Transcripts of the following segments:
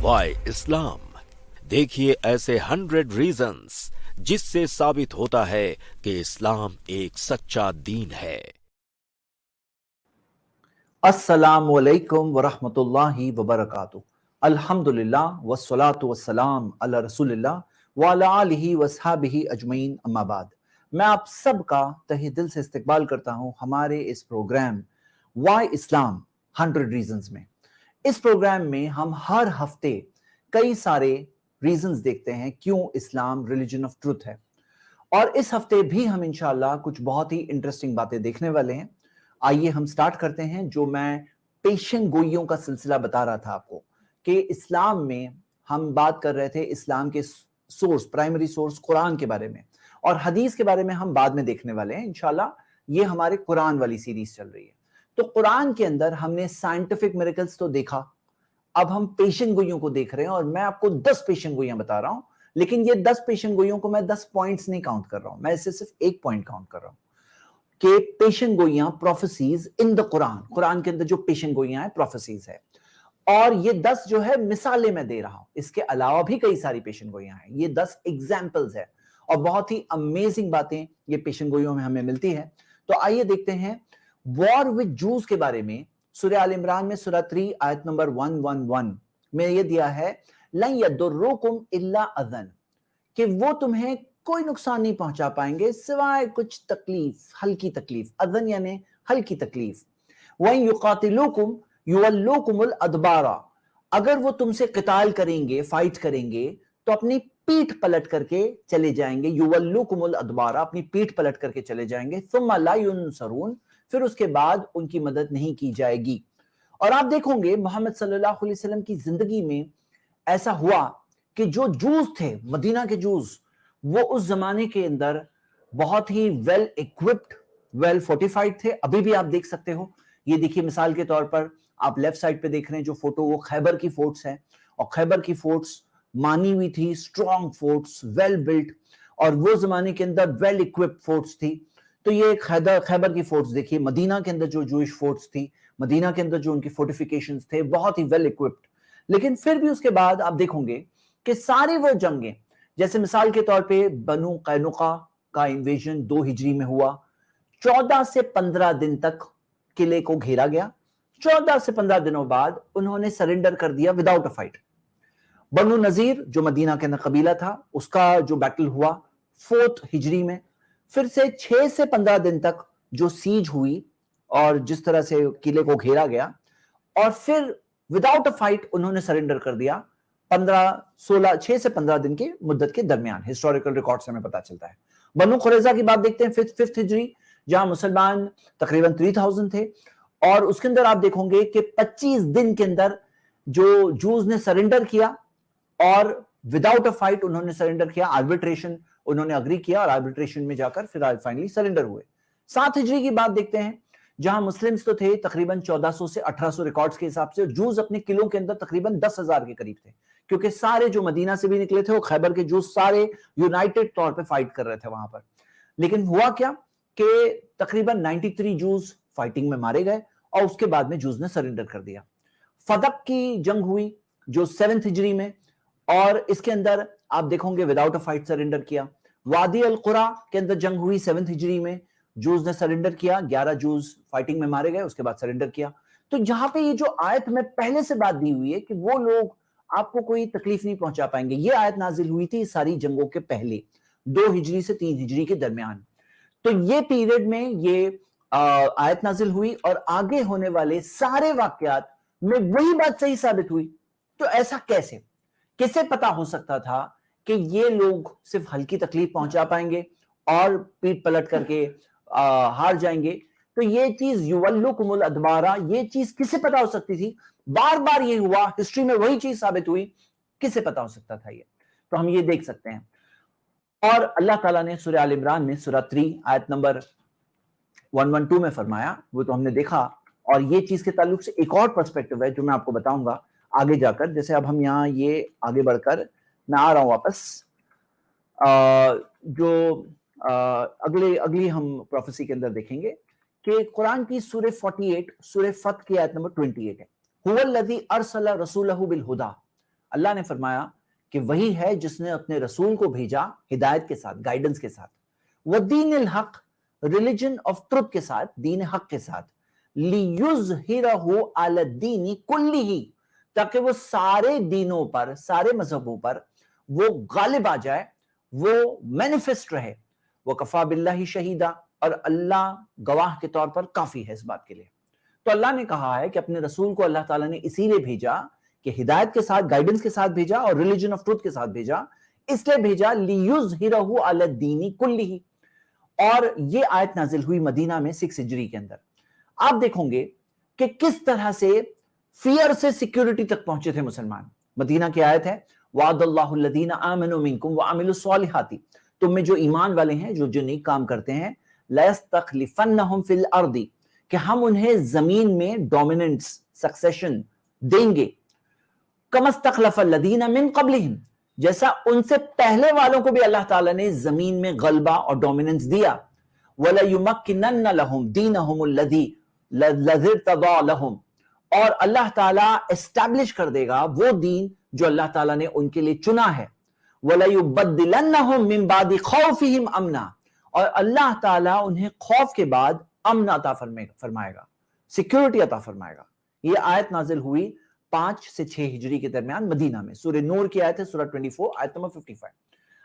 Y इस्लाम, देखिए ऐसे 100 reasons जिससे साबित होता है कि इस्लाम एक सच्चा दीन है। अस्सलामु अलैकुम वरहमतुल्लाहि वबरकातुहू। अल्हम्दुलिल्लाह वस्सलातु वस्सलाम अला रसूलिल्लाह व अला आलिहि वसहाबिहि अजमईन, अम्मा बाद। मैं आप सबका तहे दिल से इस्तकबाल करता हूं हमारे इस प्रोग्राम वाई इस्लाम 100 रीजंस में। इस प्रोग्राम में हम हर हफ्ते कई सारे रीजंस देखते हैं क्यों इस्लाम रिलीजन ऑफ ट्रुथ है, और इस हफ्ते भी हम इंशाअल्लाह कुछ बहुत ही इंटरेस्टिंग बातें देखने वाले हैं। आइए हम स्टार्ट करते हैं। जो मैं पेशन गोइयों का सिलसिला बता रहा था आपको कि इस्लाम में हम बात कर रहे थे इस्लाम के सोर्स, प्राइमरी सोर्स कुरान के बारे में, और हदीस के बारे में हम बाद में देखने वाले हैं इंशाल्लाह। ये हमारे कुरान वाली सीरीज चल रही है। तो कुरान के अंदर हमने साइंटिफिक मिरेकल्स तो देखा, अब हम पेशन गोइयों को देख रहे हैं, और मैं आपको 10 पेशन गोइयां बता रहा हूं, लेकिन ये 10 पेशन गोइयों को मैं 10 पॉइंट्स नहीं काउंट कर रहा हूं, मैं इसे सिर्फ एक पॉइंट काउंट कर रहा हूं कि पेशन गोइयां prophecies in the Quran, Quran के अंदर जो पेशन गोइयां हैं प्रोफेसीज है। और ये 10 जो है मिसालें मैं दे रहा हूं, इसके अलावा भी कई सारी पेशन गोइयां हैं। ये 10 एग्जाम्पल्स है, और बहुत ही अमेजिंग बातें ये पेशन गोइयों में हमें मिलती है। तो आइए देखते हैं वॉर विद जूस के बारे में। सूरह आल इमरान में सूरह 3 आयत नंबर 111 में ये दिया है, लन यदुर्रुकुम इल्ला अज़न, कि वो तुम्हें कोई नुकसान नहीं पहुंचा पाएंगे सिवाय कुछ तकलीफ, हल्की तकलीफ। अज़न यानी हल्की तकलीफ। वहीं युकातिलुकुम युवल्लुकुमुल अदबारा, अगर वो तुमसे क़िताल करेंगे, फाइट करेंगे, तो अपनी पीठ पलट करके चले जाएंगे। युवल्लुकुमुल अदबारा, अपनी पीठ पलट करके चले जाएंगे। सुम्मा ला युनसरून, फिर उसके बाद उनकी मदद नहीं की जाएगी। और आप देखोगे मोहम्मद सल्लल्लाहु अलैहि वसल्लम की जिंदगी में ऐसा हुआ कि जो जूस थे, मदीना के जूस, वो उस जमाने के अंदर बहुत ही वेल इक्विप्ड, वेल फोर्टिफाइड थे। अभी भी आप देख सकते हो, ये देखिए मिसाल के तौर पर आप लेफ्ट साइड पे देख रहे हैं जो फोटो, वो खैबर की फोर्ट्स है, और खैबर की फोर्ट्स मानी हुई थी, स्ट्रॉन्ग फोर्ट्स, वेल बिल्ट, और वो जमाने के अंदर वेल इक्विप्ड फोर्ट्स थी। तो ये खैबर की फोर्ट्स देखिए, मदीना के अंदर जो जूइश फोर्ट्स थी, मदीना के अंदर जो उनकी फोर्टिफिकेशंस थे, बहुत ही वेल इक्विप्ड। लेकिन फिर भी उसके बाद आप देखोगे कि सारी वो जंगें, जैसे मिसाल के तौर पे बनु कैनुका का इन्वेजन 2 हिजरी में हुआ, 14 से 15 दिन तक किले को घेरा गया। 14 से 15 दिनों बाद उन्होंने सरेंडर कर दिया विदाउट अ फाइट। बनु नजीर जो मदीना के अंदर कबीला था, उसका जो बैटल हुआ 4th हिजरी में, फिर से 6 से 15 दिन तक जो सीज हुई और जिस तरह से किले को घेरा गया, और फिर विदाउट अ फाइट उन्होंने सरेंडर कर दिया 6 से 15 दिन की मुद्दत के दरमियान। हिस्टोरिकल रिकॉर्ड से हमें पता चलता है। बनु कुरैजा की बात देखते हैं 5th हिजरी, जहां मुसलमान तकरीबन 3000 थे, और उसके अंदर आप देखोगे कि 25 दिन के अंदर जो जूस ने सरेंडर किया, और विदाउट अ फाइट उन्होंने सरेंडर किया। आर्बिट्रेशन उन्होंने अग्री किया, और आर्बिट्रेशन में जाकर फिर फाइनली सरेंडर हुए। 7 हिजरी की बात देखते हैं, जहां मुस्लिम्स तो थे तकरीबन 1400 से 1800 रिकॉर्ड्स के हिसाब से, जूस अपने किलों के अंदर तकरीबन 10,000 के करीब थे, क्योंकि सारे जो मदीना से भी निकले थे वो खैबर के जूस सारे यूनाइटेड तौर पे फाइट कर रहे थे वहां पर। लेकिन हुआ क्या कि तकरीबन 93 जूस फाइटिंग में मारे गए, और उसके बाद में जूस ने सरेंडर कर दिया। फदक की जंग हुई जो 7th हिजरी में, और इसके अंदर आप देखोगे विदाउट अ फाइट सरेंडर किया। वादी अल कुरा के अंदर जंग हुई 7th हिजरी में, जूस ने सरेंडर किया, 11 जूस फाइटिंग में मारे गए, उसके बाद सरेंडर किया। तो यहां पे ये जो आयत में पहले से बात दी हुई है कि वो लोग आपको कोई तकलीफ नहीं पहुंचा पाएंगे, ये आयत नाजिल हुई थी सारी जंगों के पहले 2 हिजरी से 3 हिजरी के दरमियान। तो ये पीरियड में ये आयत नाजिल हुई, और आगे होने वाले सारे वाकयात में वही बात सही साबित हुई। तो ऐसा कैसे, किसे पता हो सकता था कि ये लोग सिर्फ हल्की तकलीफ पहुंचा पाएंगे और पीठ पलट करके हार जाएंगे? तो ये चीज युवल्लुकुमुल अदबारा, ये चीज किसे पता हो सकती थी? बार बार ये हुआ, हिस्ट्री में वही चीज साबित हुई, किसे पता हो सकता था ये? तो हम ये देख सकते हैं। और अल्लाह ताला ने सूरह आल इमरान में सूरह 3 आयत नंबर 112 में फरमाया, वो तो हमने देखा। और ये चीज के ताल्लुक से एक और पर्सपेक्टिव है जो मैं आपको बताऊंगा आगे जाकर। जैसे अब हम यहाँ ये आगे बढ़कर मैं आ रहा हूं वापस, अगली हम प्रोफेसी के अंदर देखेंगे कि कुरान की सूरह 48 सूरह फत की आयत नंबर 28 है। हुवल्लज़ी अरसला रसूलहु बिल हुदा, اللہ نے فرمایا کہ وہی ہے جس نے اپنے رسول کو بھیجا ہدایت کے ساتھ، گائیڈنس کے ساتھ، ودین الحق، ریلیجن آف ٹروتھ کے ساتھ، دین حق کے ساتھ، لیظہرہ علی الدین کلہ، تاکہ وہ سارے دینوں پر، سارے مذہبوں پر وہ غالب آ جائے، وہ مینیفیسٹ رہے، وکفی باللہ شہیدا، اور اللہ گواہ کے طور پر کافی ہے اس بات کے لیے۔ تو اللہ نے کہا ہے کہ اپنے رسول کو اللہ تعالیٰ نے اسی لیے بھیجا کہ ہدایت کے ساتھ، گائیڈنس کے ساتھ بھیجا، اور ریلیجن آف ٹروتھ کے ساتھ بھیجا، اس لیے بھیجا لیظہرہ علی الدین کلہ۔ اور یہ آیت نازل ہوئی مدینہ میں 6 ہجری کے اندر۔ آپ دیکھیں گے کہ کس طرح سے فیئر سے سیکیورٹی تک پہنچے تھے مسلمان۔ مدینہ کی آیت ہے وعد اللہ الذین آمنوا منکم وعملوا الصالحات، تم میں جو ایمان والے ہیں، جو نیک کام کرتے ہیں، لَيَسْتَخْلِفَنَّهُمْ فِي الْأَرْضِ، کہ ہم انہیں زمین میں ڈومیننس، سکسیشن دیں گے، كَمَا اسْتَخْلَفَ الَّذِينَ مِن قَبْلِهِمْ، جیسا ان سے پہلے والوں کو بھی اللہ تعالیٰ نے زمین میں غلبہ اور ڈومیننس دیا۔ وَلَيُمَكِّنَنَّ لَهُمْ دِينَهُمُ الَّذِي ارْتَضَىٰ لَهُمْ، اور اللہ تعالیٰ اسٹیبلش کر دے گا وہ دین جو اللہ تعالیٰ نے ان کے لیے چنا ہے۔ وَلَيُبَدِّلَنَّهُمْ مِن بَعْدِ خَوْفِهِمْ أَمْنًا، اور اللہ تعالیٰ انہیں خوف کے بعد امن عطا فرمائے گا، سیکیورٹی عطا فرمائے گا۔ یہ آیت نازل ہوئی 5 سے 6 ہجری کے درمیان مدینہ میں۔ سورہ نور کی آیت ہے، سورہ 24 آیت نمبر 55۔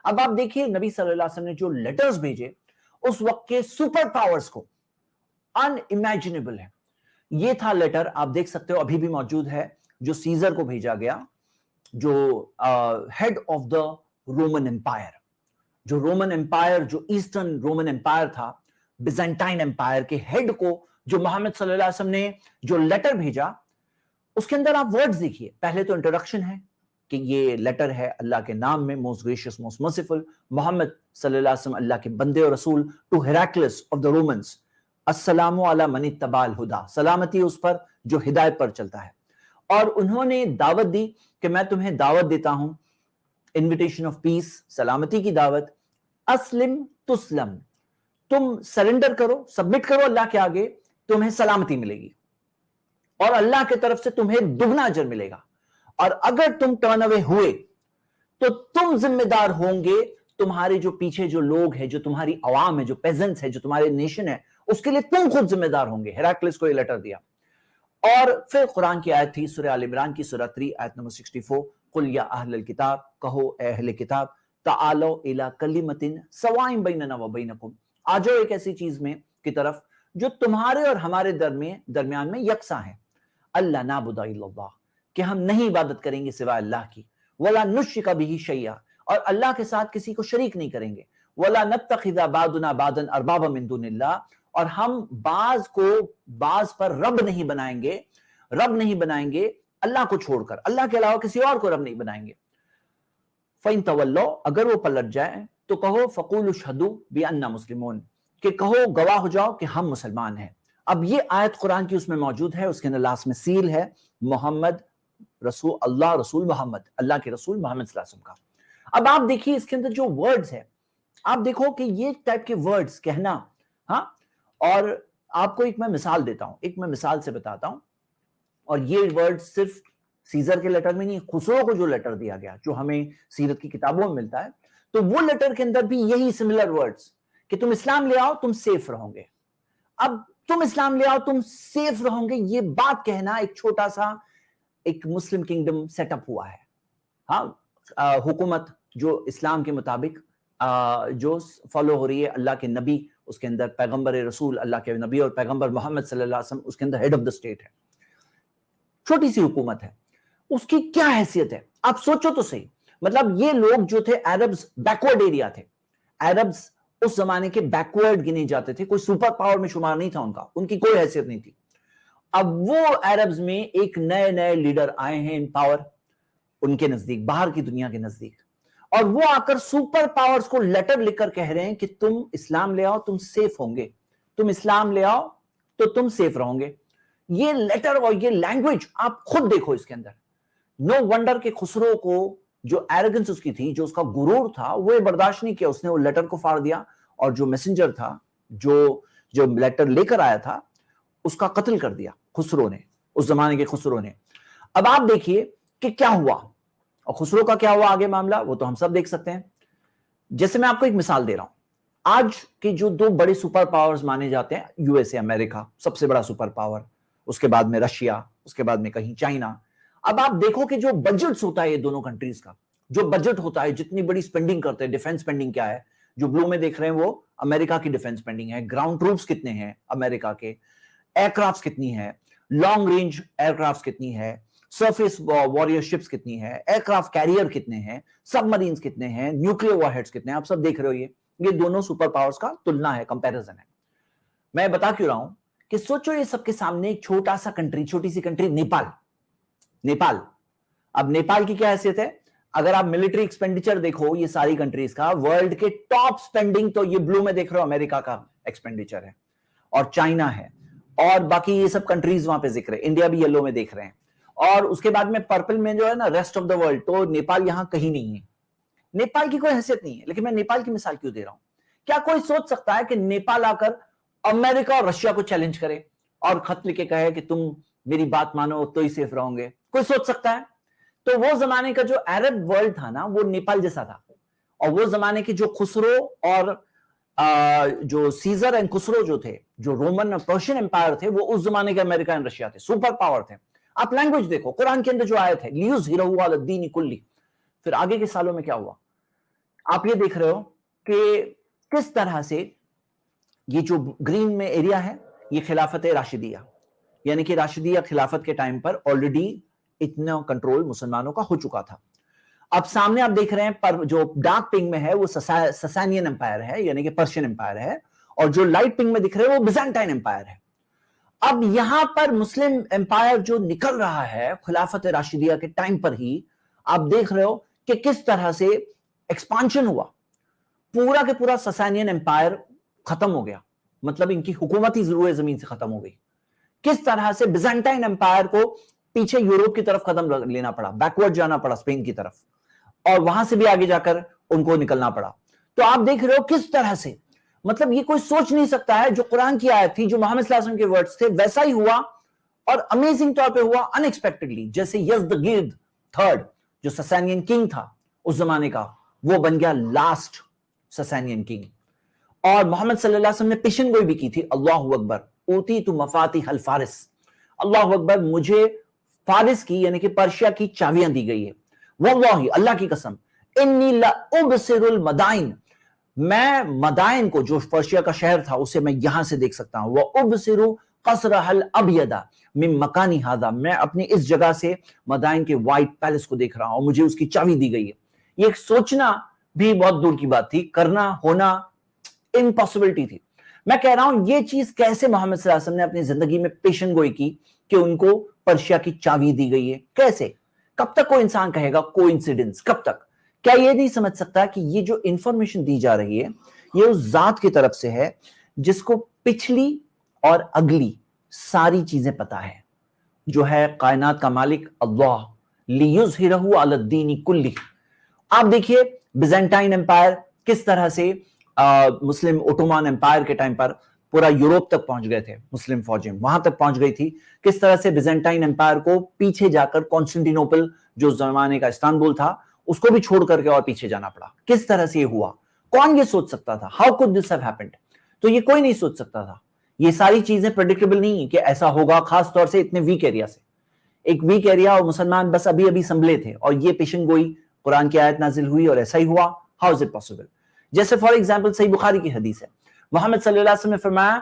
اب آپ دیکھیے نبی صلی اللہ علیہ وسلم نے جو لیٹرز بھیجے اس وقت کے سپر پاورز کو، ان امیجنیبل ہے۔ یہ تھا لیٹر، آپ دیکھ سکتے ہو ابھی بھی موجود ہے، جو سیزر کو بھیجا گیا، جو head of the Roman Empire, جو رومن امپائر، جو ایسٹرن رومن امپائر تھا، بیزنٹائن امپائر کے ہیڈ کو، جو محمد صلی اللہ علیہ وسلم نے جو لیٹر بھیجا، اس کے اندر آپ ورڈز دیکھیے۔ پہلے تو انٹروڈکشن ہے کہ یہ لیٹر ہے اللہ کے نام میں، موسٹ گریشیس موسٹ مرسیفل، محمد صلی اللہ علیہ وسلم اللہ کے بندے اور رسول، ٹو ہیراکلس آف دا رومنس، السلام علی من اتبع الہدی، سلامتی اس پر جو ہدایت پر چلتا ہے۔ اور انہوں نے دعوت دی کہ میں تمہیں دعوت دیتا ہوں، انویٹیشن آف پیس، سلامتی کی دعوت، اسلم تسلم، تم سرنڈر کرو، سبمٹ کرو اللہ کے آگے، تمہیں سلامتی ملے گی، اور اللہ کی طرف سے تمہیں دگنا اجر ملے گا، اور اگر تم ٹرن اوے ہوئے تو تم ذمہ دار ہوں گے، تمہارے جو پیچھے جو لوگ ہیں، جو تمہاری عوام ہے، جو پیزنٹس ہے، جو تمہارے نیشن ہے، اس کے لیے تم خود ذمہ دار ہوں گے۔ ہیراکلس کو یہ لیٹر دیا۔ اور پھر قرآن کی آیت تھی سورہ آل عمران کی سورہ 3 آیت نمبر 64، قل یا اہل الکتاب، کہو اے اہل کتاب، تعالوا الی کلمۃ سواء بیننا وبینکم، آ جاؤ ایک ایسی چیز میں کی طرف جو تمہارے اور ہمارے درمیان میں یکساں ہے، اللہ نعبد الا اللہ، کہ ہم نہیں عبادت کریں گے سوائے اللہ کی، ولا نشرک بہ شیئا، اور اللہ کے ساتھ کسی کو شریک نہیں کریں گے، ولا نتخذ بعضنا بعضا اربابا من دون اللہ، اور ہم بعض کو بعض پر رب نہیں بنائیں گے اللہ کو چھوڑ کر، اللہ کے علاوہ کسی اور کو رب نہیں بنائیں گے۔ فَإِن تَوَلَّوْا، اگر وہ پلٹ جائیں تو کہو فَقُولُوا اشْهَدُوا بِأَنَّا مُسْلِمُونَ، کہ کہو گواہ ہو جاؤ کہ ہم مسلمان ہیں۔ اب یہ آیت قرآن کی اس میں موجود ہے، اس کے اندر لاسٹ میں سیل ہے محمد رسول اللہ، رسول محمد، اللہ کے رسول محمد صلی اللہ علیہ وسلم کا۔ اب آپ دیکھیے اس کے اندر جو ورڈز ہے، آپ دیکھو کہ یہ ٹائپ کے ورڈز کہنا، ہاں، اور آپ کو ایک میں مثال دیتا ہوں، ایک میں مثال سے بتاتا ہوں، اور یہ ورڈ صرف سیزر کے لیٹر میں نہیں، خسرو کو جو لیٹر دیا گیا، جو ہمیں سیرت کی کتابوں میں ملتا ہے، تو وہ لیٹر کے اندر بھی یہی سملر ورڈز کہ تم اسلام لے آؤ تم سیف رہو گے۔ اب تم اسلام لے آؤ تم سیف رہو گے، یہ بات کہنا ایک چھوٹا سا ایک مسلم کنگڈم سیٹ اپ ہوا ہے، ہاں، حکومت جو اسلام کے مطابق جو فالو ہو رہی ہے، اللہ کے نبی اس کے اندر پیغمبر رسول، اللہ کے نبی اور پیغمبر محمد صلی اللہ علیہ وسلم اس کے اندر ہیڈ آف دا اسٹیٹ ہے، چھوٹی سی حکومت ہے، اس کی کیا حیثیت ہے آپ سوچو تو صحیح۔ مطلب یہ لوگ جو تھے عربز، بیکورڈ ایریا تھے، عربز اس زمانے کے بیکورڈ گنے جاتے تھے، کوئی سپر پاور میں شمار نہیں تھا ان کی کوئی حیثیت نہیں تھی۔ اب وہ عربز میں ایک نئے لیڈر آئے ہیں ان پاور، ان کے نزدیک، باہر کی دنیا کے نزدیک، اور وہ آ کر سپر پاورز کو لیٹر لکھ کر کہہ رہے ہیں کہ تم اسلام لے آؤ تم سیف ہوں گے، تم اسلام لے آؤ تو تم سیف رہو گے۔ یہ لیٹر اور یہ لینگویج آپ خود دیکھو اس کے اندر۔ نو ونڈر کہ خسرو کو جو ایروگنس اس کی تھی، جو اس کا غرور تھا، وہ برداشت نہیں کیا، اس نے وہ لیٹر کو پھاڑ دیا، اور جو میسنجر تھا، جو لیٹر لے کر آیا تھا، اس کا قتل کر دیا خسرو نے، اس زمانے کے خسرو نے۔ اب آپ دیکھیے کہ کیا ہوا، اور خسرو کا کیا ہوا آگے معاملہ وہ تو ہم سب دیکھ سکتے ہیں. جیسے میں آپ کو ایک مثال دے رہا ہوں, آج کے جو دو بڑے سپر پاورز مانے جاتے ہیں, یو ایس اے امریکہ سب سے بڑا سپر پاور, اس کے بعد میں رشیا, اس کے بعد میں کہیں چائنا. اب آپ دیکھو کہ جو بجٹس ہوتا ہے یہ دونوں کنٹریز کا, جو بجٹ ہوتا ہے, جتنی بڑی سپینڈنگ کرتے ہیں, ڈیفنس سپینڈنگ کیا ہے, جو بلو میں دیکھ رہے ہیں وہ امریکہ کی ڈیفنس سپینڈنگ ہے. گراؤنڈ ٹروپس کتنے ہیں امریکہ کے, ایئر کرافٹس کتنی ہے, لانگ رینج ایئر کرافٹس کتنی ہے, سرفیس واریر شپس کتنی ہے, ایئر کرافٹ کیریئر کتنے ہیں, سب مرینز کتنے ہیں, نیوکلیئر وار ہیڈز کتنے ہیں, آپ سب دیکھ رہے ہو. یہ دونوں سپر پاورز کا تلنا ہے, کمپیریزن ہے. میں بتا کیوں رہا ہوں کہ سوچو یہ سب کے سامنے ایک چھوٹا سا کنٹری, چھوٹی سی کنٹری نیپال. اب نیپال کی کیا حیثیت ہے؟ اگر آپ ملٹری ایکسپینڈیچر دیکھو یہ ساری کنٹریز کا, ورلڈ کے ٹاپ سپینڈنگ تو یہ بلو میں دیکھ رہے ہو امریکہ کا ایکسپینڈیچر ہے, اور چائنا ہے, اور باقی یہ سب کنٹریز وہاں پہ ذکر ہے. انڈیا بھی یلو میں دیکھ رہے ہیں, اور اس کے بعد میں پرپل میں جو ہے نا ریسٹ آف دا ورلڈ, تو نیپال یہاں کہیں نہیں ہے. نیپال کی کوئی حیثیت نہیں ہے. لیکن میں نیپال کی مثال کیوں دے رہا ہوں؟ کیا کوئی سوچ سکتا ہے کہ نیپال آ کر امریکہ اور رشیا کو چیلنج کرے اور خط لکھ کے کہے کہ تم میری بات مانو تو ہی سیف رہو گے؟ کوئی سوچ سکتا ہے؟ تو وہ زمانے کا جو عرب ورلڈ تھا نا وہ نیپال جیسا تھا, اور وہ زمانے کے جو خسرو اور جو سیزر اینڈ خسرو جو تھے, جو رومن اور پرشین امپائر تھے, وہ اس زمانے کے امریکہ اینڈ رشیا تھے, سپر پاور تھے. آپ لینگویج دیکھو, قرآن کے اندر جو آیت ہے لیظہرہ علی الدین کلہ, پھر آگے کے سالوں میں کیا ہوا آپ یہ دیکھ رہے ہو کہ کس طرح سے یہ جو گرین میں ایریا ہے یہ خلافت راشدیہ, یعنی کہ راشدیہ خلافت کے ٹائم پر آلریڈی اتنا کنٹرول مسلمانوں کا ہو چکا تھا. اب سامنے آپ دیکھ رہے ہیں پر جو ڈارک پنک میں ہے وہ سسانین امپائر ہے, یعنی کہ پرشین امپائر ہے, اور جو لائٹ پنک میں دکھ رہے ہیں وہ بیزنٹائن امپائر ہے. اب یہاں پر مسلم امپائر جو نکل رہا ہے خلافت راشدیہ کے ٹائم پر ہی, آپ دیکھ رہے ہو کہ کس طرح سے ایکسپانشن ہوا. پورا کے پورا سسانین امپائر ختم ہو گیا, مطلب ان کی حکومت ہی روئے زمین سے ختم ہو گئی. کس طرح سے بیزنٹائن امپائر کو پیچھے یورپ کی طرف قدم لینا پڑا, بیکورڈ جانا پڑا اسپین کی طرف, اور وہاں سے بھی آگے جا کر ان کو نکلنا پڑا. تو آپ دیکھ رہے ہو کس طرح سے, مطلب یہ کوئی سوچ نہیں سکتا ہے, جو قرآن کی آیت تھی, جو محمد صلی اللہ علیہ وسلم کے ورڈز تھے, ویسا ہی ہوا, اور امیزنگ طور پہ ہوا, ان ایکسپیکٹڈلی. جیسے یزدگرد تھرڈ جو سسانین کنگ تھا اس زمانے کا, وہ بن گیا لاسٹ سسانین کنگ. اور محمد صلی اللہ علیہ وسلم نے پیشن گوئی بھی کی تھی, اللہ اکبر, اوتیت مفاتیح الفارس, اللہ اکبر, مجھے فارس کی یعنی کہ پرشیا کی چابیاں دی گئی ہے. واللہ, اللہ کی قسم, انی لابصر المدائن, میں مدائن کو, جو پرشیا کا شہر تھا, اسے میں یہاں سے دیکھ سکتا ہوں. وابصر قصرہ الابیض من مکانی ھذا, میں اپنی اس جگہ سے مدائن کے وائٹ پیلس کو دیکھ رہا ہوں, مجھے اس کی چابی دی گئی ہے. یہ ایک سوچنا بھی بہت دور کی بات تھی, کرنا ہونا امپاسبلٹی تھی. میں کہہ رہا ہوں یہ چیز کیسے محمد صلی اللہ علیہ وسلم نے اپنی زندگی میں پیشن گوئی کی کہ ان کو پرشیا کی چابی دی گئی ہے. کیسے؟ کب تک کوئی انسان کہے گا کوئنسیڈنس؟ کب تک؟ کیا یہ نہیں سمجھ سکتا کہ یہ جو انفارمیشن دی جا رہی ہے یہ اس ذات کی طرف سے ہے جس کو پچھلی اور اگلی ساری چیزیں پتا ہے, جو ہے کائنات کا مالک اللہ, لیظہرہ علی الدین کلہ. آپ دیکھیے بیزنٹائن امپائر کس طرح سے مسلم اوٹومان امپائر کے ٹائم پر پورا یوروپ تک پہنچ گئے تھے, مسلم فوجیں وہاں تک پہنچ گئی تھی. کس طرح سے بیزنٹائن امپائر کو پیچھے جا کر کانسٹنٹینوپل جو زمانے کا استنبول تھا اس کو بھی چھوڑ کر کے اور پیچھے جانا پڑا. کس طرح سے یہ ہوا؟ کون یہ سوچ سکتا تھا؟ How could this have happened؟ تو یہ کوئی نہیں سوچ سکتا تھا. یہ ساری چیزیں پریڈکٹیبل نہیں کہ ایسا ہوگا, خاص طور سے اتنے ویک ایریا سے. ایک ویک ایریا اور مسلمان بس ابھی ابھی سنبھلے تھے, اور یہ پیشن گوئی قرآن کی آیت نازل ہوئی اور ایسا ہی ہوا. How is it possible? جیسے فار ایگزامپل صحیح بخاری کی حدیث ہے, محمد صلی اللہ علیہ وسلم نے فرمایا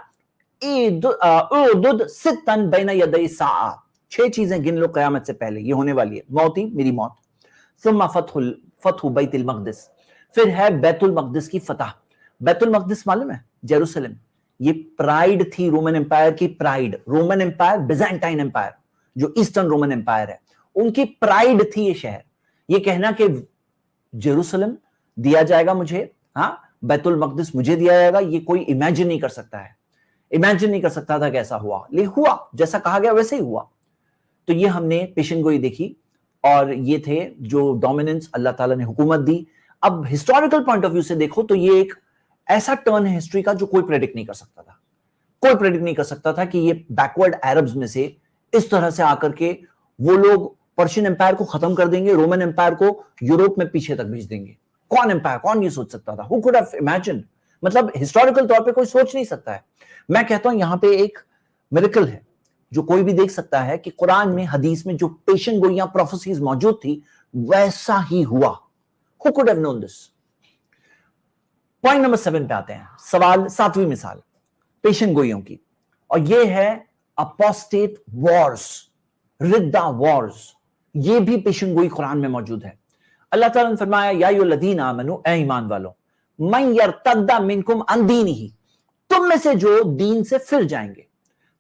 اعدد ستا بین یدی الساعہ, 6 چیزیں گن لو قیامت سے پہلے یہ ہونے والی ہے. موتی, میری موت, ثم فتح بیت المقدس, پھر ہے بیت المقدس کی فتح. بیت المقدس معلوم ہے جیروسلم, یہ پرائیڈ تھی رومن امپائر کی, pride. Roman Empire, Byzantine Empire جو ایسٹرن رومن امپائر ہے, ان کی پرائیڈ تھی یہ شہر. یہ کہنا کہ جیروسلم دیا جائے گا مجھے, ہاں بیت المقدس مجھے دیا جائے گا, یہ کوئی امیجن نہیں کر سکتا ہے, امیجن نہیں کر سکتا تھا کہ ایسا ہوا. لیکن ہوا, جیسا کہا گیا ویسے ہی ہوا. تو یہ ہم نے پیشن گوئی دیکھی, اور یہ تھے جو ڈومیننس اللہ تعالیٰ نے حکومت دی. اب ہسٹوریکل پوائنٹ آف ویو سے دیکھو تو یہ ایک ایسا ٹرن ہے ہسٹری کا جو کوئی پریڈکٹ نہیں کر سکتا تھا. کوئی پریڈکٹ نہیں کر سکتا تھا کہ یہ بیکورڈ عربز میں سے اس طرح سے آ کر کے وہ لوگ पर्शियन एम्पायर को खत्म कर देंगे, रोमन एम्पायर को यूरोप में पीछे तक भेज देंगे। कौन एम्पायर, कौन ये सोच सकता था? Who could have imagined? मतलब हिस्टोरिकल तौर पे कोई सोच नहीं सकता है। मैं कहता हूं यहां पे एक मिरेकल है जो कोई भी देख सकता है कि कुरान में, हदीस में जो पेशन गोइयां, प्रोफेसीज मौजूद थी, वैसा ही हुआ। Who could have known this? Point number 7 पे आते हैं। सवाल 7वीं मिसाल पेशन गोइयों की, और ये है अपोस्टेट वॉर्स, रिद्दा वॉर्स। ये भी पेशन गोई कुरान में मौजूद है। अल्लाह ताला ने फरमाया, या अय्युहल्लज़ीना आमनू, ए ईमान वालों, मन यर्तद्दा मिनकुम अन दीनिही, तुम में से जो दीन से फिर जाएंगे,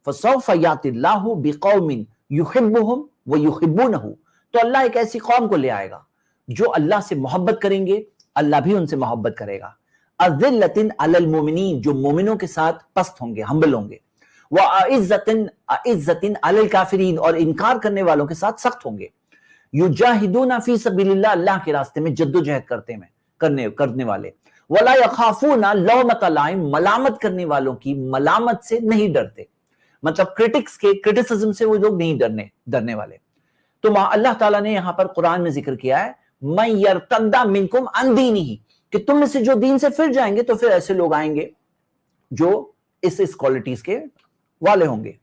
फसौफ यातिल्लाहु बिकौमिन युहिब्बुहुम व युहिब्बूनहु, तो अल्लाह एक ऐसी कौम को ले आएगा जो अल्लाह से मोहब्बत करेंगे, अल्लाह भी उनसे मोहब्बत करेगा। अज़िल्लतिन अलल मोमिनीन, जो मोमिनों के साथ पस्त होंगे, हम्बल होंगे। व अइज़्ज़तिन अलल काफिरीन, और इनकार करने वालों के साथ सख्त होंगे। युजाहिदूना फी सबीलिल्लाह, अल्लाह के रास्ते में जद्दोजहद करने वाले। वला यखाफूना लौमत लाइम, मलामत करने वालों की मलामत से नहीं डरते। मतलब क्रिटिक्स के क्रिटिसिज्म से वो लोग नहीं डरने वाले। तो अल्लाह ताला ने यहां पर कुरान में जिक्र किया है, मैं यर्तद्दा मिनकुम अन दीनिही, कि तुम में से जो दीन से फिर जाएंगे, तो फिर ऐसे लोग आएंगे जो इस क्वालिटीज के वाले होंगे।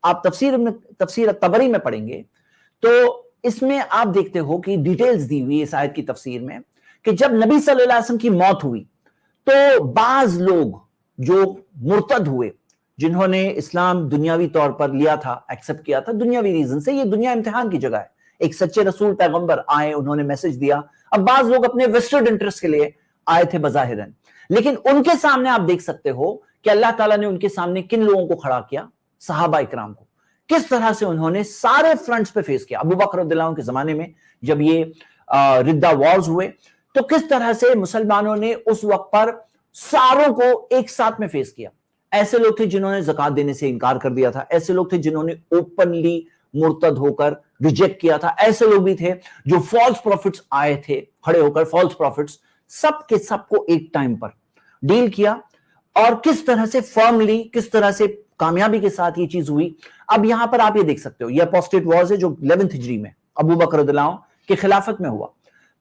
आप तफसीर तबरी में पढ़ेंगे तो इसमें आप देखते हो कि डिटेल्स दी हुई इस आयत की तफसीर में कि जब नबी सल्लल्लाहु अलैहि वसल्लम की मौत हुई तो बाज लोग जो मुर्तद हुए, जिन्होंने इस्लाम दुनियावी तौर पर लिया था, एक्सेप्ट किया था दुनियावी रीजन से, ये दुनिया इम्तिहान की जगह है। एक सच्चे रसूल पैगंबर आए, उन्होंने मैसेज दिया। अब बाज लोग अपने वेस्टेड इंटरेस्ट के लिए आए थे बज़ाहिरन, लेकिन उनके सामने आप देख सकते हो कि अल्लाह ताला ने उनके सामने किन लोगों को खड़ा किया, सहाबा इकराम को। किस तरह से उन्होंने सारे फ्रंट्स पे फेस किया। अबू बकर रज़ियल्लाहु अन्हु के जमाने में जब ये रिद्दा वॉर्स हुए, तो किस तरह से मुसलमानों ने उस वक्त पर सारों को एक साथ में फेस किया। ऐसे लोग थे जिन्होंने ज़कात देने से इनकार कर दिया था, ऐसे लोग थे जिन्होंने ओपनली मुर्तद होकर रिजेक्ट किया था, ऐसे लोग भी थे जो फॉल्स प्रॉफिट्स आए थे खड़े होकर, फॉल्स प्रॉफिट्स, सबके सबको एक टाइम पर डील किया। और किस तरह से फर्मली, किस तरह से कामयाबी के साथ ये चीज हुई। अब यहां पर आप ये देख सकते हो, ये अपोस्टेट वॉर्स है जो 11वीं हिजरी में अबू बकर रज़ियल्लाहु अन्हु के खिलाफत में हुआ।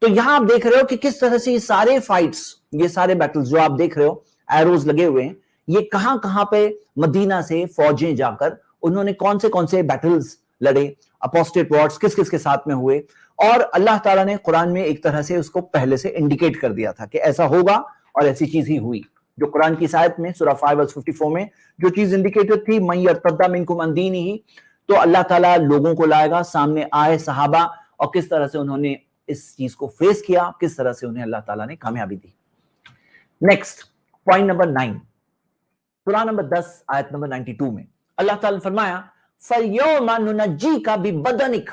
तो यहां आप देख रहे हो कि किस तरह से ये सारे फाइट्स, ये सारे बैटल्स जो आप देख रहे हो, एरोज लगे हुए हैं, ये कहां कहां पे मदीना से फौजें जाकर उन्होंने कौन से बैटल्स लड़े, अपोस्टेट वॉर्स किस किस के साथ में हुए। और अल्लाह ताला ने कुरान में एक तरह से उसको पहले से इंडिकेट कर दिया था कि ऐसा होगा, और ऐसी चीज ही हुई। जो कुरान की आयत में सूरह 5 वर्स 54 में जो चीज इंडिकेटेड थी, मन यर्तद्दा मिनकुम अन दीनिही, तो अल्लाह ताला लोगों को लाएगा, सामने आए सहाबा, और किस तरह से उन्होंने इस चीज को फेस किया, किस तरह से उन्हें अल्लाह ताला ने कामयाबी दी। नेक्स्ट पॉइंट नंबर 9, सूरह नंबर 10 आयत नंबर 92 में अल्लाह ताला ने फरमाया, फल्यौमा नुनज्जीका बिबदनिक,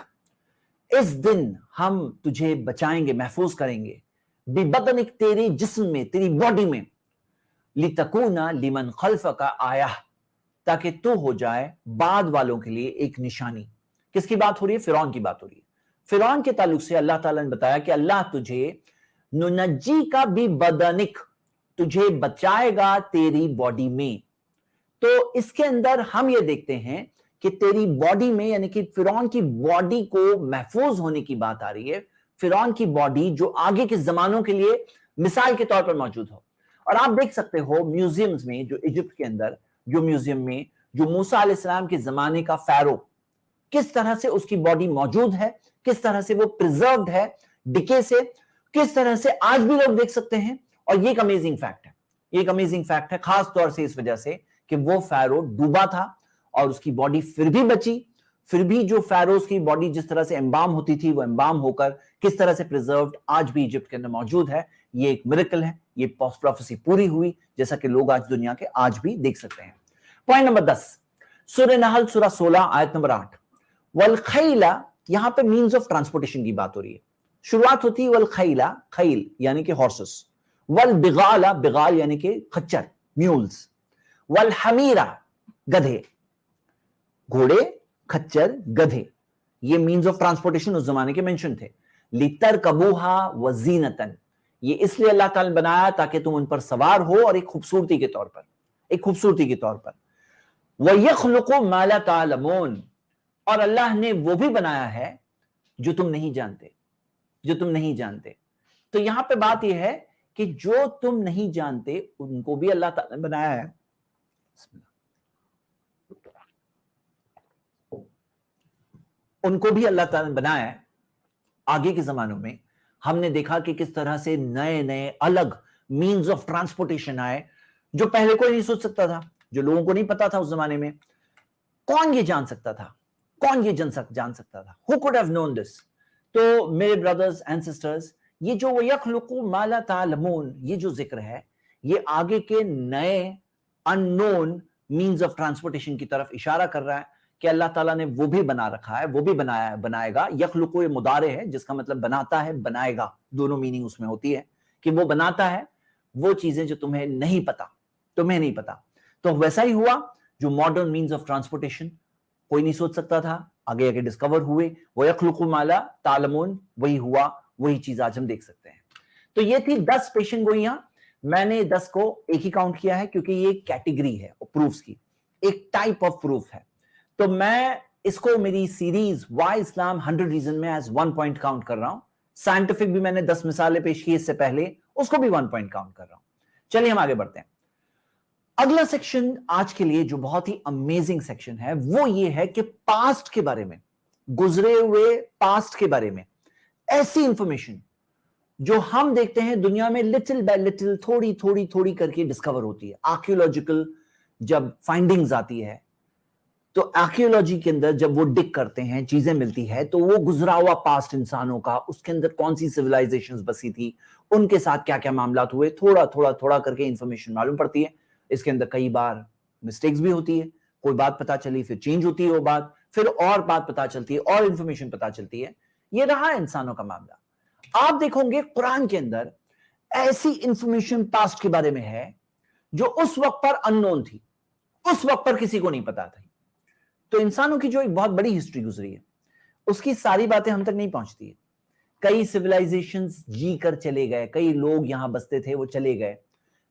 इस दिन हम तुझे बचाएंगे, महफूज करेंगे, बिबदनिक, तेरे जिस्म में, तेरी बॉडी में, लितकूना लिमन खल्फका आया, ताकि तू हो जाए बाद वालों के लिए एक निशानी। किसकी बात हो रही है? फिरौन की बात हो रही है। फिरौन के ताल्लुक से अल्लाह ताला ने बताया कि अल्लाह तुझे नुनज्जी का भी बदनिक, तुझे बचाएगा तेरी बॉडी में। तो इसके अंदर हम ये देखते हैं कि तेरी बॉडी में, यानी कि फिरौन की बॉडी को महफूज होने की बात आ रही है। फिरौन की बॉडी जो आगे के जमानों के लिए मिसाल के तौर पर मौजूद हो। और आप देख सकते हो म्यूजियम्स में, जो इजिप्ट के अंदर जो म्यूजियम में जो मूसा अलैहिस्सलाम के जमाने का फैरो, किस तरह से उसकी बॉडी मौजूद है, किस तरह से वो प्रिजर्व्ड है डिके से, किस तरह से आज भी लोग देख सकते हैं। और ये एक अमेजिंग फैक्ट है, ये एक अमेजिंग फैक्ट है, खास तौर से इस वजह से कि वो फैरो डूबा था और उसकी बॉडी फिर भी बची। फिर भी जो फैरोज की बॉडी जिस तरह से एम्बाम होती थी, वो एम्बाम होकर किस तरह से प्रिजर्व्ड आज भी इजिप्ट के अंदर मौजूद है। ये एक मिरेकल है, ये प्रोफेसी पूरी हुई, जैसा कि लोग आज दुनिया के आज भी देख सकते हैं। पॉइंट नंबर 10, सूरह नहल सूरह 16 आयत नंबर 8, वल खैला, यहां पे मीन्स ऑफ ट्रांसपोर्टेशन की बात हो रही है। शुरुआत होती है वल खैला, खैल यानी कि हॉर्सेस, वल बिगाला, बिगाल यानी कि खच्चर, म्यूल्स, वल हमीरा, गधे, घोड़े, खच्चर, गधे, ये मीन्स ऑफ ट्रांसपोर्टेशन उस जमाने के मेंशन थे। लितर कबूहा वजीनतन, ये इसलिए अल्लाह ताला ने बनाया ताकि तुम उन पर सवार हो और एक खूबसूरती के तौर पर, एक खूबसूरती के तौर पर। वयखलुकु मा ला तालमून, और अल्लाह ने वो भी बनाया है जो तुम नहीं जानते, जो तुम नहीं जानते। तो यहां पे बात यह है कि जो तुम नहीं जानते उनको भी अल्लाह ताला ने बनाया है, उनको भी अल्लाह ताला ने बनाया है। आगे के जमानों में हमने देखा कि किस तरह से नए नए अलग मीन्स ऑफ ट्रांसपोर्टेशन आए जो पहले कोई नहीं सोच सकता था, जो लोगों को नहीं पता था उस जमाने में। कौन ये जान सकता था, कौन ये जान सकता था? Who could have known this? तो मेरे ब्रदर्स एंड सिस्टर्स, ये जो यखलुकु मा ला तालमून, ये जो जिक्र है, ये आगे के नए अननोन मीन्स ऑफ ट्रांसपोर्टेशन की तरफ इशारा कर रहा है कि अल्लाह ताला ने वो भी बना रखा है, वो भी बनाया, बनाएगा। यखलुकु ये मुदारे है जिसका मतलब बनाता है, बनाएगा, दोनों मीनिंग उसमें होती है कि वो बनाता है वो चीजें जो तुम्हें नहीं पता, तुम्हें नहीं पता। तो वैसा ही हुआ जो मॉडर्न मीन्स ऑफ ट्रांसपोर्टेशन कोई नहीं सोच सकता था, आगे आगे डिस्कवर हुए। वो यखलुकु मा ला तालमून, वही हुआ, वही चीज आज हम देख सकते हैं। तो ये थी 10 पेशन गोइयां। मैंने 10 को एक ही काउंट किया है क्योंकि ये कैटेगरी है प्रूफ्स की, एक टाइप ऑफ प्रूफ है। तो मैं इसको मेरी सीरीज वाई इस्लाम 100 रीजन में एज 1 पॉइंट काउंट कर रहा हूं। साइंटिफिक भी मैंने 10 मिसालें पेश की इससे पहले, उसको भी 1 पॉइंट काउंट कर रहा हूं। चलिए हम आगे बढ़ते हैं। अगला सेक्शन आज के लिए जो बहुत ही अमेजिंग सेक्शन है वो ये है कि पास्ट के बारे में, गुजरे हुए पास्ट के बारे में ऐसी इंफॉर्मेशन जो हम देखते हैं दुनिया में लिटिल बाय लिटिल, थोड़ी थोड़ी थोड़ी करके डिस्कवर होती है। आर्कियोलॉजिकल जब फाइंडिंग्स आती है तो आर्कियोलॉजी के अंदर जब वो डिग करते हैं, चीजें मिलती है, तो वो गुजरा हुआ पास्ट इंसानों का, उसके अंदर कौन सी सिविलाइजेशंस बसी थी, उनके साथ क्या क्या मामला हुए, थोड़ा थोड़ा थोड़ा करके इंफॉर्मेशन मालूम पड़ती है। इसके अंदर कई बार मिस्टेक्स भी होती है, कोई बात पता चली फिर चेंज होती है वो बात, फिर और बात पता चलती है और इंफॉर्मेशन पता चलती है। ये रहा इंसानों का मामला। आप देखोगे कुरान के अंदर ऐसी इंफॉर्मेशन पास्ट के बारे में है जो उस वक्त पर अननोन थी, उस वक्त पर किसी को नहीं पता थी। तो इंसानों की जो एक बहुत बड़ी हिस्ट्री गुजरी है उसकी सारी बातें हम तक नहीं पहुंचती है। कई सिविलाइजेशंस जी कर चले गए, कई लोग यहां बसते थे वो चले गए।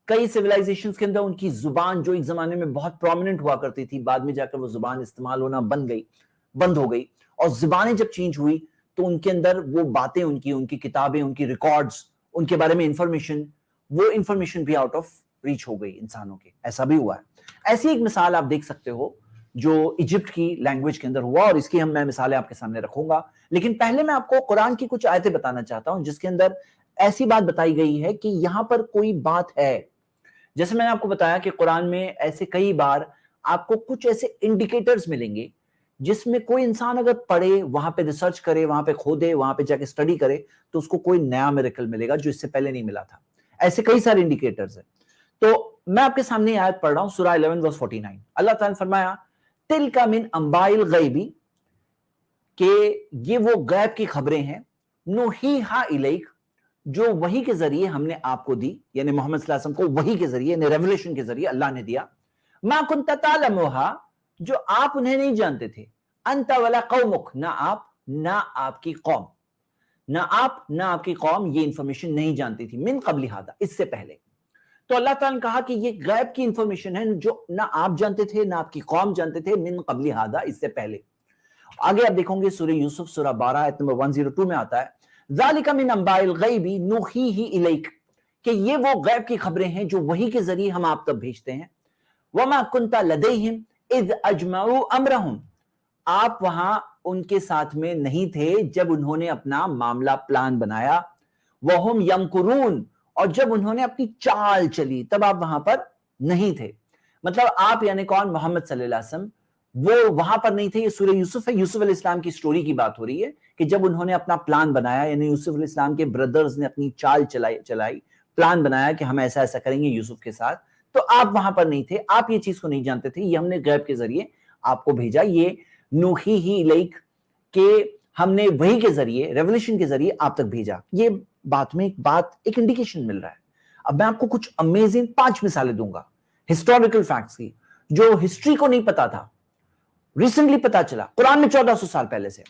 कई सिविलाइजेशंस के अंदर उनकी जुबान जो एक जमाने में बहुत प्रोमिनेंट हुआ करती थी, बाद में जाकर वो जुबान इस्तेमाल होना बंद हो गई। और जुबानें जब चेंज हुई तो उनके अंदर वो बातें, उनकी किताबें, उनकी रिकॉर्ड्स, उनके बारे में इंफॉर्मेशन, वो इंफॉर्मेशन भी आउट ऑफ रीच हो गई इंसानों के। ऐसा भी हुआ है। ऐसी एक मिसाल आप देख सकते हो जो इजिप्ट की लैंग्वेज के अंदर हुआ, और इसकी मैं मिसालें आपके सामने रखूंगा। लेकिन पहले मैं आपको कुरान की कुछ आयतें बताना चाहता हूं जिसके अंदर ऐसी बात बताई गई है कि यहां पर कोई बात है। जैसे मैंने आपको बताया कि कुरान में ऐसे कई बार आपको कुछ ऐसे इंडिकेटर्स मिलेंगे जिसमें कोई इंसान अगर पढ़े, वहां पे रिसर्च करे, वहां पे खोदे, वहां पे जाके स्टडी करे, तो उसको कोई नया मिरेकल मिलेगा जो इससे पहले नहीं मिला था। ऐसे कई सारे इंडिकेटर्स हैं। तो मैं आपके सामने आयत पढ़ रहा हूं, सूरह 11 वर्स 49। अल्लाह ताला ने फरमाया, तिलका मिन अंबाइल गैबी, कि ये वो गैब की खबरें हैं, नुहीहा इलैक, जो वही के जरिए हमने आपको दी, यानी मोहम्मद सल्लल्लाहु अलैहि वसल्लम को वही के जरिए, यानी रेवलेशन के जरिए अल्लाह ने दिया। मा कुन्ता तालमुहा, जो आप उन्हें नहीं जानते थे। अंता वला कौमुक, ना आप ना आपकी कौम, ना आप ना आपकी कौम ये इंफॉर्मेशन नहीं जानती थी। मिन कबली हादा, इससे पहले। तो अल्लाह ताला ने कहा कि ये गैब की इंफॉर्मेशन है जो ना आप जानते थे ना आपकी कौम जानते थे, मिन कबली हादा, इससे पहले। आगे आप देखोगे सूरह यूसुफ सूरह 12 आयत नंबर 102 में आता है, ज़ालिका मिन अंबाइल गैबी नुहीही इलैक, कि ये वो गैब की खबरें हैं जो वही के जरिए हम आप तक भेजते हैं। वमा कुन्ता लदैहिम इज़ अजमऊ अमरहुम, आप वहां उनके साथ में नहीं थे जब उन्होंने अपना मामला प्लान बनाया। वहुम यमकुरून, और जब उन्होंने अपनी चाल चली तब आप वहां पर नहीं थे। मतलब आप यानी कौन, मोहम्मद सल्लल्लाहु अलैहि वसल्लम, वो वहां पर नहीं थे। ये सूरह यूसुफ है, यूसुफ अलैहिस्सलाम की स्टोरी की बात हो रही है कि जब उन्होंने अपना प्लान बनाया, यानी यूसुफ अलैहिस्सलाम के ब्रदर्स ने अपनी चाल चलाई, प्लान बनाया कि हम ऐसा ऐसा करेंगे यूसुफ के साथ, तो आप वहां पर नहीं थे, आप ये चीज को नहीं जानते थे। ये हमने गैब के जरिए आपको भेजा, ये नुहीही इलैक, के हमने वही के जरिए, रेवलेशन के जरिए आप तक भेजा। ये बात में एक इंडिकेशन मिल रहा है। अब मैं आपको कुछ अमेजिंग 5 मिसालें दूंगा हिस्टोरिकल फैक्ट्स की, जो हिस्ट्री को नहीं पता था, रिसेंटली पता चला कुरान में 1400 साल पहले से।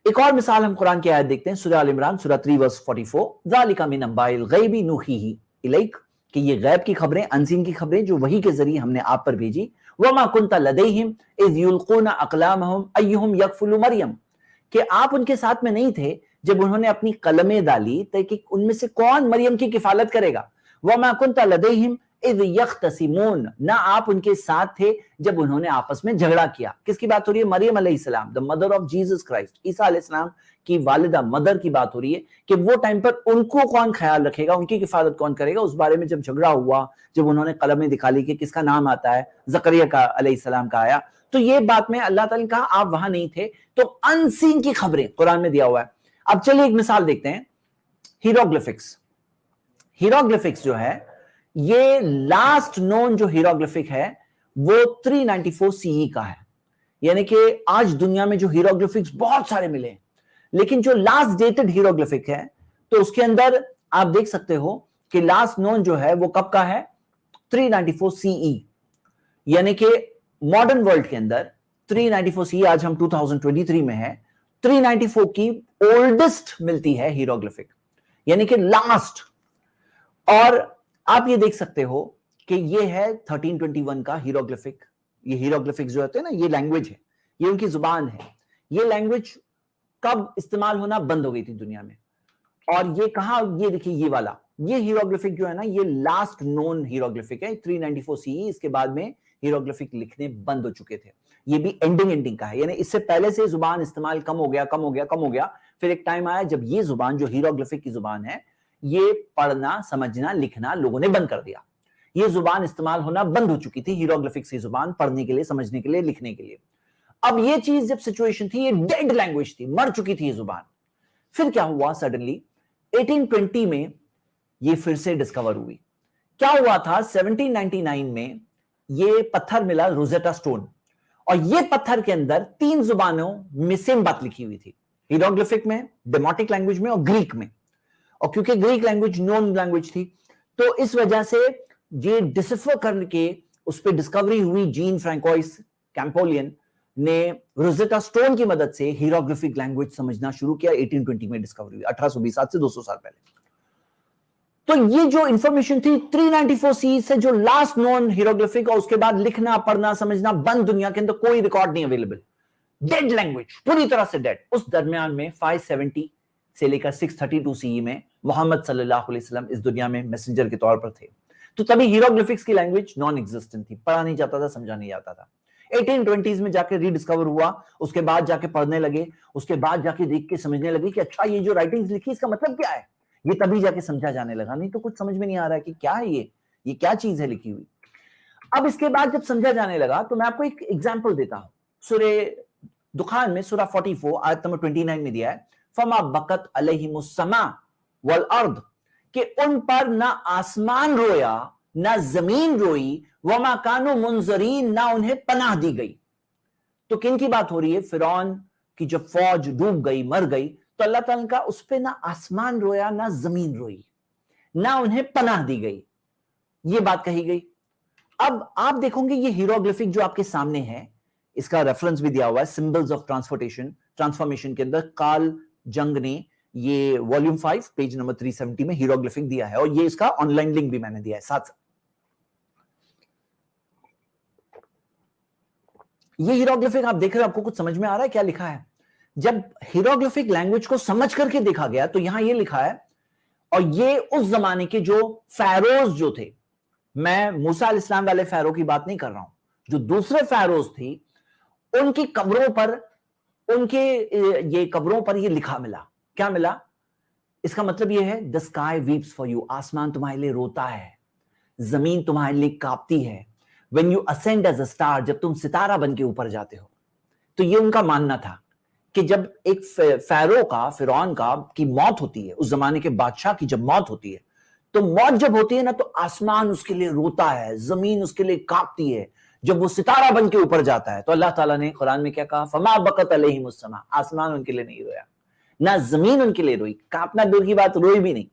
एक और मिसाल हम कुरान की आयत देखते हैं, सूरह आल इमरान सूरह 3 वर्स 44, ज़ालिका मिन अंबाइल गैबी नुहीही इलैक, कि ये गैब की खबरें, अनसीन की खबरें जो वही के जरिए हमने आप पर भेजी। वमा कुन्ता लदैहिम इज़ युल्कूना अक़लामहुम अय्युहुम यकफुलु मरियम, کہ آپ ان کے ساتھ میں نہیں تھے جب انہوں نے اپنی قلمیں ڈالی تاکہ ان میں سے کون مریم کی کفالت کرے گا. وَمَا كُنْتَ لَدَيْهِمْ اِذْ يَخْتَصِمُونَ, نہ آپ ان کے ساتھ تھے جب انہوں نے آپس میں جھگڑا کیا. کس کی بات ہو رہی ہے؟ مریم علیہ السلام, the mother of Jesus Christ, عیسیٰ علیہ السلام کی والدہ, مدر کی بات ہو رہی ہے کہ وہ ٹائم پر ان کو کون خیال رکھے گا, ان کی کفالت کون کرے گا. اس بارے میں جب جھگڑا ہوا, جب انہوں نے قلمیں دکھا لی کہ کس کا نام آتا ہے, زکریا کا علیہ السلام کا آیا, تو یہ بات میں اللہ تعالیٰ نے کہا آپ وہاں نہیں تھے. تو ان سین کی خبریں قرآن میں دیا ہوا ہے. اب چلیے ایک مثال دیکھتے ہیں, ہیروگلفکس. ہیروگلفکس جو ہے یہ لاسٹ نون جو ہیروگلفک ہے وہ 394 CE کا ہے. یعنی کہ آج دنیا میں جو ہیروگلفکس بہت سارے ملے ہیں, لیکن جو لاسٹ ڈیٹڈ ہیروگلفک ہے تو اس کے اندر آپ دیکھ سکتے ہو کہ لاسٹ نون جو ہے وہ کب کا ہے, 394 CE. یعنی کہ ماڈرن ورلڈ کے اندر 394 CE, آج ہم 2023 میں ہے, 394 کی اولڈسٹ ملتی ہے ہیروگلفک, یعنی کہ لاسٹ. اور آپ یہ دیکھ سکتے ہو کہ یہ ہے 1321 کا ہیروگلفک. یہ ہیروگلفک جو ہوتے ہیں نا, یہ لینگویج ہے, یہ ان کی زبان ہے. یہ لینگویج کب استعمال ہونا بند ہو گئی تھی دنیا میں, اور یہ کہاں, یہ دیکھیے یہ والا, یہ ہیروگلفک جو ہے نا یہ لاسٹ نون ہیروگلفک ہے 394 CE. اس کے بعد میں ہیروگلفک لکھنے بند ہو چکے تھے. یہ بھی اینڈنگ کا ہے, یعنی اس سے پہلے سے زبان استعمال کم ہو گیا. پھر ایک ٹائم آیا جب یہ زبان جو ہیروگلفک کی زبان ہے یہ پڑھنا, سمجھنا, لکھنا لوگوں نے بند کر دیا. یہ زبان استعمال ہونا بند ہو چکی تھی, ہیروگلفکس کی زبان, پڑھنے کے لیے, سمجھنے کے لیے, لکھنے کے لیے. اب یہ چیز جب سچویشن تھی, یہ ڈیڈ لینگویج تھی, مر چکی تھی یہ زبان. پھر کیا ہوا, سڈنلی 1820 میں یہ پھر سے ڈسکور ہوئی. کیا ہوا تھا, 1799 میں یہ پتھر ملا, روزیٹا سٹون, اور یہ پتھر کے اندر 3 زبانوں میں سیم بات لکھی ہوئی تھی, ہیروگلفک میں, ڈیموٹک لینگویج میں, اور گریک میں. اور کیونکہ گریک لینگویج نون لینگویج تھی تو اس وجہ سے یہ ڈسفر کر کے اس پہ ڈسکوری ہوئی. جین فرانکوئس کیمپولین نے روزیٹا سٹون کی مدد سے ہیروگلفک لینگویج سمجھنا شروع کیا. 1820 میں ڈسکوری ہوئی, 1820 سے 200 سال پہلے. تو یہ جو انفارمیشن تھی 394 CE سے, جو لاسٹ نون ہیروگلفک, اور اس کے بعد لکھنا, پڑھنا, سمجھنا بند, دنیا کے اندر کوئی ریکارڈ نہیں اویلیبل, ڈیڈ لینگویج, پوری طرح سے ڈیڈ. اس درمیان میں 570 سے لے کر 632 CE میں محمد صلی اللہ علیہ وسلم اس دنیا میں میسنجر کے طور پر تھے. تو تبھی ہیروگلفکس کی لینگویج نان ایگزسٹنٹ تھی, پڑھا نہیں جاتا تھا, سمجھا نہیں جاتا تھا. 1820s میں جا کے ری ڈسکور ہوا, اس کے بعد جا کے پڑھنے لگے, اس کے بعد جا کے دیکھ کے سمجھنے لگے کہ اچھا یہ جو رائٹنگز لکھی اس کا مطلب کیا ہے. یہ تبھی جا کے سمجھا جانے لگا, نہیں تو کچھ سمجھ میں نہیں آ رہا ہے کہ کیا ہے یہ کیا چیز ہے لکھی ہوئی. اب اس کے بعد جب سمجھا جانے لگا تو میں آپ کو ایک ایگزامپل دیتا ہوں. سورہ دخان میں سورہ 44 آیت نمبر 29 میں دیا ہے, فما بکت علیہم السماء والارض, کہ ان پر نہ آسمان رویا نہ زمین روئی, وما کانوا منظرین, نہ انہیں پناہ دی گئی. تو کن کی بات ہو رہی ہے؟ فرعون کی جب فوج ڈوب گئی, مر گئی, تو اللہ تعالیٰ کا اس پہ نہ آسمان رویا نہ زمین روئی, نہ انہیں پناہ دی گئی, یہ بات کہی گئی. اب آپ دیکھیں گے یہ ہیروگلفک جو آپ کے سامنے ہے, اس کا ریفرنس بھی دیا ہوا ہے سمبلز آف ٹرانسفارمیشن کے اندر. کارل جنگ نے یہ والیوم 5 پیج نمبر 370 میں ہیروگلفک دیا ہے, اور یہ اس کا آن لائن لنک بھی میں نے دیا ہے ساتھ. یہ ہیروگلفک آپ دیکھ رہے ہیں, آپ کو کچھ سمجھ میں آ رہا ہے کیا لکھا ہے؟ جب ہیروگلفک لینگویج کو سمجھ کر کے دیکھا گیا تو یہاں یہ لکھا ہے, اور یہ اس زمانے کے جو فیروز جو تھے, میں موسیٰ علیہ السلام والے فیرو کی بات نہیں کر رہا ہوں, جو دوسرے فیروز تھی ان کی قبروں پر, ان کے یہ قبروں پر یہ لکھا ملا. کیا ملا؟ اس کا مطلب یہ ہے the sky weeps for you, آسمان تمہارے لیے روتا ہے, زمین تمہارے لیے کانپتی ہے. when you ascend as a star, جب تم ستارہ بن کے اوپر جاتے ہو. تو یہ ان کا ماننا تھا کہ جب ایک فیرو کا, فرعون کا کی موت ہوتی ہے, اس زمانے کے بادشاہ کی جب موت ہوتی ہے, تو موت جب ہوتی ہے نا تو آسمان اس کے لیے روتا ہے, زمین اس کے لیے کانپتی ہے. جب وہ ستارہ بن کے اوپر جاتا ہے تو اللہ تعالیٰ نے قرآن میں کیا کہا, فما بکت علیہم السماء, آسمان ان کے لیے نہیں رویا, نہ زمین ان کے لیے روئی, کانپنا دور کی بات, روئی بھی نہیں.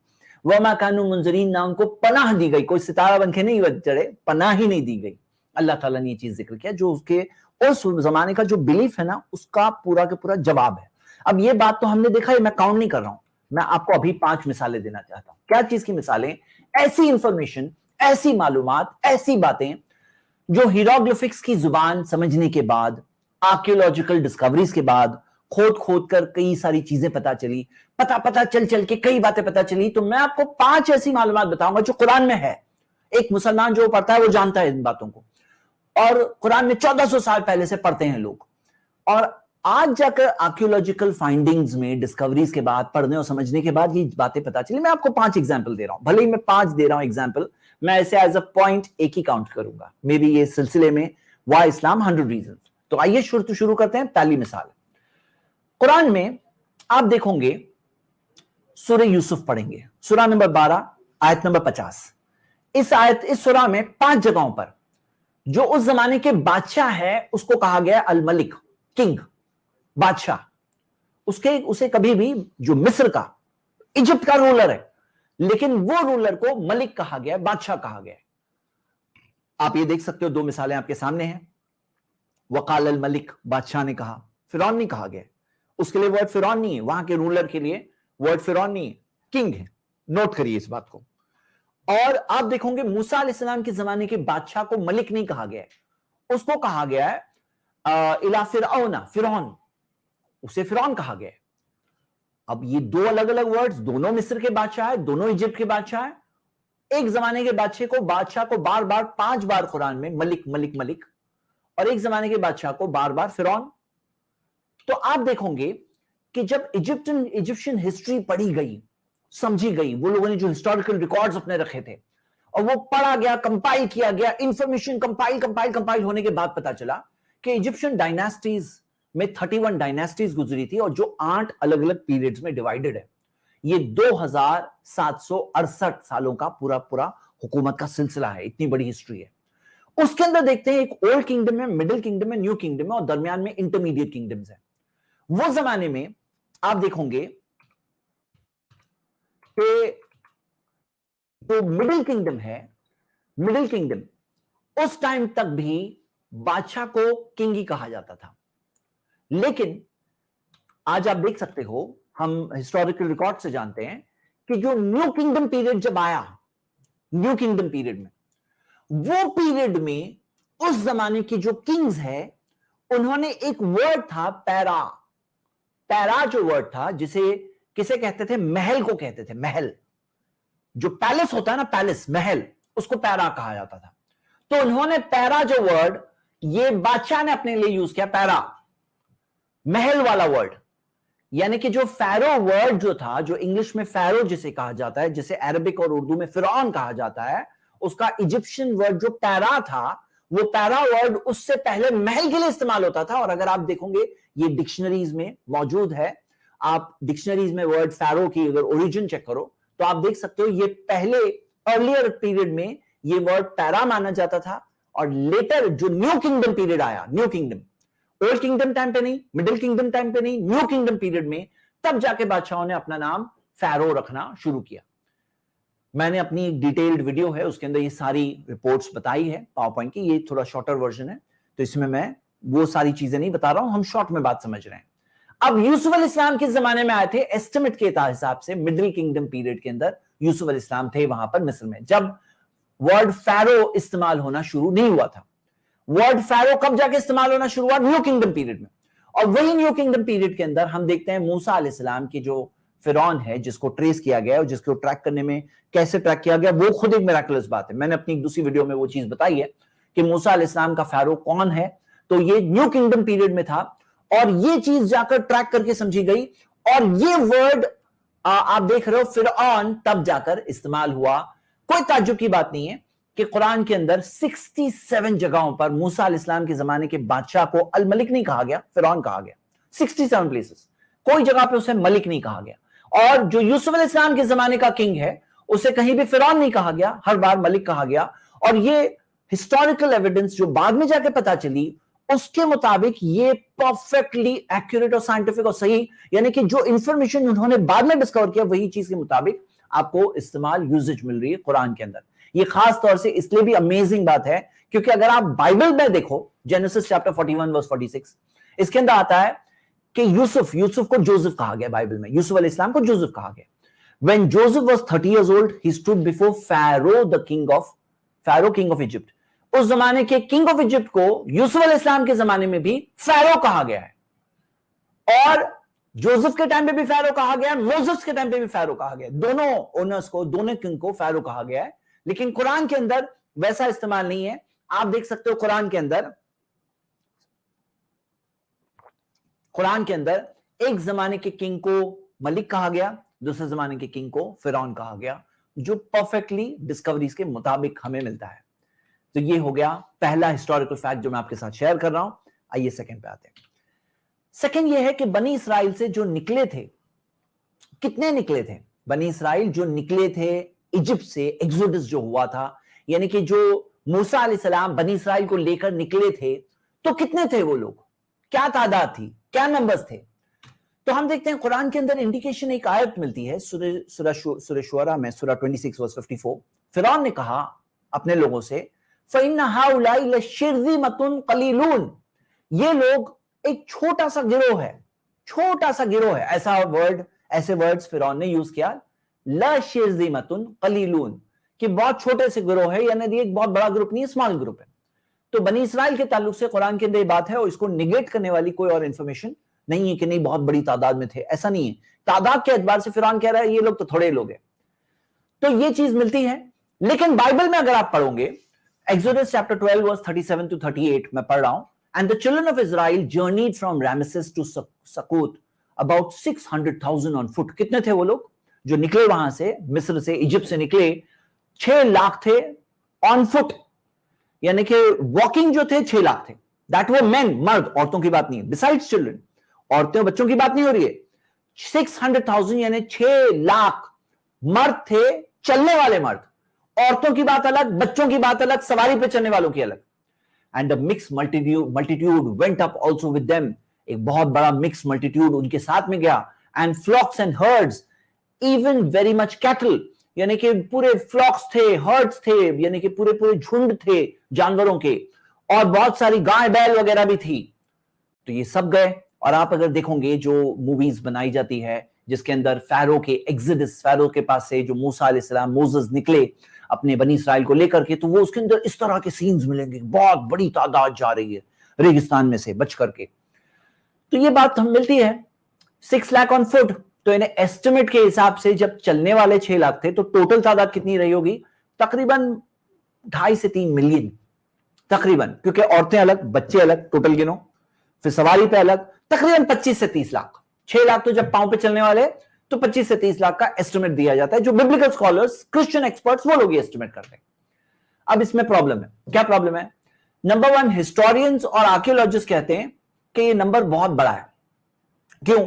وما کانوا منظرین, نہ ان کو پناہ دی گئی, کوئی ستارہ بن کے نہیں چڑھے, پناہ ہی نہیں دی گئی. اللہ تعالیٰ نے یہ چیز ذکر کیا جو اس کے اس زمانے کا جو بلیف ہے نا اس کا پورا کا پورا جواب ہے. اب یہ بات تو ہم نے دیکھا ہے, میں کاؤنٹ نہیں کر رہا ہوں, میں آپ کو ابھی 5 مثالیں دینا چاہتا ہوں. کیا چیز کی مثالیں؟ ایسی انفارمیشن, ایسی معلومات, ایسی باتیں جو ہیروگلفکس کی زبان سمجھنے کے بعد, آرکیولوجیکل ڈسکوریز کے بعد, खोद खोद कर कई सारी चीजें पता चली, पता चल के कई बातें पता चली। तो मैं आपको 5 ऐसी मालूमात बताऊंगा जो कुरान में है। एक मुसलमान जो पढ़ता है वो जानता है इन बातों को, और कुरान में 1400 साल पहले से पढ़ते हैं लोग। और आज जाकर आर्कियोलॉजिकल फाइंडिंग्स में, डिस्कवरीज के बाद, पढ़ने और समझने के बाद ये बातें पता चली। मैं आपको 5 एग्जाम्पल दे रहा हूं, भले ही मैं 5 दे रहा हूं एग्जाम्पल, मैं ऐसे एज अ पॉइंट एक ही काउंट करूंगा मेरे ये सिलसिले में, वाई इस्लाम 100 रीजन। तो आइए शुरू करते हैं। पहली मिसाल, कुरान में आप देखोगे, सूरह यूसुफ पढ़ेंगे, सूरह नंबर 12 आयत नंबर 50। इस सूरह में 5 जगहों पर जो उस जमाने के बादशाह है उसको कहा गया अल मलिक, किंग, बादशाह। उसे कभी भी, जो मिस्र का, इजिप्ट का रूलर है, लेकिन वो रूलर को मलिक कहा गया, बादशाह कहा गया। आप ये देख सकते हो, 2 मिसालें आपके सामने हैं। वकाल अल मलिक, बादशाह ने कहा, फिरौन नहीं कहा गया। उसके लिए वर्ड फिरौन नहीं है, वहां के रूलर के लिए वर्ड फिरौन नहीं है, किंग है। नोट करिए इस बात को। और आप देखोगे मूसा अलैहिस्सलाम के जमाने के बादशाह को मलिक नहीं कहा गया है, उसको कहा गया है इला फिरऔना, फिरौन, उसे फिरौन कहा गया है। अब ये 2 अलग अलग वर्ड्स, दोनों मिस्र के बादशाह है, दोनों इजिप्ट के बादशाह है। एक जमाने के बादशाह को बार बार 5 बार कुरान में मलिक मलिक मलिक, और एक जमाने के बादशाह को बार बार फिरौन। तो आप देखोगे कि जब इजिप्शियन हिस्ट्री पढ़ी गई, समझी गई, वो लोगों ने जो हिस्टोरिकल रिकॉर्ड्स अपने रखे थे और वो पढ़ा गया, कंपाइल किया गया, इंफॉर्मेशन कंपाइल होने के बाद पता चला कि इजिप्शियन डायनास्टीज में 31 डायनास्टीज गुजरी थी, और जो 8 अलग अलग पीरियड्स में डिवाइडेड है। ये 2768 सालों का पूरा हुकूमत का सिलसिला है, इतनी बड़ी हिस्ट्री है। उसके अंदर देखते हैं एक ओल्ड किंगडम है, मिडिल किंगडम है, न्यू किंगडम है, और दरमियान में इंटरमीडिएट किंगडम्स है। वो जमाने में आप देखोगे कि जो मिडिल किंगडम है, मिडिल किंगडम उस टाइम तक भी बादशाह को किंग ही कहा जाता था। लेकिन आज आप देख सकते हो, हम हिस्टोरिकल रिकॉर्ड से जानते हैं कि जो न्यू किंगडम पीरियड जब आया, न्यू किंगडम पीरियड में, वो पीरियड में उस जमाने के जो किंग्स है, उन्होंने एक वर्ड था पैरा। पैरा जो वर्ड था, जिसे किसे कहते थे, महल को कहते थे। महल, जो पैलेस होता है ना, पैलेस, महल, उसको पैरा कहा जाता था। तो उन्होंने पैरा जो वर्ड, ये बादशाह ने अपने लिए यूज किया, पैरा, महल वाला वर्ड। यानी कि जो फैरो वर्ड जो था, जो इंग्लिश में फैरो जिसे कहा जाता है, जिसे अरबिक और उर्दू में फिरौन कहा जाता है, उसका इजिप्शियन वर्ड जो पैरा था, वो पैरा वर्ड उससे पहले महल के लिए इस्तेमाल होता था। और अगर आप देखोगे, ये डिक्शनरीज में मौजूद है, आप डिक्शनरीज में वर्ड फैरो की अगर ओरिजिन चेक करो तो आप देख सकते हो, ये पहले अर्लियर पीरियड में ये वर्ड पैरा माना जाता था, और लेटर जो न्यू किंगडम पीरियड आया, new kingdom, old kingdom time पे नहीं, मिडिल किंगडम टाइम पे नहीं, न्यू किंगडम पीरियड में, तब जाके बादशाहों ने अपना नाम फैरो रखना शुरू किया। मैंने अपनी एक डिटेल्ड वीडियो है, उसके अंदर ये सारी रिपोर्ट्स बताई है पावर पॉइंट की। ये थोड़ा शॉर्टर वर्जन है, तो इसमें मैं वो सारी चीजें नहीं बता रहा हूं, हम शॉर्ट में बात समझ रहे हैं। अब यूसुफ अलैहिस्सलाम किस जमाने में आए थे? एस्टिमेट के हिसाब से मिडिल किंगडम पीरियड के अंदर यूसुफ अलैहिस्सलाम थे वहां पर मिस्र में, जब वर्ड फैरो इस्तेमाल होना शुरू नहीं हुआ था। वर्ड फैरो कब जाके इस्तेमाल होना शुरू हुआ? न्यू किंगडम पीरियड में। और वही न्यू किंगडम पीरियड के अंदर हम देखते हैं मूसा अलैहिस्सलाम की जो फिरौन है, जिसको ट्रेस किया गया और जिसको ट्रैक करने में कैसे ट्रैक किया गया, वो खुद एक मिराकुलस बात है। मैंने अपनी एक दूसरी वीडियो में वो चीज बताई है कि मूसा अलैहिस्सलाम का फैरो कौन है। तो ये न्यू किंगडम पीरियड में था, और ये चीज जाकर ट्रैक करके समझी गई, और ये वर्ड आप देख रहे हो फिरौन तब जाकर इस्तेमाल हुआ। कोई ताज्जुब की बात नहीं है कि कुरान के अंदर 67 जगहों पर मूसा अलैहिस्सलाम के जमाने के बादशाह को अल मलिक नहीं कहा गया, फिरौन कहा गया। 67 प्लेसेस, कोई जगह पे उसे मलिक नहीं कहा गया। और जो यूसुफ अलैहिस्सलाम के जमाने का किंग है, उसे कहीं भी फिरौन नहीं कहा गया, हर बार मलिक कहा गया। और ये हिस्टोरिकल एविडेंस जो बाद में जाके पता चली, उसके मुताबिक ये परफेक्टली एक्यूरेट और साइंटिफिक और सही, यानी कि जो इंफॉर्मेशन उन्होंने बाद में डिस्कवर किया, वही चीज के मुताबिक आपको इस्तेमाल, यूजेज मिल रही है कुरान के अंदर। ये खास तौर से इसलिए भी अमेजिंग बात है क्योंकि अगर आप बाइबल में देखो, जेनेसिस चैप्टर 41 वर्स 46, इसके अंदर आता है कि यूसुफ को जोसेफ कहा गया बाइबल में, यूसुफ अलैहिस्सलाम को जोसेफ कहा गया। When Joseph was 30 years old, he stood before Pharaoh, king of Egypt. उस जमाने के किंग ऑफ इजिप्ट को यूसुफ अलैहिस्सलाम के जमाने में भी फैरो कहा गया है। और जोसेफ के टाइम पे भी फैरो कहा गया, मोसेस के टाइम पे भी फैरो कहा गया, दोनों ओनर्स को, दोनों किंग को फैरो कहा गया है, लेकिन कुरान के अंदर वैसा इस्तेमाल नहीं है। आप देख सकते हो कुरान के अंदर एक जमाने के किंग को मलिक कहा गया, दूसरे जमाने के किंग को फिरौन कहा गया, जो परफेक्टली डिस्कवरीज के मुताबिक हमें मिलता है। तो ये हो गया पहला हिस्टोरिकल फैक्ट जो मैं आपके साथ शेयर कर रहा हूं। आइए सेकंड पे आते हैं। सेकंड ये है कि बनी इसराइल से जो निकले थे, कितने निकले थे बनी इसराइल जो निकले थे इजिप्ट से, एक्सोडस जो हुआ था, यानी कि जो मूसा अलैहिस्सलाम बनी इसराइल को लेकर निकले थे, तो कितने थे वो लोग, क्या तादाद थी, क्या नंबर्स थे। तो हम देखते हैं कुरान के अंदर इंडिकेशन, एक आयत मिलती है सूरह शुअरा में, सूरह 26 वर्स 54। फिरौन ने कहा अपने लोगों से, फ़इन्न हाउलाई लशिर्ज़िमतुन क़लीलून, ये लोग एक छोटा सा गिरोह है, छोटा सा गिरोह है। ऐसे वर्ड्स फिरौन ने यूज किया, लशिर्ज़िमतुन क़लीलून, कि बहुत छोटे से गिरोह है, यानी एक बहुत बड़ा ग्रुप नहीं है, स्मॉल ग्रुप है। तो बनी इसराइल के ताल्लुक से कुरान के अंदर ये बात है, और इसको निगेट करने वाली कोई और इंफॉर्मेशन नहीं है कि नहीं बहुत बड़ी तादाद में थे, ऐसा नहीं है। तादाद के एतबार से फिरौन कह रहा है ये लोग तो थोड़े लोग हैं, तो ये चीज मिलती है। लेकिन बाइबल में अगर आप पढ़ोगे, एक्सोडस चैप्टर 12 वर्स 37 टू 38 मैं पढ़ रहा हूं, and the children of Israel journeyed from Rameses to Succoth about 600,000 on foot. कितने थे वो लोग जो निकले वहां से, मिस्र से, इजिप्ट से निकले? 6 लाख थे ऑन फुट, यानी कि वॉकिंग जो थे 6 लाख थे। दैट वर मेन, मर्द, औरतों की बात नहीं है, बिसाइड्स चिल्ड्रन, औरतें और बच्चों की बात नहीं हो रही है। 600,000 यानी 6 लाख मर्द थे, चलने वाले मर्द। औरतों की बात अलग, बच्चों की बात अलग, सवारी पे चलने वालों की अलग। And the mixed multitude went up also with them, एक बहुत बड़ा मिक्स मल्टीट्यूड उनके साथ में गया। And flocks and herds, even very much cattle, यानी कि पूरे फ्लॉक्स थे, हर्ड्स थे, यानी कि पूरे पूरे झुंड थे जानवरों के, और बहुत सारी गाय बैल वगैरह भी थी। तो ये सब गए। और आप अगर देखोगे जो मूवीज बनाई जाती है जिसके अंदर फैरो के एक्सोडस, फैरो के पास से जो मूसा अलैहिस्सलाम, मोसेस निकले अपने बनी इसराइल को लेकर के, तो वो उसके अंदर इस तरह के सीन्स मिलेंगे, बहुत बड़ी तादाद जा रही है रेगिस्तान में से बच करके। तो ये बात हम मिलती है 6 लाख ऑन फुट। तो इन्हें एस्टिमेट के हिसाब से जब चलने वाले 6 लाख थे, तो टोटल तादाद कितनी रही होगी? तकरीबन 2.5 से 3 मिलियन तकरीबन, क्योंकि औरतें अलग, बच्चे अलग, टोटल गिनो, फिर सवारी पे अलग, तकरीबन 25 से 30 लाख। 6 लाख तो जब पांव पे चलने वाले, तो 25 से 30 लाख का एस्टिमेट दिया जाता है, जो बिब्लिकल स्कॉलर्स, क्रिश्चियन एक्सपर्ट्स, वो लोग ये एस्टिमेट करते हैं। अब इसमें प्रॉब्लम है, क्या प्रॉब्लम है? नंबर 1, हिस्टोरियंस और आर्कियोलॉजिस्ट कहते हैं कि ये नंबर बहुत बड़ा है। क्यों?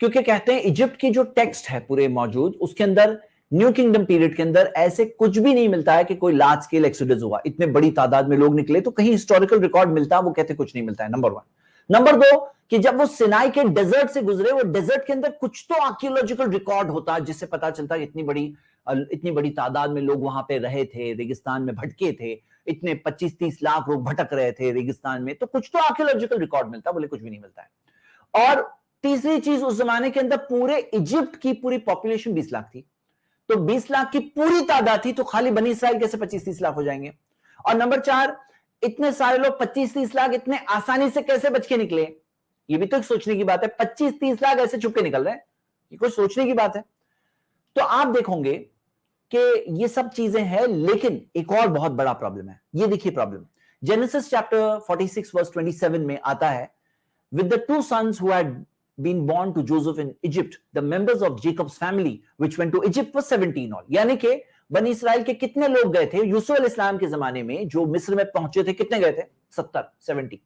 क्योंकि कहते हैं इजिप्ट की जो टेक्स्ट है पूरे मौजूद, उसके अंदर न्यू किंगडम पीरियड के अंदर ऐसे कुछ भी नहीं मिलता है कि कोई लार्ज स्केल एक्सोडस हुआ, इतने बड़ी तादाद में लोग निकले, तो कहीं हिस्टोरिकल रिकॉर्ड मिलता है? वो कहते कुछ नहीं मिलता है, नंबर 1। नंबर 2, कि जब वो सिनाई के डेजर्ट से गुजरे, वो डेजर्ट के अंदर कुछ तो आर्कियोलॉजिकल रिकॉर्ड होता जिससे पता चलता है इतनी बड़ी तादाद में लोग वहां पे रहे थे, रेगिस्तान में भटके थे, इतने 25-30 लाख लोग भटक रहे थे रेगिस्तान में, तो कुछ तो आर्कियोलॉजिकल रिकॉर्ड मिलता। बोले कुछ भी नहीं मिलता है। और तीसरी चीज, उस जमाने के अंदर पूरे इजिप्ट की पूरी पॉपुलेशन 20 लाख थी, तो 20 लाख की पूरी तादाद थी, तो खाली बनी इसराइल कैसे 25-30 लाख हो जाएंगे? और नंबर 4, इतने सारे लोग 25-30 लाख इतने आसानी से कैसे बच के निकले? ये भी तो एक सोचने की बात है। 25-30 लाख ऐसे छुप के निकल रहे हैं, ये कोई सोचने की बात है? तो आप देखोगे कि ये सब चीजें हैं, लेकिन एक और बहुत बड़ा प्रॉब्लम है। ये देखिए प्रॉब्लम, जेनेसिस चैप्टर 46 वर्स 27 में आता है, with the 2 sons who had been born to Joseph in Egypt, the members of Jacob's family which went to Egypt was 17 all। यानी कि बनी इसराइल के कितने लोग गए थे यूसुफ अलैहिस्सलाम के जमाने में, जो मिस्र में पहुंचे थे, कितने गए थे? 70।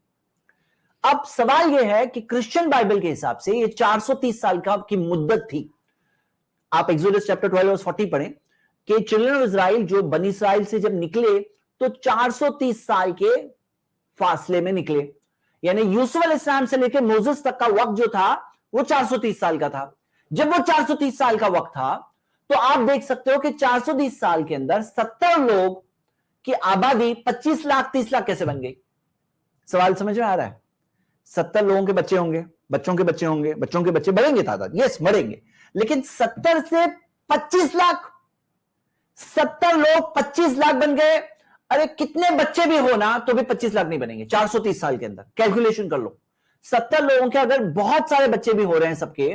अब सवाल यह है कि क्रिश्चियन बाइबल के हिसाब से ये 430 साल की मुद्दत थी। आप एक्सोडस चैप्टर 12 वर्स 40 पढ़ें कि चिल्ड्रन ऑफ इजराइल जो बनी इसराइल से जब निकले, तो 430 साल के फासले में निकले, यानी यूसुफ अलैहिस्सलाम से लेकर मोसेस तक का वक्त जो था वो 430 साल का था। जब वो 430 साल का वक्त था, तो आप देख सकते हो कि 430 साल के अंदर 70 लोग की आबादी 25 लाख 30 लाख कैसे बन गई? सवाल समझ में आ रहा है? 70 लोगों के बच्चे होंगे, बच्चों के बच्चे होंगे, बच्चों के बच्चे बढ़ेंगे तादाद, यस बढ़ेंगे, लेकिन 70 से 25 लाख, 70 लोग 25 लाख बन गए। अरे कितने बच्चे भी हो ना, तो भी 25 लाख नहीं बनेंगे 430 साल के अंदर। कैलकुलेशन कर लो, 70 लोगों के अगर बहुत सारे बच्चे भी हो रहे हैं सबके,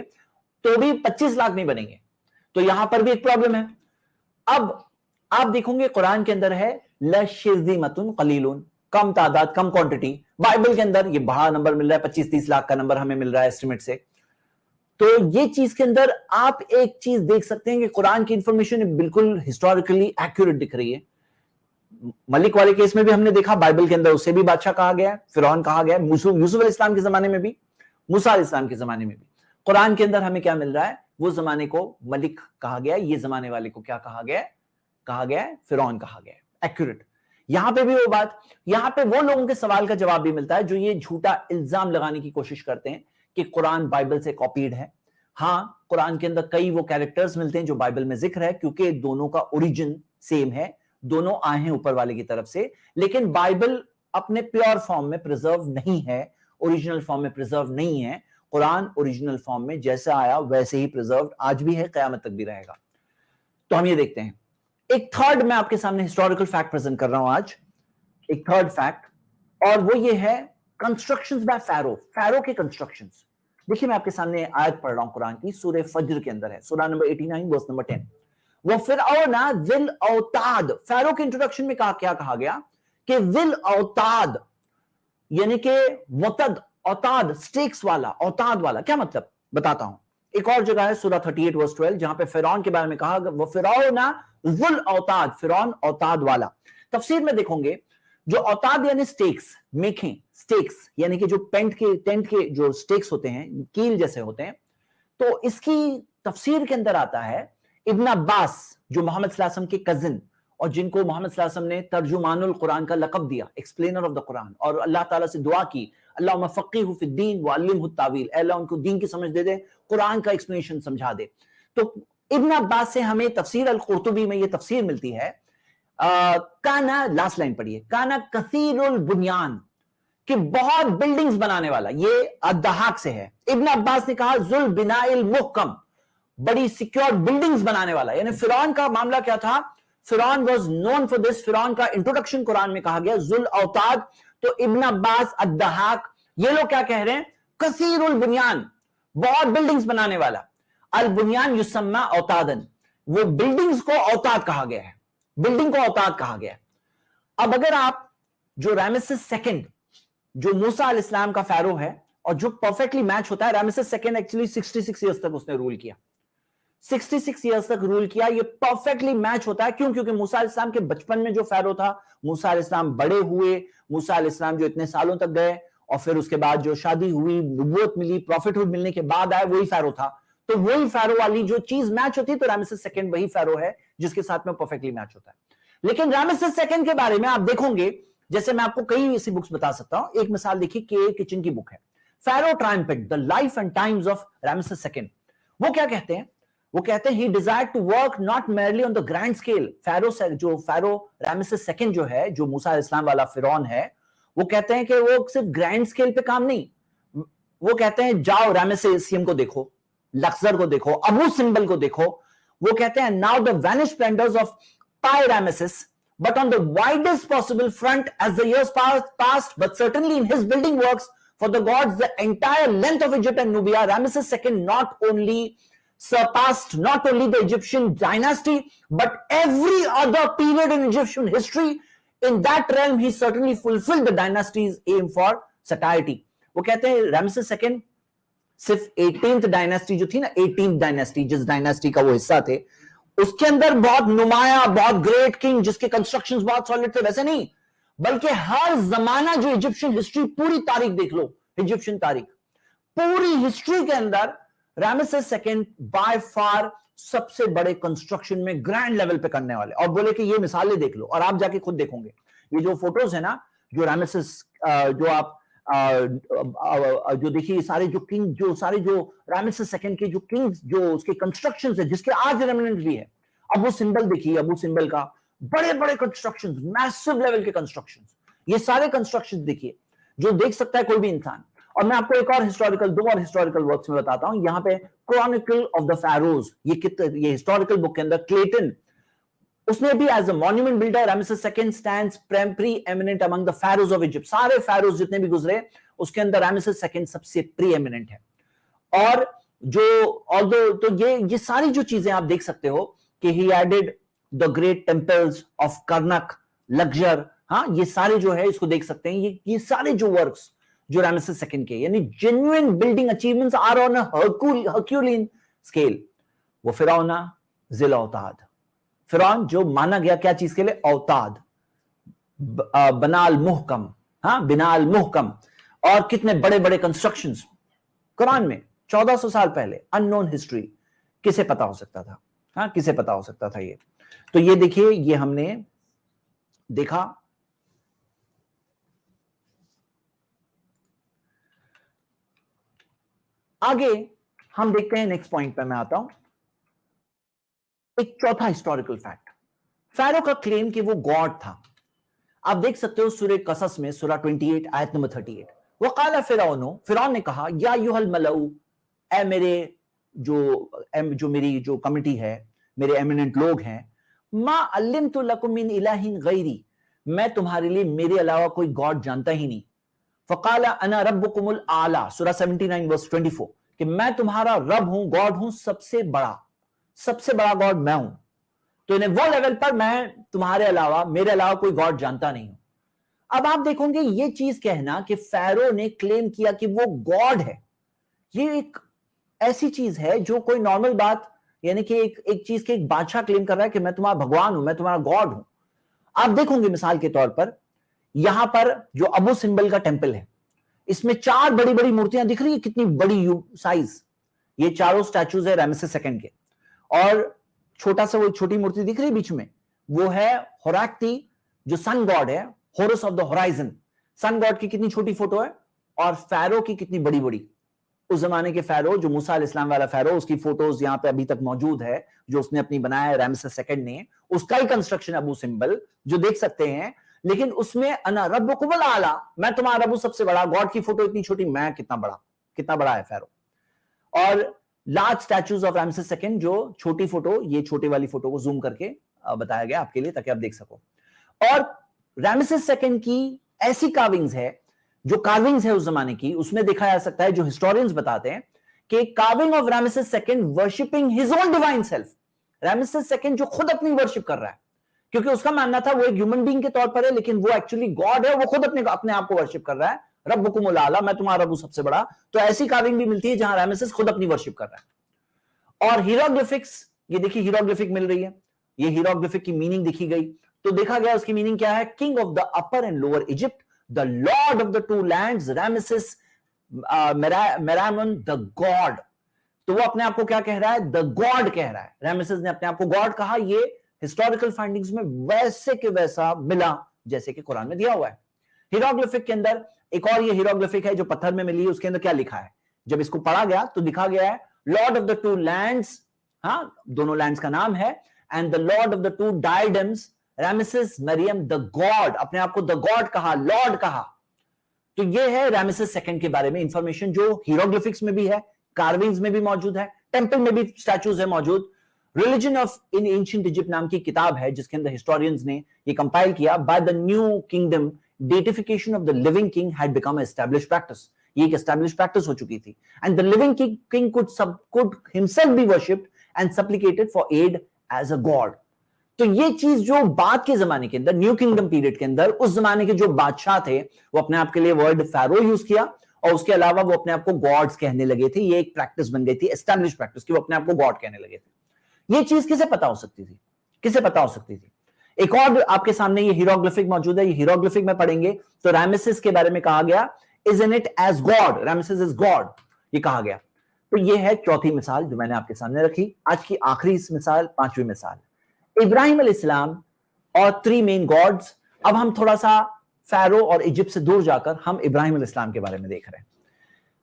तो भी 25 लाख नहीं बनेंगे। तो यहां पर भी एक प्रॉब्लम है। अब आप देखोगे कुरान के अंदर है लशिज़िमतुन कलीलुन, कम तादाद, कम क्वांटिटी। बाइबल के अंदर ये बड़ा नंबर मिल रहा है, 25-30 लाख का नंबर हमें मिल रहा है एस्टिमेट से। तो ये चीज के अंदर आप एक चीज देख सकते हैं कि कुरान की इंफॉर्मेशन बिल्कुल हिस्टोरिकली एक्यूरेट दिख रही है। मलिक वाले केस में भी हमने देखा, बाइबल के अंदर उसे भी बादशाह कहा गया है, फिरौन कहा गया है, यूसुफ अलैहिस्सलाम के जमाने में भी, मूसा अलैहिस्सलाम के जमाने में भी। कुरान के अंदर हमें क्या मिल रहा है, वो जमाने को मलिक कहा गया है, ये जमाने वाले को क्या कहा गया है, फिरौन कहा गया है। एक्यूरेट। यहां पे भी वो बात, यहां पे वो लोगों के सवाल का जवाब भी मिलता है जो ये झूठा इल्जाम लगाने की कोशिश करते हैं कि कुरान बाइबल से कॉपीड है। हाँ, कुरान के अंदर कई वो कैरेक्टर्स मिलते हैं जो बाइबल में जिक्र है, क्योंकि दोनों का ओरिजिन सेम है, दोनों आए हैं ऊपर वाले की तरफ से, लेकिन बाइबल अपने प्योर फॉर्म में प्रिजर्व नहीं है, ओरिजिनल फॉर्म में प्रिजर्व नहीं है। कुरान ओरिजिनल फॉर्म में जैसा आया वैसे ही प्रिजर्व आज भी है, कयामत तक भी रहेगा। तो हम ये देखते हैं। एक थर्ड मैं आपके सामने हिस्टोरिकल फैक्ट प्रेजेंट कर रहा हूं आज, एक थर्ड फैक्ट, और वो ये है कंस्ट्रक्शंस बाय फैरो के कंस्ट्रक्शंस। देखिए मैं आपके सामने आयत पढ़ रहा हूं कुरान की, सूरह फज्र के अंदर है, सूरह नंबर 89 वर्स नंबर 10। वो फिरऔना जिल औताद, फैरो के इंट्रोडक्शन में क्या कहा गया कि जिल औताद यानी कि वतद, औताद स्टेक्स वाला, औताद वाला। क्या मतलब बताता हूं। एक और जगह है सूरह 38 वर्स 12 जहां पे फिरौन के बारे में कहा वो फिरौना जुल औताद, फिरौन औताद वाला। तफसीर में देखोगे जो औताद यानी स्टेक्स, मेखें, स्टेक्स यानी कि जो टेंट के जो स्टेक्स होते हैं, कील जैसे होते हैं। तो इसकी तफसीर के अंदर आता है इब्न अब्बास जो मोहम्मद सल्लल्लाहु अलैहि वसल्लम के कजिन, और जिनको मोहम्मद सल्लल्लाहु अलैहि वसल्लम ने तर्जुमानुल कुरान का लक़ब दिया, एक्सप्लेनर ऑफ द कुरान, और अल्लाह ताला से दुआ की अल्लाहुम्मा फ़क़ीहु फ़िद्दीन व अल्लिमहु तावील, अल्लाह उनको दीन की समझ दे दे, कुरान का एक्सप्लेनेशन समझा दे। तो इब्न अब्बास से हमें तफसीर अल कुर्तुबी में ये तफसीर मिलती है, काना, लास्ट लाइन पढ़िए, काना कसीरुल बुनियान, कि बहुत बिल्डिंग्स बनाने वाला। ये अद्दहाक से है। इब्न अब्बास ने कहा जुल बिनाइल मुहकम, बड़ी सिक्योर बिल्डिंग्स बनाने वाला। यानी फिरौन का मामला क्या था, फिरौन वाज नोन फॉर दिस। फिरौन का इंट्रोडक्शन कुरान में कहा गया जुल औताद। तो इब्न अब्बास, अद्दहाक, ये लोग क्या कह रहे हैं, कसीरुल बुनियान, बहुत बिल्डिंग्स बनाने वाला। अल बुनियान युसम्मा औतादन, वो बिल्डिंग्स को औताद कहा गया है, बिल्डिंग को औताद कहा गया है। अब अगर आप जो रामेसेस सेकंड, जो मूसा अलैहिस्सलाम का फैरो है, और जो परफेक्टली मैच होता है, रामेसेस सेकंड एक्चुअली 66 ईयर्स तक उसने रूल किया, 66 ईयर्स तक रूल किया। ये परफेक्टली मैच होता है। क्यों? क्योंकि मूसा अलैहिस्सलाम के बचपन में जो फैरो था, मूसा अलैहिस्सलाम बड़े हुए, मूसा अलैहिस्सलाम जो इतने सालों तक गए, और फिर उसके बाद जो शादी हुई, नबूवत मिली, प्रॉफिटहुड मिलने के बाद आए, वही फैरो था। तो वही फैरो वाली जो चीज मैच होती है, तो रामेसेस सेकंड वही फैरो है जिसके साथ में परफेक्टली मैच होता है। लेकिन रामेसेस सेकंड के बारे में आप देखोगे, जैसे मैं आपको कई ऐसी बुक्स बता सकता हूं। एक मिसाल देखिए, के किचन की बुक है, Pharaoh triumphant, the life and times of Rameses second. वो क्या कहते हैं, वो कहते हैं he desired to work not merely on the grand scale. Pharaoh Rameses second जो है, जो मूसा अलैहिस्सलाम वाला फिरौन है, वो कहते हैं कि वो सिर्फ ग्रैंड स्केल पे काम नहीं, वो कहते हैं जाओ रामेसेसियम को देखो, लक्सर को देखो, अबू सिंबल को देखो। वो कहते हैं now the vanish splendours of pi Ramesses, but on the widest possible front as the years passed, but certainly in his building works for the gods, the entire length of Egypt and Nubia, Ramesses II not only surpassed not only the Egyptian dynasty, but every other period in Egyptian history. In that realm, he certainly fulfilled the dynasty's aim for satiety. वो कहते हैं Ramesses II सिर्फ 18th dynasty जो थी ना, 18th dynasty, जिस dynasty का वो हिस्सा थे, उसके अंदर बहुत नुमाया, बहुत ग्रेट किंग जिसके कंस्ट्रक्शंस बहुत सॉलिड थे, वैसे नहीं, बल्कि हर जमाना जो इजिप्शियन हिस्ट्री, पूरी तारीख देख लो, इजिप्शियन तारीख, पूरी हिस्ट्री के अंदर रामेसेस सेकंड बाय फार सबसे बड़े कंस्ट्रक्शन में ग्रैंड लेवल पे करने वाले। और बोले कि ये मिसालें देख लो, और आप जाके खुद देखोगे ये जो फोटोज है ना, जो रामेसेस, जो आप जो देखिए सारे जो किंग, जो सारे जो रामेसेस सेकंड के जो किंग्स, जो उसके कंस्ट्रक्शंस है, जिसके आज रेमिनेंट भी है। अबू सिंबल देखिए, अबू सिंबल का बड़े बड़े कंस्ट्रक्शंस, मैसिव लेवल के कंस्ट्रक्शंस, ये सारे कंस्ट्रक्शंस देखिए जो देख सकता है कोई भी इंसान। और मैं आपको एक और हिस्टोरिकल, दो और हिस्टोरिकल वर्क्स में बताता हूं। यहाँ पे क्रॉनिकल ऑफ द फैरोज, ये हिस्टोरिकल बुक के अंदर क्लेटन, उसने भी as a monument builder Ramesses second stands preeminent among the pharaohs of Egypt. सारे फैरोज जितने भी गुजरे, اس کے اندر رامسس سیکنڈ سب سے پری ایمیننٹ ہے. اور جو تو یہ ساری جو چیزیں آپ دیکھ سکتے ہو کہ he added the great temples of Karnak, Luxor, ہاں یہ سارے جو ہے اس کو دیکھ سکتے ہیں. یہ سارے جو ورکس جو رامسس سیکنڈ کے یعنی genuine building achievements are on Herculean scale. وہ فرعون ذی الاوتاد, فرعون جو مانا گیا کیا چیز کے لیے؟ اوتاد, بنا المحکم, ہاں بنا المحکم. اور کتنے بڑے بڑے کنسٹرکشنز قرآن میں 1400 سال پہلے, ان نون ہسٹری. کسے پتا ہو سکتا تھا؟ ہاں کسے پتا ہو سکتا تھا یہ؟ تو یہ دیکھیے, یہ ہم نے دیکھا. آگے ہم دیکھتے ہیں, نیکسٹ پوائنٹ پہ میں آتا ہوں. ایک چوتھا ہسٹوریکل فیکٹ, فیرو کا کلیم کہ وہ گاڈ تھا. آپ دیکھ سکتے ہو سورہ قصص میں سورہ 28 آیت نمبر 38, وقال فرعون نے کہا, یا ایھا الملؤ, اے میرے جو میری جو کمیٹی ہے, میرے ایمیننٹ لوگ ہیں, ما علمت لکم من الہ غیری, میں تمہارے لیے میرے علاوہ کوئی گاڈ جانتا ہی نہیں. فقال انا ربکم الاعلی, سورہ 79 ورس 24, کہ میں تمہارا رب ہوں, گاڈ ہوں, سب سے بڑا گاڈ میں ہوں. تو انہیں وہ لیول پر میں تمہارے علاوہ, میرے علاوہ کوئی گاڈ جانتا نہیں ہوں. اب آپ دیکھیں گے یہ چیز کہنا کہ فیرو نے کلیم کیا کہ وہ گاڈ ہے, یہ ایک ایسی چیز ہے جو کوئی نارمل بات, یعنی کہ ایک چیز کے ایک بادشاہ کلیم کر رہا ہے کہ میں تمہارا بھگوان ہوں, میں تمہارا گاڈ ہوں. آپ دیکھیں گے مثال کے طور پر یہاں پر جو ابو سمبل کا ٹیمپل ہے, اس میں 4 بڑی بڑی مورتیاں دکھ رہی ہیں, کتنی بڑی سائز. یہ چاروں سٹیچوز ہے رامسس سیکنڈ کے. اور چھوٹا سا وہ چھوٹی مورتی دکھ رہی بیچ میں, وہ ہے ہوراکتی, جو سن گاڈ ہے, Horus of the horizon. Sun god کی کتنی چھوٹی فوٹو ہے, اور فیرو کی کتنی بڑی بڑی. اس زمانے کے فیرو, جو موسیٰ علیہ السلام والا فیرو, اس کی فوٹوز یہاں پہ ابھی تک موجود ہے, جو اس نے اپنی بنایا ہے رامسس سیکنڈ نے. اس کا ہی کنسٹرکشن ابو سمبل جو دیکھ سکتے ہیں, لیکن اس میں انا ربکم الاعلی, میں تمہارا رب سب سے بڑا. گاڈ کی فوٹو اتنی چھوٹی, میں کتنا بڑا ہے فیرو. اور لارج سٹیچوز آف رامسس سیکنڈ, جو چھوٹی فوٹو, یہ چھوٹی والی فوٹو کو زوم کر کے بتایا گیا آپ کے لیے تاکہ آپ دیکھ سکو. اور رامسس سیکنڈ کی ایسی کارونگز ہے, جو کارونگز ہے اس زمانے کی, اس میں دیکھا جا سکتا ہے, جو ہسٹورینز بتاتے ہیں کہ carving of Rameses second worshipping his own divine self. Rameses second جو خود اپنی ورشپ کر رہا ہے, کیونکہ اس کا ماننا تھا وہ ایک ہیومن بینگ کے طور پر ہے, لیکن وہ ایکچولی گاڈ ہے, وہ خود اپنے آپ کو ورشپ کر رہا ہے. ربکم الاعلی, میں تمہارا رب سب سے بڑا. تو ایسی کارونگ بھی ملتی ہے جہاں رامسس خود اپنی ورشپ کر رہا ہے. اور ہیروگلفکس, یہ دیکھیے ہیروگلفک مل رہی ہے, یہ ہیروگلفک کی میننگ دیکھی گئی. تو دیکھا گیا اس کی میننگ کیا ہے, king of the upper and lower Egypt, the lord of the 2 lands, Rameses Meryamun the god. تو وہ اپنے آپ کو کیا کہہ رہا ہے؟ دا گاڈ کہہ رہا ہے. رامسس نے اپنے آپ کو گاڈ کہا. یہ ہسٹوریکل فائنڈنگز میں ویسے کہ ویسا ملا جیسے کہ قرآن میں دیا ہوا ہے. ہیروگلفک کے اندر ایک اور یہ ہیروگلفک ہے جو پتھر میں ملی ہے, اس کے اندر کیا لکھا ہے؟ جب اس کو پڑھا گیا تو لکھا گیا ہے لارڈ آف دا 2 لینڈز, ہاں دونوں لینڈز کا نام ہے, and the lord of the 2 diadems, Rameses Meryamun the god, اپنے آپ کو دا گاڈ کہا, لارڈ کہا. تو یہ ہے رامسس سیکنڈ کے بارے میں انفارمیشن, جو ہیروگلفکس میں بھی ہے, کارونگز میں بھی موجود ہے, ٹیمپل میں بھی سٹیچوز ہے موجود. Religion of in ancient Egypt نام کی کتاب ہے جس کے اندر ہسٹورینز نے یہ کمپائل کیا. By the new kingdom deification of the living king had become established practice. یہ ایک اسٹیبلش پریکٹس ہو چکی تھی. And the living king could himself be worshipped and supplicated for aid as a god. تو یہ چیز جو بعد کے زمانے کے اندر, نیو کنگڈم پیریڈ کے اندر, اس زمانے کے جو بادشاہ تھے وہ اپنے آپ کے لیے ورڈ فیرو یوز کیا, اور اس کے علاوہ وہ اپنے آپ کو گاڈز کہنے لگے تھے. یہ ایک پریکٹس بن گئی تھی, اسٹیبلش پریکٹس, کہ وہ اپنے آپ کو گاڈ کہنے لگے تھے. یہ چیز کسے پتا ہو سکتی تھی؟ کسے پتا ہو سکتی تھی؟ ایک اور آپ کے سامنے یہ ہیروگلفک موجود ہے. یہ ہیروگلفک میں پڑھیں گے تو رامسس کے بارے میں کہا گیا isn't it as God, Ramesses is God, یہ کہا گیا. تو یہ ہے چوتھی مثال جو میں نے آپ کے سامنے رکھی. آج کی آخری مثال, 5ویں مثال, ابراہیم علیہ السلام اور 3 مین گاڈز. اب ہم تھوڑا سا فیرو اور ایجپٹ سے دور جا کر ہم ابراہیم علیہ السلام کے بارے میں دیکھ رہے ہیں.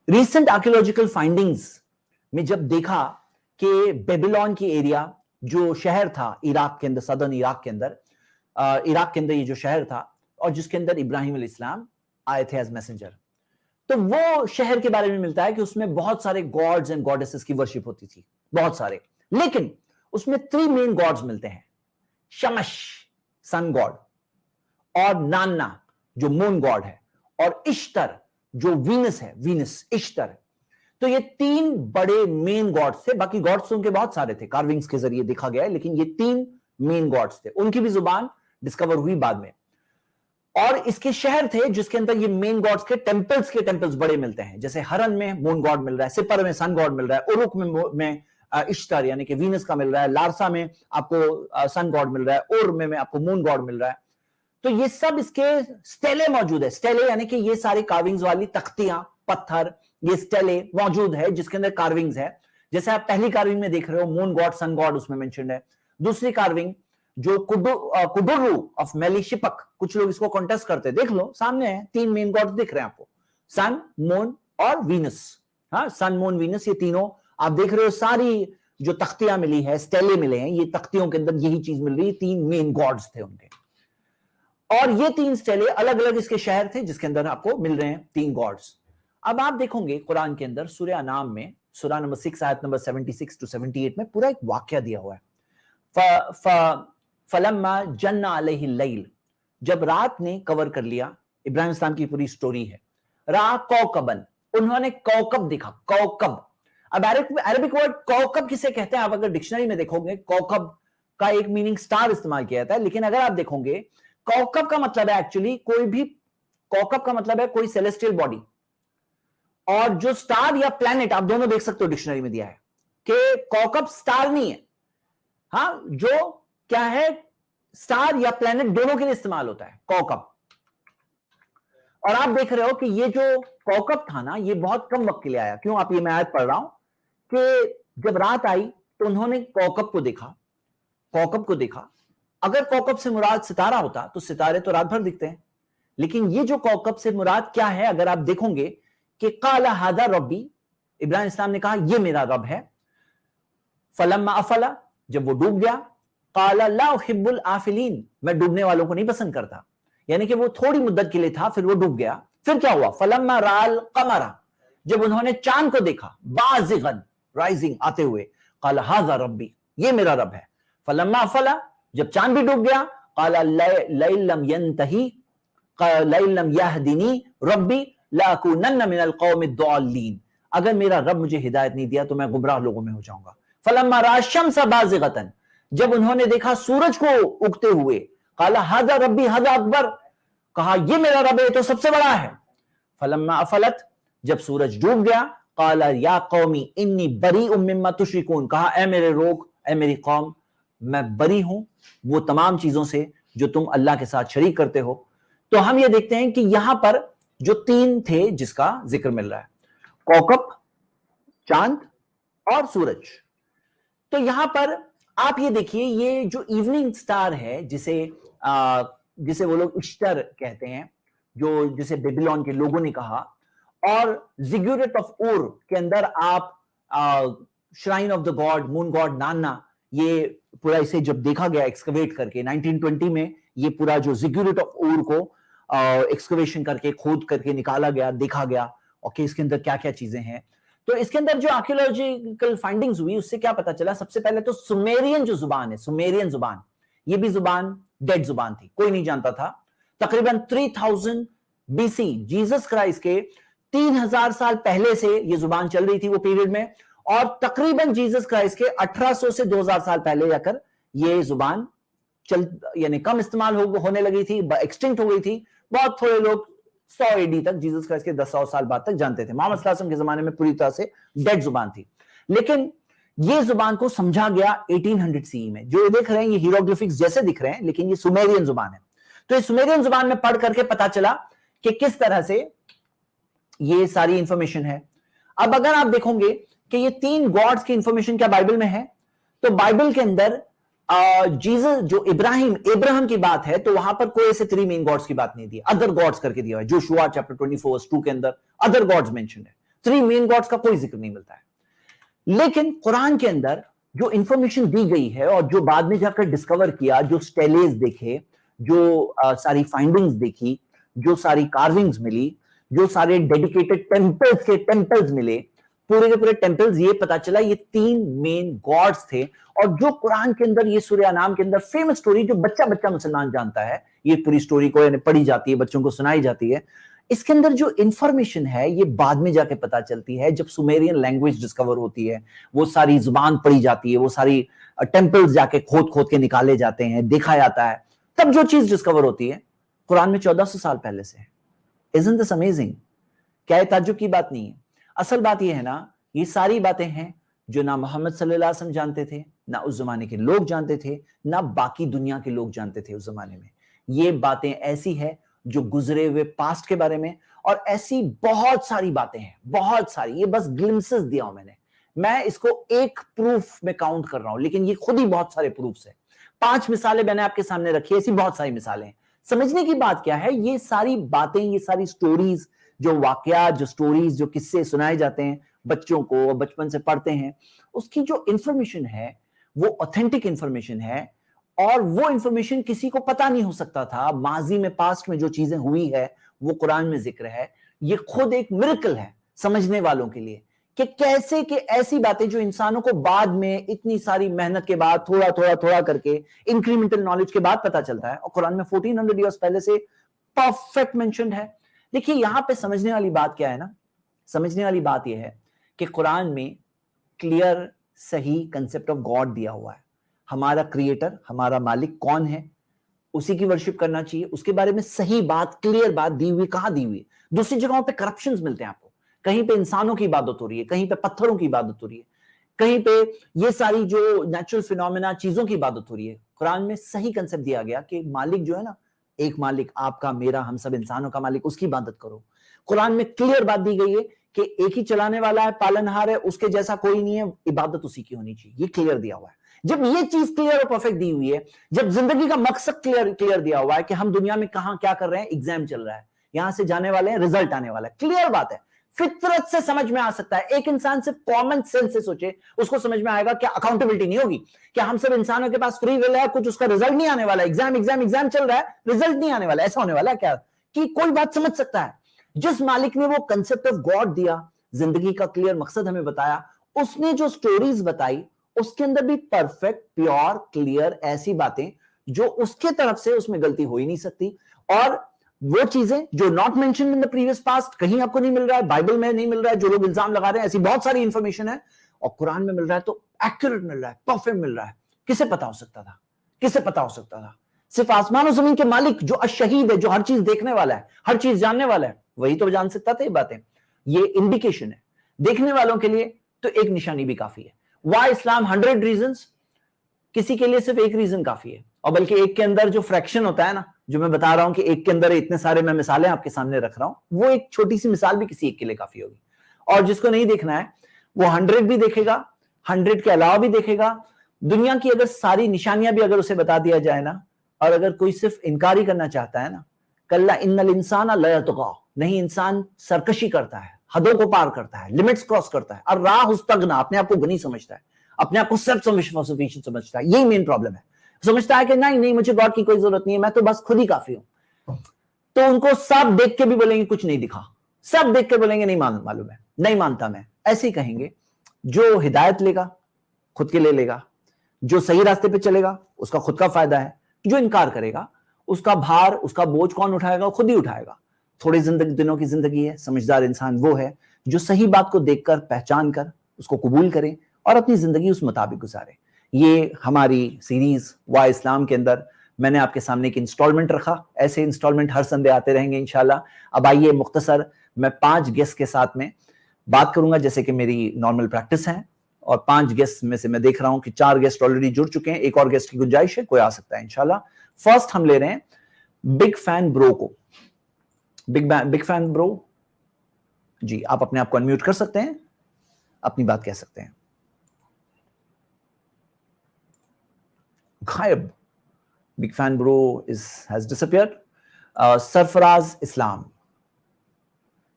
ریسنٹ آرکیولوجیکل فائنڈنگز میں جب دیکھا کہ بیبیلون کی ایریا, جو شہر تھا عراق کے اندر, صدرن عراق کے اندر یہ جو شہر تھا, اور جس کے اندر ابراہیم علیہ السلام آئے تھے ایز میسنجر, تو وہ شہر کے بارے میں ملتا ہے کہ اس میں بہت سارے گاڈز اینڈ گاڈیسز کی ورشپ ہوتی تھی, بہت سارے. لیکن اس میں 3 مین گاڈز ملتے ہیں, شمش سن گاڈ, اور نانا جو مون گاڈ ہے, اور اشتر जो वीनस है, वीनस इश्तर है। तो ये तीन बड़े मेन गॉड्स थे, बाकी गॉड्स उनके बहुत सारे थे, कार्विंग्स के जरिए देखा गया है, लेकिन ये तीन मेन गॉड्स थे। उनकी भी जुबान डिस्कवर हुई बाद में, और इसके शहर थे जिसके अंदर ये मेन गॉड्स के टेंपल्स बड़े मिलते हैं। जैसे हरन में मून गॉड मिल रहा है, सिपर में सन गॉड मिल रहा है, उरुक में इश्तर यानी कि वीनस का मिल रहा है, लारसा में आपको सन गॉड मिल रहा है, उर में आपको मून गॉड मिल रहा है। तो ये सब इसके स्टेले मौजूद है। स्टेले यानी कि ये सारी कार्विंग्स वाली तख्तियां, पत्थर, ये स्टेले मौजूद है जिसके अंदर कार्विंग्स है। जैसे आप पहली कार्विंग में देख रहे हो मून गॉड, सन गॉड उसमें मेंशन्ड है। दूसरी कार्विंग जो कुडुरु ऑफ मेलिशिपक, कुछ लोग इसको कॉन्टेस्ट करते हैं, देख लो सामने है, तीन मेन गॉड्स दिख रहे हैं आपको, सन, मून और वीनस। हाँ, सन, मून, वीनस, ये तीनों आप देख रहे हो। सारी जो तख्तियां मिली है, स्टेले मिले हैं, ये तख्तियों के अंदर यही चीज मिल रही है, तीन मेन गॉड्स थे उनके। और ये तीन स्टेले अलग अलग इसके शहर थे जिसके अंदर आपको मिल रहे हैं तीन गॉड्स। अब आप देखोगे कुरान के अंदर सूरह अनाम में, सूरह नंबर 6 आयत नंबर 76 to 78 में पूरा एक वाकया दिया हुआ है। फलम्मा जन्ना अलैहि लैल, जब रात ने कवर कर लिया, इब्राहिम इस्लाम की पूरी स्टोरी है। रा कौकबन, उन्होंने कौकब देखा, कौकब। अब अरबिक वर्ड कौकब किसे कहते हैं, आप अगर डिक्शनरी में देखोगे कौकब का एक मीनिंग स्टार इस्तेमाल किया जाता है, लेकिन अगर आप देखोगे कौकब का मतलब है एक्चुअली कोई भी, कौकब का मतलब है कोई सेलेस्टियल बॉडी, और जो स्टार या प्लैनेट आप दोनों देख सकते हो डिक्शनरी में दिया है कि कौकब स्टार नहीं है। हाँ, जो क्या है, स्टार या प्लैनेट दोनों के लिए इस्तेमाल होता है कौकब। और आप देख रहे हो कि ये जो कौकब था ना, ये बहुत कम वक्त के लिए आया। क्यों, आप ये मैं आयत पढ़ रहा हूं कि जब रात आई तो उन्होंने कौकब को देखा, कौकब को देखा। अगर कौकब से मुराद सितारा होता तो सितारे तो रात भर दिखते हैं, लेकिन ये जो कौकब से मुराद क्या है, अगर आप देखोगे कि काला हादा रब्बी, इब्राहिम इस्लाम ने कहा ये मेरा रब है। फलम्मा अफला, जब वो डूब गया, काला ला उहिब्बुल आफिलीन, मैं डूबने वालों को नहीं पसंद करता। यानी कि वो थोड़ी मुद्दत के लिए था, फिर वो डूब गया। फिर क्या हुआ, फलम्मा राल कमरा, जब उन्होंने चांद को देखा, बाज़िगन, राइजिंग, आते हुए, काला हाजा रब्बी, ये मेरा रब है। फलम्मा अफला, जब चांद भी डूब गया, काला लैलम यंतही लैलम यहदिनी रब्बी लाकुनन्न मिनल कौमिद दाल्लीन, अगर मेरा रब मुझे हिदायत नहीं दिया तो मैं गुमराह लोगों में हो जाऊंगा। फलम्मा रा शम्स बाज़िगतन, जब उन्होंने देखा सूरज को उगते हुए, काला हाजा रब्बी हाजा अकबर, कहा ये मेरा रब है तो सबसे बड़ा है। फलम्मा अफलत, जब सूरज डूब गया, काला या कौमी इन्नी बरीउम मिम्मा तुश्रिकून, कहा ए मेरे लोग, ए मेरी कौम, मैं बरी हूं वो तमाम चीजों से जो तुम अल्लाह के साथ शरीक करते हो। तो हम ये देखते हैं कि यहां पर जो तीन थे जिसका जिक्र मिल रहा है, कौकब, चांद और सूरज। तो यहां पर आप ये देखिए, ये जो इवनिंग स्टार है जिसे वो लोग इश्तर कहते हैं, जो जिसे बेबीलोन के लोगों ने कहा, और जिगुरेट ऑफ उर के अंदर आप shrine of the God, moon God नाना, ये पूरा इसे जब देखा गया एक्सकवेट करके 1920 में, ये पूरा जो जिगुरेट ऑफ उर को एक्सकवेशन करके, खोद करके निकाला गया, देखा गया, ओके, इसके अंदर क्या क्या चीजें हैं। तो इसके अंदर जो आर्कियोलॉजिकल फाइंडिंग्स हुई उससे क्या पता चला, सबसे पहले तो सुमेरियन जो जुबान है, सुमेरियन जुबान, ये भी जुबान डेड जुबान थी, कोई नहीं जानता था। तकरीबन 3000 बीसी, जीसस क्राइस्ट के 3000 साल पहले से ये जुबान चल रही थी वो पीरियड में, और तकरीबन जीसस क्राइस्ट के 1800 से 2000 साल पहले जाकर ये जुबान यानी कम इस्तेमाल होने लगी थी, एक्सटिंक्ट हो गई थी। बहुत थोड़े लोग 100 एडी तक, जीसस क्राइस्ट के 10 साल बाद तक जानते थे। मोहम्मद सल्लल्लाहु अलैहि वसल्लम के जमाने में पूरी तरह से डेड जुबान थी, लेकिन ये जुबान को समझा गया 1800 सीई में। जो ये देख रहे हैं ये हीरोग्लिफिक्स जैसे दिख रहे हैं, लेकिन ये सुमेरियन जुबान है। तो इस सुमेरियन जुबान में पढ़ करके पता चला कि किस तरह से ये सारी इंफॉर्मेशन है। अब अगर आप देखोगे कि ये तीन गॉड्स की इंफॉर्मेशन क्या बाइबल में है, तो बाइबल के अंदर जीसस जो इब्राहिम की बात है, तो वहां पर कोई ऐसे 3 मेन गॉड्स की बात नहीं दी, अदर गॉड्स करके दिया है। जोशुआ चैप्टर 24:2 के अंदर अदर गॉड्स मेंशन है, 3 मेन गॉड्स का कोई जिक्र नहीं मिलता है। लेकिन कुरान के अंदर जो इंफॉर्मेशन दी गई है और जो बाद में जाकर डिस्कवर किया, जो स्टेलेज देखे, जो सारी फाइंडिंग्स देखी, जो सारी कार्विंग्स मिली, जो सारे डेडिकेटेड टेम्पल्स मिले, पूरे के पूरे टेम्पल्स, ये पता चला ये 3 मेन गॉड्स थे। और जो कुरान के अंदर, ये सूरह अनाम के अंदर फेमस स्टोरी जो बच्चा मुसलमान जानता है, ये पूरी स्टोरी को पढ़ी जाती है, बच्चों को सुनाई जाती है, اس کے اندر جو انفارمیشن ہے یہ بعد میں جا کے پتا چلتی ہے جب سومیرین لینگویج ڈسکور ہوتی ہے, وہ ساری زبان پڑھی جاتی ہے, وہ ساری ٹیمپلز جا کے کھود کے نکالے جاتے ہیں, دیکھا جاتا ہے, تب جو چیز ڈسکور ہوتی ہے قرآن میں 1400 سال پہلے سے ہے. Isn't this amazing؟ کیا یہ تعجب کی بات نہیں ہے؟ اصل بات یہ ہے نا, یہ ساری باتیں ہیں جو نہ محمد صلی اللہ علیہ وسلم جانتے تھے, نہ اس زمانے کے لوگ جانتے تھے, نہ باقی دنیا کے لوگ جانتے تھے اس زمانے میں. یہ باتیں ایسی ہیں جو گزرے ہوئے پاسٹ کے بارے میں, اور ایسی بہت ساری باتیں ہیں, بہت ساری. یہ بس گلمسز دیا ہوں میں اس کو ایک پروف میں کاؤنٹ کر رہا ہوں, لیکن یہ خود ہی بہت سارے پروفز ہیں. 5 مثالیں میں نے آپ کے سامنے رکھی, ایسی بہت ساری مثالیں ہیں. سمجھنے کی بات کیا ہے, یہ ساری باتیں, یہ ساری سٹوریز, جو واقعات, جو سٹوریز, جو قصے سنائے جاتے ہیں بچوں کو, بچپن سے پڑھتے ہیں, اس کی جو انفارمیشن ہے وہ اوتھینٹک انفارمیشن ہے, اور وہ انفارمیشن کسی کو پتا نہیں ہو سکتا تھا. ماضی میں, پاسٹ میں جو چیزیں ہوئی ہے وہ قرآن میں ذکر ہے. یہ خود ایک میریکل ہے سمجھنے والوں کے لیے, کہ کیسے کہ ایسی باتیں جو انسانوں کو بعد میں اتنی ساری محنت کے بعد تھوڑا کر کے انکریمنٹل نالج کے بعد پتا چلتا ہے, اور قرآن میں 1400 ایئرز پہلے سے پرفیکٹ مینشنڈ ہے. دیکھیے یہاں پہ سمجھنے والی بات کیا ہے نا, سمجھنے والی بات یہ ہے کہ قرآن میں کلیئر صحیح کنسپٹ آف گاڈ دیا ہوا ہے. ہمارا کریٹر, ہمارا مالک کون ہے, اسی کی ورشپ کرنا چاہیے, اس کے بارے میں صحیح بات, کلیئر بات دی ہوئی. کہاں دی ہوئی؟ دوسری جگہوں پہ کرپشنز ملتے ہیں آپ کو, کہیں پہ انسانوں کی عبادت ہو رہی ہے, کہیں پہ پتھروں کی عبادت ہو رہی ہے, کہیں پہ یہ ساری جو نیچرل فینومینا چیزوں کی عبادت ہو رہی ہے. قرآن میں صحیح کنسپٹ دیا گیا کہ مالک جو ہے نا, ایک مالک, آپ کا, میرا, ہم سب انسانوں کا مالک, اس کی عبادت کرو. قرآن میں کلیئر بات دی گئی ہے کہ ایک ہی چلانے والا ہے, پالنہار ہے, اس کے جیسا کوئی نہیں ہے, عبادت اسی کی ہونی چاہیے. یہ کلیئر دیا ہوا ہے. جب یہ چیز کلیئر اور پرفیکٹ دی ہوئی ہے, جب زندگی کا مقصد کلیئر دیا ہوا ہے کہ ہم دنیا میں کہاں کیا کر رہے ہیں, ایگزام چل رہا ہے, یہاں سے جانے والے ہیں, رزلٹ آنے والا ہے, کلیئر بات ہے, فطرت سے سمجھ میں آ سکتا ہے. ایک انسان صرف کامن سینس سے سوچے, اس کو سمجھ میں آئے گا. کیا اکاؤنٹیبلٹی نہیں ہوگی؟ کیا ہم سب انسانوں کے پاس فری ول ہے, کچھ اس کا رزلٹ نہیں آنے والا, ایگزام چل رہا ہے, رزلٹ نہیں آنے والا, ایسا ہونے والا ہے کیا؟ کہ کوئی بات سمجھ سکتا ہے. جس مالک نے وہ کنسپٹ آف گاڈ دیا, زندگی کا کلیئر مقصد ہمیں بتایا, اس نے جو سٹوریز بتائی اس کے اندر بھی پرفیکٹ, پیور, کلیئر ایسی باتیں جو اس کے طرف سے اس میں غلطی ہو ہی نہیں سکتی. اور وہ چیزیں جو not mentioned in the previous past, کہیں آپ کو نہیں مل رہا ہے, بائبل میں نہیں مل رہا ہے, جو لوگ الزام لگا رہے ہیں, ایسی بہت ساری انفارمیشن ہے, اور قرآن میں مل رہا ہے تو ایکوریٹ مل رہا ہے, پرفیکٹ مل رہا ہے. کسے پتا ہو سکتا تھا؟ کسے پتا ہو سکتا تھا؟ صرف آسمان و زمین کے مالک جو الشہید ہے, جو ہر چیز دیکھنے والا ہے, ہر چیز جاننے والا ہے, وہی تو جان سکتا تھا یہ باتیں. یہ انڈیکیشن ہے دیکھنے والوں کے لیے, تو ایک نشانی بھی کافی ہے. Why Islam 100 reasons, کسی کے لیے صرف ایک ریزن کافی ہے. اور بلکہ ایک کے اندر جو فریکشن ہوتا ہے نا, جو میں بتا رہا ہوں کہ ایک کے اندر اتنے سارے میں مثالیں آپ کے سامنے رکھ رہا ہوں, وہ ایک چھوٹی سی مثال بھی کسی ایک کے لیے کافی ہوگی. اور جس کو نہیں دیکھنا ہے وہ 100 بھی دیکھے گا, 100 کے علاوہ بھی دیکھے گا. دنیا کی اگر ساری نشانیاں بھی اگر اسے بتا دیا جائے نا, اور اگر کوئی صرف انکار ہی کرنا چاہتا ہے نا, کلا ان الانسان لیطغی, نہیں, انسان سرکشی کرتا ہے, حدوں کو پار کرتا ہے, لمٹس کراس کرتا ہے. الراہ استغنا, اپنے آپ کو غنی سمجھتا ہے, اپنے آپ کو سیلف سفیشینٹ سمجھتا ہے. یہی مین پرابلم ہے. سمجھتا ہے کہ نہیں مجھے گاڈ کی کوئی ضرورت نہیں ہے, میں تو بس خود ہی کافی ہوں. تو ان کو سب دیکھ کے بھی بولیں گے کچھ نہیں دکھا, سب دیکھ کے بولیں گے نہیں معلوم ہے, نہیں مانتا میں. ایسے ہی کہیں گے. جو ہدایت لے گا خود کے لیے لے گا, جو صحیح راستے پہ چلے گا اس کا خود کا فائدہ ہے, جو انکار کرے گا اس کا بھار, اس کا بوجھ کون اٹھائے گا؟ خود ہی اٹھائے گا. تھوڑے دنوں کی زندگی ہے. سمجھدار انسان وہ ہے جو صحیح بات کو دیکھ کر, پہچان کر اس کو قبول کرے اور اپنی زندگی اس مطابق گزارے. یہ ہماری سیریز وائی اسلام کے اندر میں نے آپ کے سامنے ایک انسٹالمنٹ رکھا. ایسے انسٹالمنٹ ہر سنڈے آتے رہیں گے انشاءاللہ. اب آئیے مختصر میں 5 گیسٹ کے ساتھ میں بات کروں گا جیسے کہ میری نارمل پریکٹس ہے, اور 5 گیسٹ میں سے میں دیکھ رہا ہوں کہ 4 گیسٹ آلریڈی جڑ چکے ہیں, ایک اور گیسٹ کی گنجائش ہے, کوئی آ سکتا ہے انشاءاللہ. فرسٹ ہم لے رہے ہیں بگ فین برو کو. بگ فین برو جی, آپ اپنے آپ کو انمیوٹ کر سکتے ہیں, اپنی بات کہہ سکتے ہیں. غائب. بگ فین برو has disappeared. سرفراز اسلام.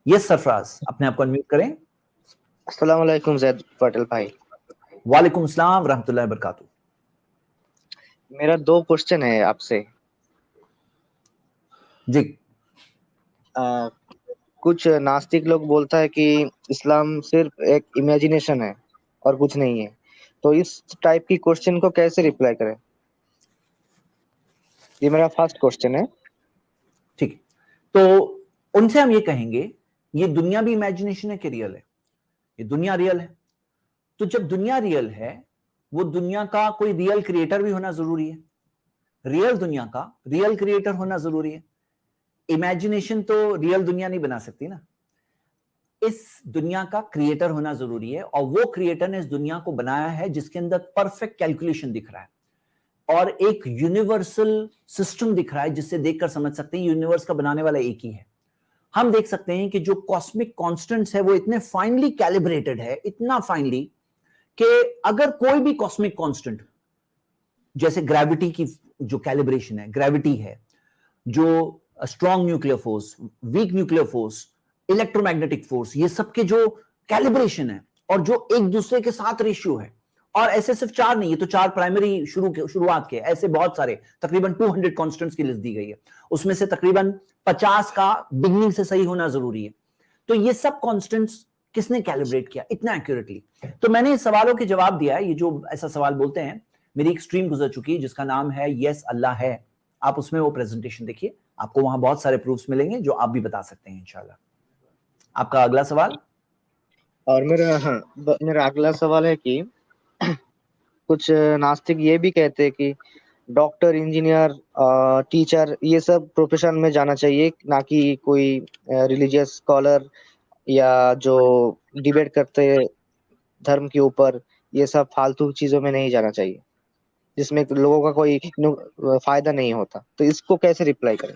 یس سرفراز, اپنے آپ کو انمیوٹ کریں. السلام علیکم زید پٹیل بھائی. وعلیکم السلام ورحمۃ اللہ وبرکاتہ. میرا 2 کوشچن ہے آپ سے. جی. کچھ ناستک لوگ بولتا ہے کہ اسلام صرف ایک امیجنیشن ہے اور کچھ نہیں ہے, تو اس ٹائپ کی کوشچن کو کیسے ریپلائی کریں؟ یہ میرا فرسٹ کوشچن ہے. ٹھیک. تو उनसे हम ये कहेंगे ये दुनिया भी इमेजिनेशन है कि रियल है? ये दुनिया रियल है। तो जब दुनिया रियल है, वो दुनिया का कोई रियल क्रिएटर भी होना जरूरी है। रियल दुनिया का रियल क्रिएटर होना जरूरी है। इमेजिनेशन तो रियल दुनिया नहीं बना सकती ना, इस दुनिया का क्रिएटर होना जरूरी है, और वो क्रिएटर ने इस दुनिया को बनाया है जिसके अंदर परफेक्ट कैलकुलेशन दिख रहा है और एक यूनिवर्सल सिस्टम दिख रहा है जिससे देखकर समझ सकते हैं यूनिवर्स का बनाने वाला एक ही है। हम देख सकते हैं कि जो कॉस्मिक कांस्टेंट्स है वो इतने फाइनली कैलिब्रेटेड है, इतना फाइनली कि अगर कोई भी कॉस्मिक कांस्टेंट, जैसे ग्रेविटी की जो कैलिब्रेशन है, ग्रेविटी है, जो strong nuclear force, weak nuclear force, electromagnetic force, ये सब के जो कैलिब्रेशन है और जो एक दूसरे के साथ रेशियो है, और ऐसे सिर्फ 4 नहीं, ये तो 4 प्राइमरी शुरुआत के, ऐसे बहुत सारे तकरीबन 200 कांस्टेंट्स की लिस्ट दी गई है, उसमें से तकरीबन 50 का बिगनिंग से सही होना जरूरी है। तो ये सब कांस्टेंट्स किसने कैलिब्रेट किया इतना एक्यूरेटली? तो मैंने इस सवालों के जवाब दिया है। ये जो ऐसा सवाल बोलते हैं, मेरी एक स्ट्रीम गुजर चुकी है जिसका नाम है यस अल्लाह है, आप उसमें वो प्रेजेंटेशन देखिए, आपको वहां बहुत सारे प्रूफ्स मिलेंगे जो आप भी बता सकते हैं इंशाल्लाह। आपका अगला सवाल? और मेरा अगला सवाल है कि कुछ नास्तिक ये भी कहते हैं कि डॉक्टर, इंजीनियर, टीचर, ये सब प्रोफेशन में जाना चाहिए, ना कि कोई रिलीजियस स्कॉलर या जो डिबेट करते हैं धर्म के ऊपर, ये सब फालतू चीजों में नहीं जाना चाहिए जिसमें लोगों का कोई फायदा नहीं होता। तो इसको कैसे रिप्लाई करें?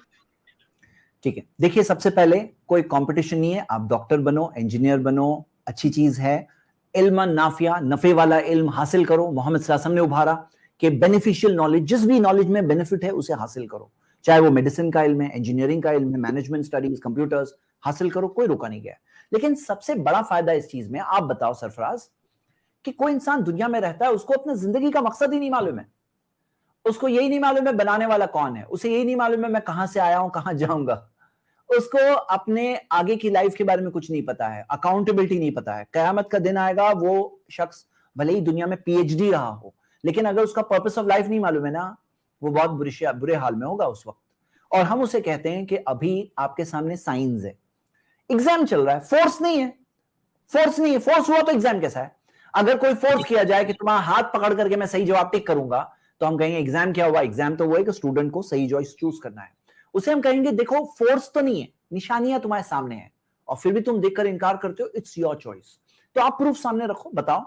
ठीक है, देखिए सबसे पहले कोई कंपटीशन नहीं है, आप डॉक्टर बनो, इंजीनियर बनो, अच्छी चीज है। इल्म नाफिया, नफे वाला इल्म हासिल करो। मोहम्मद सल्लल्लाहु अलैहि वसल्लम ने उभारा कि बेनिफिशियल नॉलेज, जिस भी नॉलेज में बेनिफिट है उसे हासिल करो, चाहे वो मेडिसिन का इल्म है, इंजीनियरिंग का इल्म है, मैनेजमेंट स्टडीज, कंप्यूटर्स, हासिल करो, कोई रोका नहीं गया। लेकिन सबसे बड़ा फायदा इस चीज में, आप बताओ सरफराज, कि कोई इंसान दुनिया में रहता है, उसको अपनी जिंदगी का मकसद ही नहीं मालूम है, उसको यही नहीं मालूम है बनाने वाला कौन है, उसे यही नहीं मालूम है मैं कहां से आया हूं, कहां जाऊंगा, उसको अपने आगे की लाइफ के बारे में कुछ नहीं पता है, अकाउंटेबिलिटी नहीं पता है। कयामत का दिन आएगा, वो शख्स भले ही दुनिया में पीएचडी रहा हो, लेकिन अगर उसका पर्पस ऑफ लाइफ नहीं मालूम है ना, वो बहुत बुरे हाल में होगा उस वक्त। और हम उसे कहते हैं कि अभी आपके सामने साइंस है, एग्जाम चल रहा है, फोर्स नहीं है, फोर्स नहीं है, फोर्स हुआ तो एग्जाम कैसा है? अगर कोई फोर्स किया जाए कि तुम्हारा हाथ पकड़ करके मैं सही जवाब टिक करूंगा, तो हम कहेंगे एग्जाम क्या हुआ? एग्जाम तो वो है कि स्टूडेंट को सही चॉइस चूज करना है। उसे हम कहेंगे देखो फोर्स तो नहीं है, निशानियां तुम्हारे सामने है, और फिर भी तुम देखकर इनकार करते हो, इट्स योर चॉइस। तो आप प्रूफ सामने रखो, बताओ,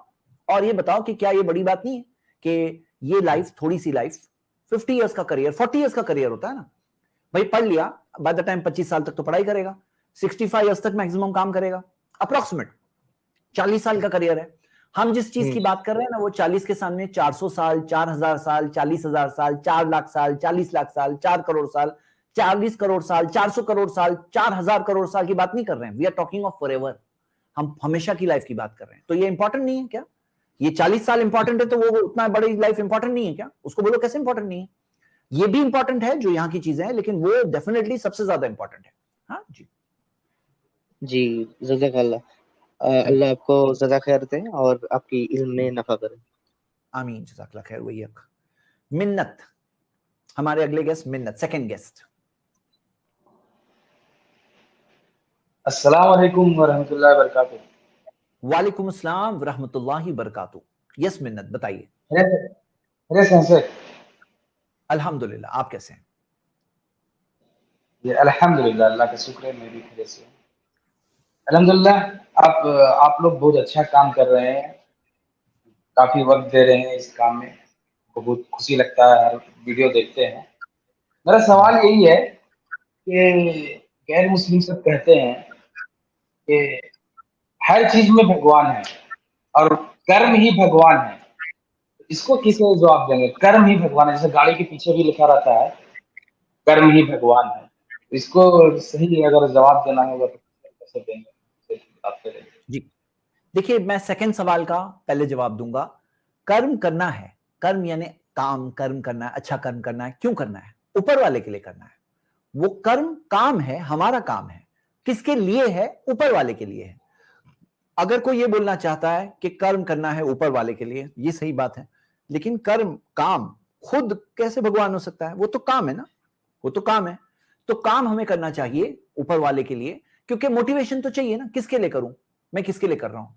और ये बताओ कि क्या ये बड़ी बात नहीं है कि ये लाइफ, थोड़ी सी लाइफ, 50 इयर्स का करियर, 40 इयर्स का करियर होता है ना भाई, पढ़ लिया, बाय द टाइम 25 साल तक तो पढ़ाई करेगा, 65 इयर्स तक मैक्सिमम काम करेगा, अप्रोक्सीमेट 40 साल का करियर है। हम जिस चीज की बात कर रहे हैं ना, वो 40 के सामने 400 साल, 4000 साल, 40,000 साल, 4 लाख साल, 40 लाख साल, 4 करोड़ साल, 40 करोड़ साल, 400 करोड़ साल, 4000 करोड़ साल की बात नहीं कर रहे हैं। We are talking of forever, हम हमेशा की लाइफ की बात कर रहे हैं। तो ये इंपॉर्टेंट नहीं है क्या? ये 40 साल इंपॉर्टेंट है तो वो उतना बड़ी लाइफ इंपॉर्टेंट नहीं है क्या? उसको बोलो कैसे इंपॉर्टेंट नहीं है? ये भी इंपॉर्टेंट है जो यहाँ की चीजें हैं, लेकिन वो डेफिनेटली सबसे ज्यादा इंपॉर्टेंट है। हाँ जी जी, जज़ाकल्लाह। अल्लाह आपको ज़्यादा खैर दे और आपकी इल्म में नफा करे। आमीन, जज़ाकल्लाह खैर। वही मिन्नत, हमारे अगले गेस्ट मिन्नत, सेकंड गेस्ट। अस्सलाम वालेकुम वरहमतुल्लाहि वबरकातुहू। वालेकुम अस्सलाम वरहमतुल्लाहि वबरकातुहू। यस मिन्नत, बताइए। अल्हम्दुलिल्लाह, आप कैसे हैं? ये अल्हम्दुलिल्लाह, अल्लाह का शुक्र है, मैं भी खैरियत से हूँ। अल्हम्दुलिल्लाह, आप लोग बहुत अच्छा काम कर रहे हैं, काफी वक्त दे रहे हैं इस काम में, बहुत खुशी लगता है हर वीडियो देखते हैं। मेरा सवाल यही है कि गैर मुस्लिम सब कहते हैं कि हर चीज में भगवान है और कर्म ही भगवान है, इसको किसे जवाब देंगे? कर्म ही भगवान है, जैसे गाड़ी के पीछे भी लिखा रहता है कर्म ही भगवान है, इसको सही अगर जवाब देना होगा तो कैसे देंगे? जी देखिए, मैं सेकंड सवाल का पहले जवाब दूंगा। कर्म करना है, कर्म यानी काम, कर्म करना है, अच्छा कर्म करना है। क्यों करना है? ऊपर वाले के लिए करना है। वो कर्म काम है, हमारा काम है। किसके लिए है? ऊपर वाले के लिए है। अगर कोई ये बोलना चाहता है कि कर्म करना है ऊपर वाले के लिए, ये सही बात है, लेकिन कर्म, काम खुद कैसे भगवान हो सकता है? वो तो काम है ना, वो तो काम है। تو کام ہمیں کرنا چاہیے اوپر والے کے لیے, کیونکہ موٹیویشن تو چاہیے نا, کس کے لیے کروں میں, کس کے لیے کر رہا ہوں.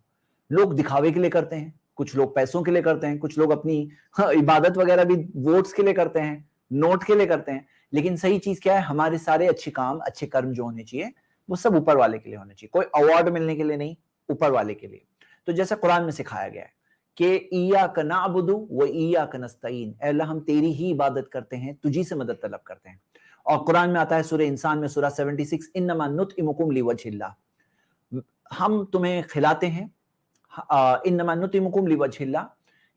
لوگ دکھاوے کے لیے کرتے ہیں, کچھ لوگ پیسوں کے لیے کرتے ہیں, کچھ لوگ اپنی عبادت وغیرہ بھی ووٹس کے لیے کرتے ہیں, نوٹ کے لیے کرتے ہیں. لیکن صحیح چیز کیا ہے, ہمارے سارے اچھے کام, اچھے کرم جو ہونے چاہیے وہ سب اوپر والے کے لیے ہونے چاہیے, کوئی ایوارڈ ملنے کے لیے نہیں, اوپر والے کے لیے. تو جیسے قرآن میں سکھایا گیا ہے کہ ایاک نعبد و ایاک نستعین, اے اللہ ہم تیری ہی عبادت کرتے ہیں, تجھی سے مدد طلب کرتے ہیں. اور قرآن میں آتا ہے سورہ انسان میں سورہ 76, انما نطعمکم لوجہ اللہ, ہم تمہیں کھلاتے ہیں, انما نطعمکم لوجہ اللہ,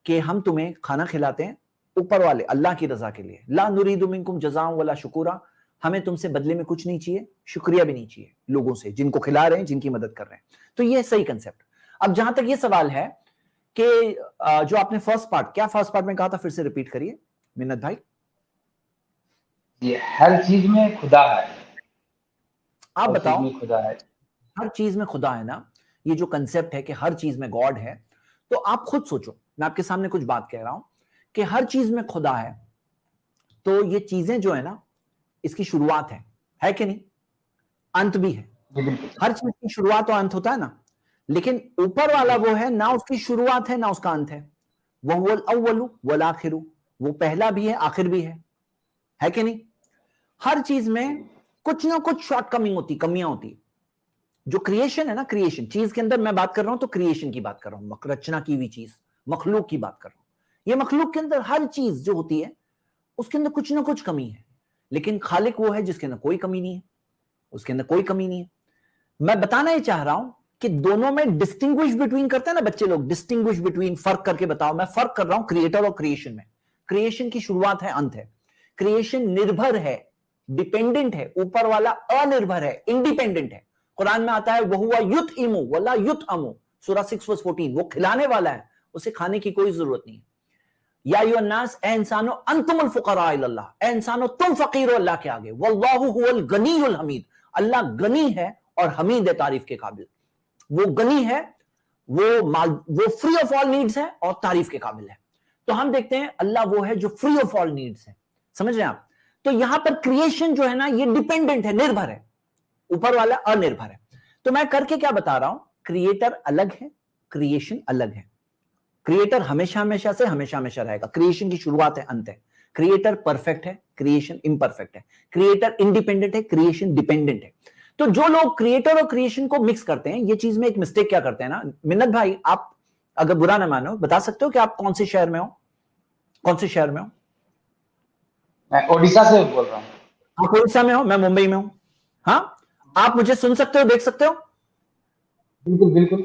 کہ ہم تمہیں کھانا کھلاتے ہیں اوپر والے اللہ کی رضا کے لیے. لا نرید منکم جزاء ولا شکورا, ہمیں تم سے بدلے میں کچھ نہیں چاہیے, شکریہ بھی نہیں چاہیے لوگوں سے جن کو کھلا رہے ہیں, جن کی مدد کر رہے ہیں. تو یہ صحیح کنسپٹ. اب جہاں تک یہ سوال ہے کہ جو آپ نے فرسٹ پارٹ, کیا فرسٹ پارٹ میں کہا تھا, پھر سے ریپیٹ کریے منت بھائی. یہ ہر چیز میں خدا ہے. آپ بتاؤ, خدا ہے, ہر چیز میں خدا ہے نا, یہ جو کنسپٹ ہے کہ ہر چیز میں گاڈ ہے, تو آپ خود سوچو, میں آپ کے سامنے کچھ بات کہہ رہا ہوں کہ ہر چیز میں خدا ہے, تو یہ چیزیں جو ہے نا اس کی شروعات ہے کہ نہیں, انت بھی ہے. ہر چیز کی شروعات اور انت ہوتا ہے نا, لیکن اوپر والا وہ ہے, نہ اس کی شروعات ہے نہ اس کا انت ہے. وَهُوَ الْأَوَّلُ وَالْآخِرُ, وہ پہلا بھی ہے آخر بھی ہے کہ نہیں. ہر چیز میں کچھ نہ کچھ شارٹ کمنگ ہوتی, کمیاں ہوتی. جو کریشن ہے نا, کریشن چیز کے اندر میں بات کر رہا ہوں تو کریشن کی بات کر رہا ہوں, رچنا کی ہوئی چیز, مخلوق کی بات کر رہا ہوں. یہ مخلوق کے اندر ہر چیز جو ہوتی ہے اس کے اندر کچھ نہ کچھ کمی ہے, لیکن خالق وہ ہے جس کے اندر کوئی کمی نہیں ہے, اس کے اندر کوئی کمی نہیں ہے. میں بتانا یہ چاہ رہا ہوں کہ دونوں میں ڈسٹنگوش بٹوین کرتے ہیں نا بچے لوگ, ڈسٹنگوش بٹوین, فرق کر کے بتاؤ. میں فرق کر رہا ہوں کریٹر اور کریشن میں. کریشن کی شروعات ہے, انت ہے. کریشن نربھر ہے, ڈیپینڈنٹ ہے, اوپر والا انربھر ہے, انڈیپینڈنٹ ہے. قرآن میں آتا ہے وَهُوَ يُطْعِمُ وَلَا يُطْعَمُ, سورہ 6:14, وہ کھلانے والا ہے, اسے کھانے کی کوئی ضرورت نہیں ہے. یا ایھا الناس, اے انسانو, انتم الفقراء الی اللہ, اے انسانو تم فقیر ہو اللہ کے آگے. واللہ هو الغنی الحمید, اللہ غنی ہے اور حمید ہے, تعریف کے قابل. وہ غنی ہے, وہ فری آف آل نیڈز ہے اور تعریف کے قابل ہے. تو ہم دیکھتے ہیں اللہ وہ ہے جو فری آف آل نیڈز ہے, سمجھ رہے ہیں آپ. تو یہاں پر کریشن جو ہے نا یہ ڈیپینڈنٹ ہے, نربھر ہے, اوپر والا انربھر ہے. تو میں کر کے کیا بتا رہا ہوں, کریٹر الگ ہے, کریشن الگ ہے. کریٹر ہمیشہ سے ہمیشہ رہے گا, کریشن کی شروعات ہے, انت ہے. کریٹر پرفیکٹ ہے, کریشن امپرفیکٹ ہے. کریٹر انڈیپینڈنٹ ہے, کریشن ڈیپینڈنٹ ہے. تو جو لوگ کریٹر اور کریشن کو مکس کرتے ہیں, یہ چیز میں ایک مسٹیک کیا کرتے ہیں نا. منت بھائی, آپ اگر برا نہ مانو, بتا سکتے ہو کہ آپ کون سے شہر میں ہو, کون سے شہر میں ہو؟ میں اوڈیشہ سے بول رہا ہوں. آپ اوڈیشہ میں ہو, میں ممبئی میں ہوں. ہاں, آپ مجھے سن سکتے ہو, دیکھ سکتے ہو؟ بالکل.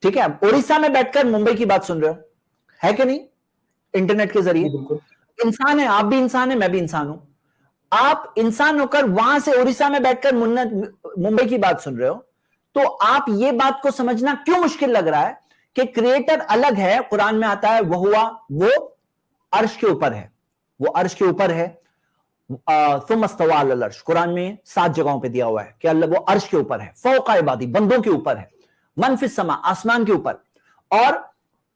ٹھیک ہے, آپ اوڈیشہ میں بیٹھ کر ممبئی کی بات سن رہے ہو, ہے کہ نہیں, انٹرنیٹ کے ذریعے. انسان ہے, آپ بھی انسان ہے, میں بھی انسان ہوں. آپ انسان ہو کر وہاں سے اوڈیشہ میں بیٹھ کر ممبئی کی بات سن رہے ہو, تو آپ یہ بات کو سمجھنا کیوں مشکل لگ رہا ہے کہ کریٹر الگ ہے. قرآن میں آتا ہے وہ عرش کے اوپر ہے, وہ عرش کے اوپر ہے. ثم استوى على العرش, قرآن میں 7 جگہوں پہ دیا ہوا ہے کہ اللہ وہ عرش کے اوپر ہے, فوق عبادی, بندوں کے اوپر ہے. من فی السماء, آسمان کے اوپر. اور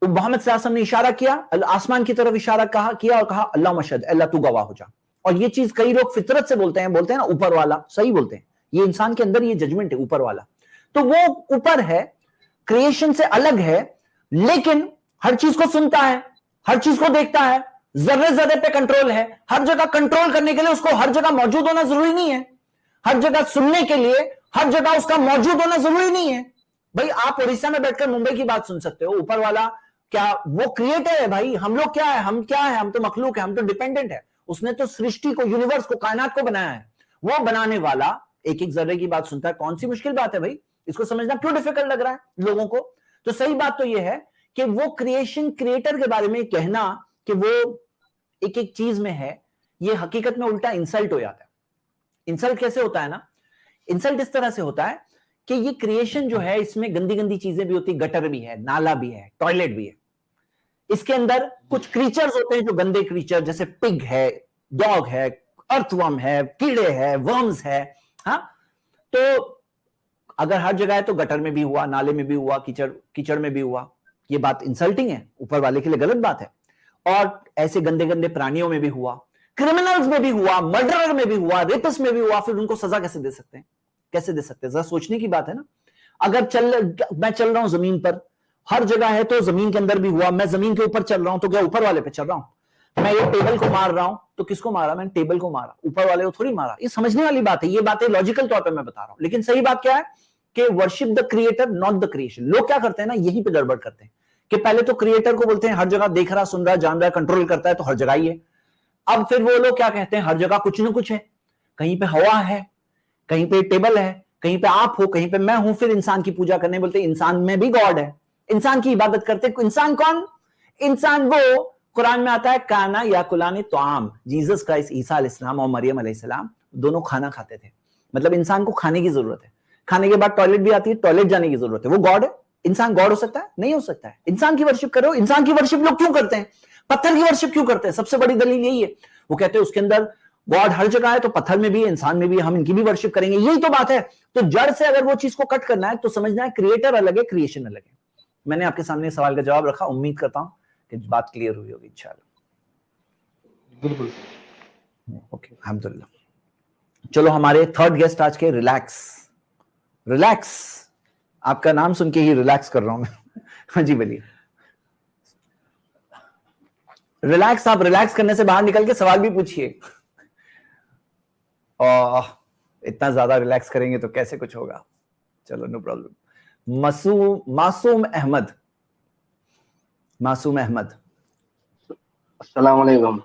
محمد صلی اللہ علیہ وسلم نے اشارہ کیا, آسمان کی طرف اشارہ کیا اور کہا اللہم اشہد, اللہ تو گواہ ہو جا. اور یہ چیز کئی لوگ فطرت سے بولتے ہیں نا اوپر والا, صحیح بولتے ہیں, یہ انسان کے اندر یہ ججمنٹ ہے اوپر والا. تو وہ اوپر ہے, کریشن سے الگ ہے, لیکن ہر چیز کو سنتا ہے, ہر چیز کو دیکھتا ہے, ذرے پہ کنٹرول ہے. ہر جگہ کنٹرول کرنے کے لیے اس کو ہر جگہ موجود ہونا ضروری نہیں ہے, ہر جگہ سننے کے لیے ہر جگہ اس کا موجود ہونا ضروری نہیں ہے. بھائی آپ اوڈیشہ میں بیٹھ کر ممبئی کی بات سن سکتے ہو, اوپر والا کیا وہ کریٹر ہے بھائی, ہم لوگ کیا ہے, ہم تو مخلوق ہے, ہم تو ڈیپینڈنٹ ہے. اس نے تو سرشٹی کو, یونیورس کو, کائنات کو بنایا ہے. وہ بنانے والا ایک ذرے کی بات سنتا ہے. کون سی مشکل بات ہے بھائی, اس کو سمجھنا کیوں ڈیفیکلٹ لگ رہا ہے لوگوں کو. تو صحیح بات تو یہ ہے کہ وہ کریٹر کے بارے میں کہنا کہ وہ ایک چیز میں ہے, یہ حقیقت میں الٹا انسلٹ ہو جاتا ہے. انسلٹ کیسے ہوتا ہے نا, انسلٹ اس طرح سے ہوتا ہے کہ یہ کریشن جو ہے اس میں گندی چیزیں بھی ہوتی, گٹر بھی ہے, نالا بھی ہے, ٹوائلٹ بھی ہے. اس کے اندر کچھ کریچرز ہوتے ہیں جو گندے کریچر, جیسے پگ ہے, ڈاگ ہے, ارتھ ورم ہے, کیڑے ہے, ورمز ہے. ہاں, تو اگر ہر جگہ ہے تو گٹر میں بھی ہوا, نالے میں بھی ہوا, کیچڑ میں بھی ہوا, یہ بات انسلٹنگ ہے, اوپر والے کے لیے غلط بات ہے. اور ایسے گندے پرانیوں میں بھی ہوا, क्रिमिनल्स में भी हुआ, मर्डरर में भी हुआ, रेपिस्ट में भी हुआ, फिर उनको सजा कैसे दे सकते हैं? कैसे दे सकते हैं? जरा सोचने की बात है ना। अगर मैं चल रहा हूं जमीन पर, हर जगह है तो जमीन के अंदर भी हुआ, मैं जमीन के ऊपर चल रहा हूं तो क्या ऊपर वाले पे चल रहा हूं? मैं ये टेबल को मार रहा हूं तो किसको मारा? मैंने टेबल को मारा, ऊपर वाले को थोड़ी मारा। ये समझने वाली बात है, ये बातें लॉजिकल तौर पे मैं बता रहा हूं, लेकिन सही बात क्या है कि worship the creator not the creation. लोग क्या करते हैं ना, यहीं पे गड़बड़ करते हैं कि पहले तो क्रिएटर को बोलते हैं हर जगह देख रहा, सुन रहा, जान रहा, कंट्रोल करता है, तो हर जगह ही है। अब फिर वो लोग क्या कहते हैं, हर जगह कुछ ना कुछ है, कहीं पे हवा है, कहीं पे टेबल है, कहीं पे आप हो, कहीं पे मैं हूं। फिर इंसान की पूजा करने बोलते हैं इंसान में भी गॉड है, इंसान की इबादत करते हैं। इंसान कौन? इंसान वो, कुरान में आता है काना या कुलानी तो आम, जीसस क्राइस्ट, ईसा अलैहिस्सलाम और मरियम अलैहिस्सलाम दोनों खाना खाते थे। मतलब इंसान को खाने की जरूरत है, खाने के बाद टॉयलेट भी आती है, टॉयलेट जाने की जरूरत है। वो गॉड है? इंसान गॉड हो सकता है? नहीं हो सकता है। इंसान की वर्शिप करो। इंसान की वर्शिप लोग क्यों करते हैं? पत्थर की वर्शिप क्यों करते हैं? सबसे बड़ी दलील यही है, वो कहते हैं उसके अंदर गॉड हर जगह है, तो पत्थर में भी है, इंसान में भी, हम इनकी भी वर्शिप करेंगे। यही तो बात है। तो जड़ से अगर वो चीज को कट करना है तो समझना है क्रिएटर अलग है, क्रिएशन अलग है। मैंने आपके सामने सवाल का जवाब रखा, उम्मीद करता हूं कि बात क्लियर हुई होगी इंशाल्लाह। बिल्कुल। ओके, अल्हम्दुलिल्लाह। चलो हमारे थर्ड गेस्ट आज के, रिलैक्स। आपका नाम सुन के ही रिलैक्स कर रहा हूं मैं। हाँ जी बोलिए। रिलैक्स, आप रिलैक्स करने से बाहर निकल के सवाल भी पूछिए। इतना ज्यादा रिलैक्स करेंगे तो कैसे कुछ होगा। चलो नो प्रॉब्लम। मासूम अहमद। अस्सलाम वालेकुम।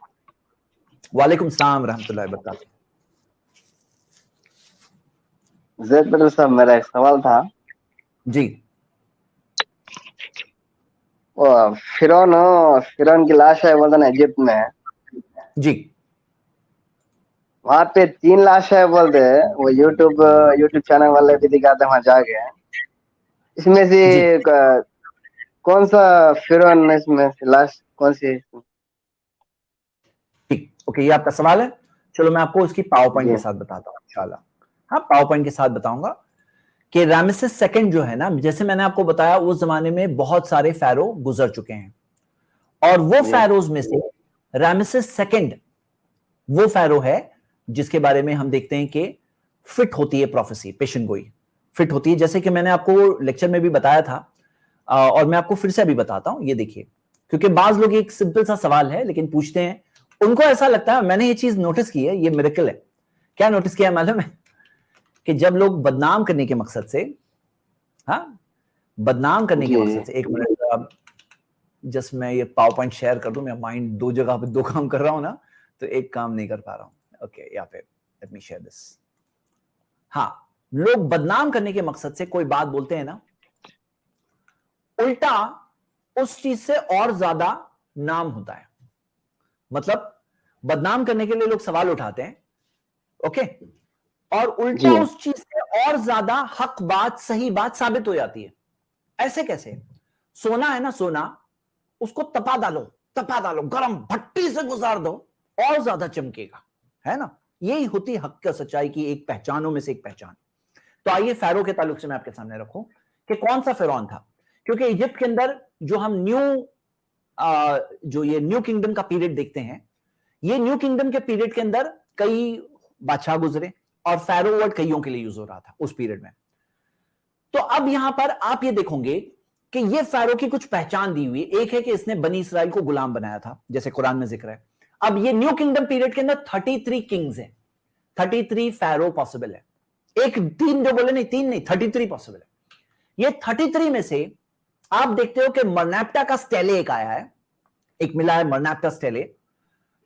वालेकुम सलाम रहमतुल्लाहि व बरकातहू। जैद पटेल साहब, मेरा एक सवाल था जी। फिरौन की लाश है बोलते ना इजिप्ट में, जी वहां पे 3 लाश है बोलते हैं। वो यूट्यूब चैनल वाले भी दिखाते हैं वहां जाके। इसमें से कौन सा फिरौन, इसमें से लाश कौन सी है? ठीक, ओके, ये आपका सवाल है। चलो मैं आपको इसकी पावर पॉइंट जी। के साथ बताता हूँ इंशाल्लाह। हाँ, पावर पॉइंट के साथ बताऊंगा कि रामेसेस सेकंड जो है ना, जैसे मैंने आपको बताया, उस जमाने में बहुत सारे फैरो गुजर चुके हैं, और वो जी। फैरोज में से रामेसेस सेकंड वो फैरो है जिसके बारे में हम देखते हैं कि फिट होती है प्रोफेसी, पेशन गोई फिट होती है। जैसे कि मैंने आपको लेक्चर में भी बताया था, और मैं आपको फिर से भी बताता हूं। ये देखिए, क्योंकि बाज लोग, एक सिंपल सा सवाल है लेकिन पूछते हैं, उनको ऐसा लगता है, मैंने ये चीज नोटिस की है, ये मिरेकल है। क्या नोटिस किया मालूम है? कि जब लोग बदनाम करने के मकसद से, हाँ, बदनाम करने के मकसद से, एक मिनट जस्ट मैं ये पावर पॉइंट शेयर कर दूं। मैं माइंड दो जगह पे दो काम कर रहा हूं ना, तो एक काम नहीं कर पा रहा हूं। ओके, यहाँ पे लेट मी शेयर दिस। हाँ, लोग बदनाम करने के मकसद से कोई बात बोलते हैं ना, उल्टा उस चीज से और ज्यादा नाम होता है। मतलब बदनाम करने के लिए लोग सवाल उठाते हैं, ओके, और उल्टा जी। उस चीज से और ज्यादा हक बात, सही बात साबित हो जाती है। ऐसे कैसे? सोना है ना, सोना, उसको तपा डालो, गरम भट्टी से गुजार दो, और ज्यादा चमकेगा, है ना। यही होती है हक का, सच्चाई की एक पहचानों में से एक पहचान। तो आइए फैरो के ताल्लुक से मैं आपके सामने रखूं कि कौन सा फिरौन था। क्योंकि इजिप्ट के अंदर जो हम ये न्यू किंगडम का पीरियड देखते हैं, ये न्यू किंगडम के पीरियड के अंदर कई बादशाह गुजरे, और फैरो वर्ड कईयों के लिए यूज हो रहा था उस पीरियड में। तो अब यहां पर आप ये देखोगे कि ये फैरो की कुछ पहचान दी हुई। एक है कि इसने बनी इसराइल को गुलाम बनाया था, जैसे कुरान में जिक्र है। अब ये न्यू किंगडम पीरियड के अंदर 33 किंग्स हैं, 33 फैरो पॉसिबल है। एक 3 जो बोले नहीं, 3 नहीं, 33 पॉसिबल है। ये 33 में से आप देखते हो कि मरनैप्टा का स्टेले एक आया है, एक मिला है मरनैप्टा स्टेले।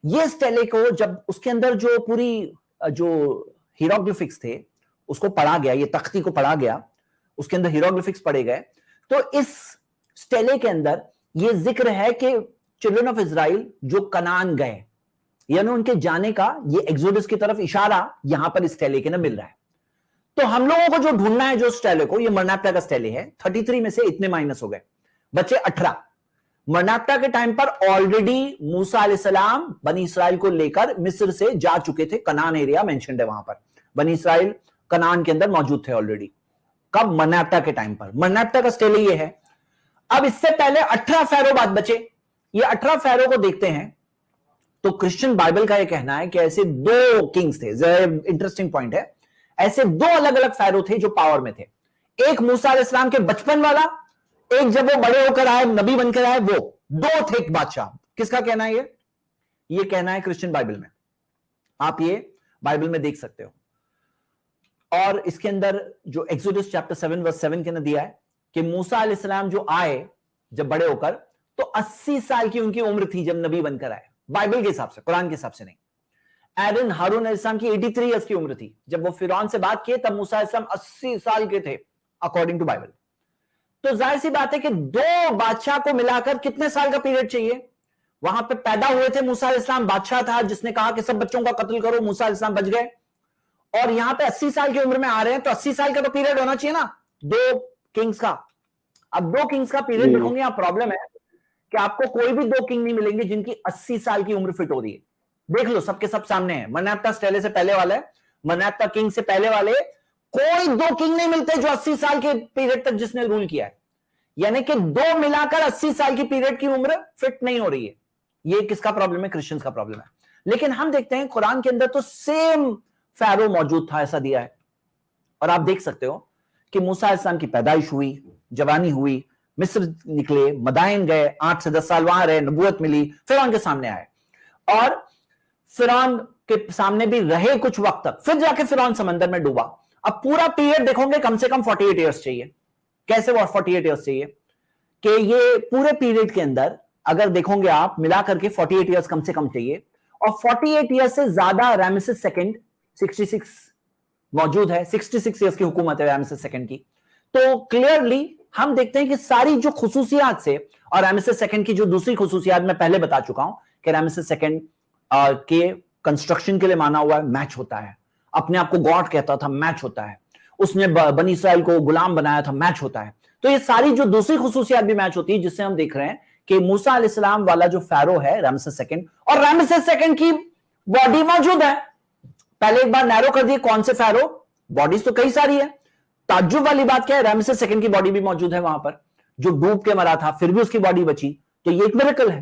ये स्टेले को जब उसके अंदर जो पूरी जो हीरोग्लिफिक्स थे उसको पढ़ा गया, ये तख्ती को पढ़ा गया, उसके अंदर हीरोग्लिफिक्स पढ़े गए, तो इस स्टेले के अंदर ये जिक्र है कि चिल्ड्रन ऑफ इजराइल जो कनान गए, यानी उनके जाने का ये एक्सोडस की तरफ इशारा यहां पर इस स्टेले के अंदर मिल रहा है। तो हम लोगों को जो ढूंढना है जो स्टेले को, ये मरनैप्टा का स्टेले है। 33 में से इतने माइनस हो गए, बचे 18। मरनैप्टा के टाइम पर ऑलरेडी मूसा अलैहिस्सलाम बनी इसराइल को लेकर मिस्र से जा चुके थे। कनान एरिया मेंशन्ड है वहां पर, बनी इसराइल कनान के अंदर मौजूद थे ऑलरेडी। कब? मरनैप्टा के टाइम पर। मरनैप्टा का स्टेले ये है। अब इससे पहले 18 फैरो बाद बचे। ये 18 फैरो को देखते हैं तो क्रिश्चियन बाइबल का ये कहना है कि ऐसे दो किंग्स थे, इंटरेस्टिंग पॉइंट है, ऐसे दो अलग अलग फैरो थे जो पावर में थे, एक मूसा अलैहिस्सलाम के बचपन वाला, एक जब वो बड़े होकर आए नबी बनकर आए, वो दो थे बादशाह। किसका कहना है ये कहना है क्रिश्चियन बाइबल में, आप ये बाइबल में देख सकते हो। और इसके अंदर जो एक्सोडस चैप्टर 7 वर्स 7 के अंदर दिया है कि मूसा अलैहिस्सलाम जो आए जब बड़े होकर, तो 80 साल की उनकी उम्र थी जब नबी बनकर आए, बाइबल के हिसाब से, कुरान के हिसाब से नहीं। एरन हारून अलैहिस्सलाम की 83 इयर्स की उम्र थी जब वो फिरौन से बात किए, तब मूसा अलैहिस्सलाम 80 साल के थे अकॉर्डिंग टू बाइबल। तो जाहिर सी बात है कि दो बादशाह को मिलाकर कितने साल का पीरियड चाहिए? वहां पे पैदा हुए थे, मूसा अलैहिस्सलाम बादशाह था जिसने कहा कि सब बच्चों का कत्ल करो, मूसा अलैहिस्सलाम बच गए, और यहां पे 80 साल की उम्र में आ रहे हैं, तो 80 साल का तो पीरियड होना चाहिए ना दो किंग्स का। अब दो किंग्स का पीरियड देखोगे, यहां प्रॉब्लम है कि आपको कोई भी दो किंग नहीं मिलेंगे जिनकी 80 साल की उम्र फिट हो रही है। देख लो, सबके सब सामने है, मनाप्ता स्टेले से पहले वाला है, मनाप्ता किंग से पहले वाले, कोई दो किंग नहीं मिलते जो 80 साल के पीरियड तक जिसने रूल किया है, यानी कि दो मिलाकर 80 साल की पीरियड की उम्र फिट नहीं हो रही है। ये किसका प्रॉब्लम है? क्रिश्चियंस का प्रॉब्लम है। लेकिन हम देखते हैं कुरान के अंदर तो सेम फैरो मौजूद था, ऐसा दिया है। और आप देख सकते हो कि मूसा अलैहिस्सलाम की पैदाइश हुई, जवानी हुई, मिस्र निकले, मदाइन गए, 8 से 10 साल वहां रहे, नबूवत मिली, फिरौन के सामने आए, और फिरौन के सामने भी रहे कुछ वक्त तक, फिर जाके फिरौन समंदर में डूबा। अब पूरा पीरियड देखोगे कम से कम 48 ईयर्स चाहिए। कैसे वो 48 ईयर्स चाहिए? कि ये पूरे पीरियड के अंदर अगर देखोगे आप मिला करके 48 ईयर्स कम से कम चाहिए, और 48 ईयर्स से ज्यादा रामेसेस सेकंड 66 मौजूद है, 66 ईयर्स की हुकूमत है रामेसेस सेकंड की। तो क्लियरली हम देखते हैं कि सारी जो खुसूसियात से, और रामेसेस सेकंड की जो दूसरी खुसूसियात मैं पहले बता चुका हूं कि रामेसेस सेकंड के कंस्ट्रक्शन के लिए माना हुआ है, मैच होता है, अपने आप को गॉड कहता था, मैच होता है, उसने बनी इसराइल को गुलाम बनाया था, मैच होता है। तो ये सारी जो दूसरी खुसूसियात भी मैच होती है, जिससे हम देख रहे हैं कि मूसा अलैहिस्सलाम वाला जो फैरो है रामेसेस सेकंड, और रामेसेस सेकंड की बॉडी मौजूद है। पहले एक बार नैरो कर दिए कौन से फैरो, बॉडीज तो कई सारी है। ताज्जुब वाली बात क्या है, रामेसेस सेकंड की बॉडी भी मौजूद है वहां पर, जो डूब के मरा था, फिर भी उसकी बॉडी बची, तो ये एक मिरेकल है।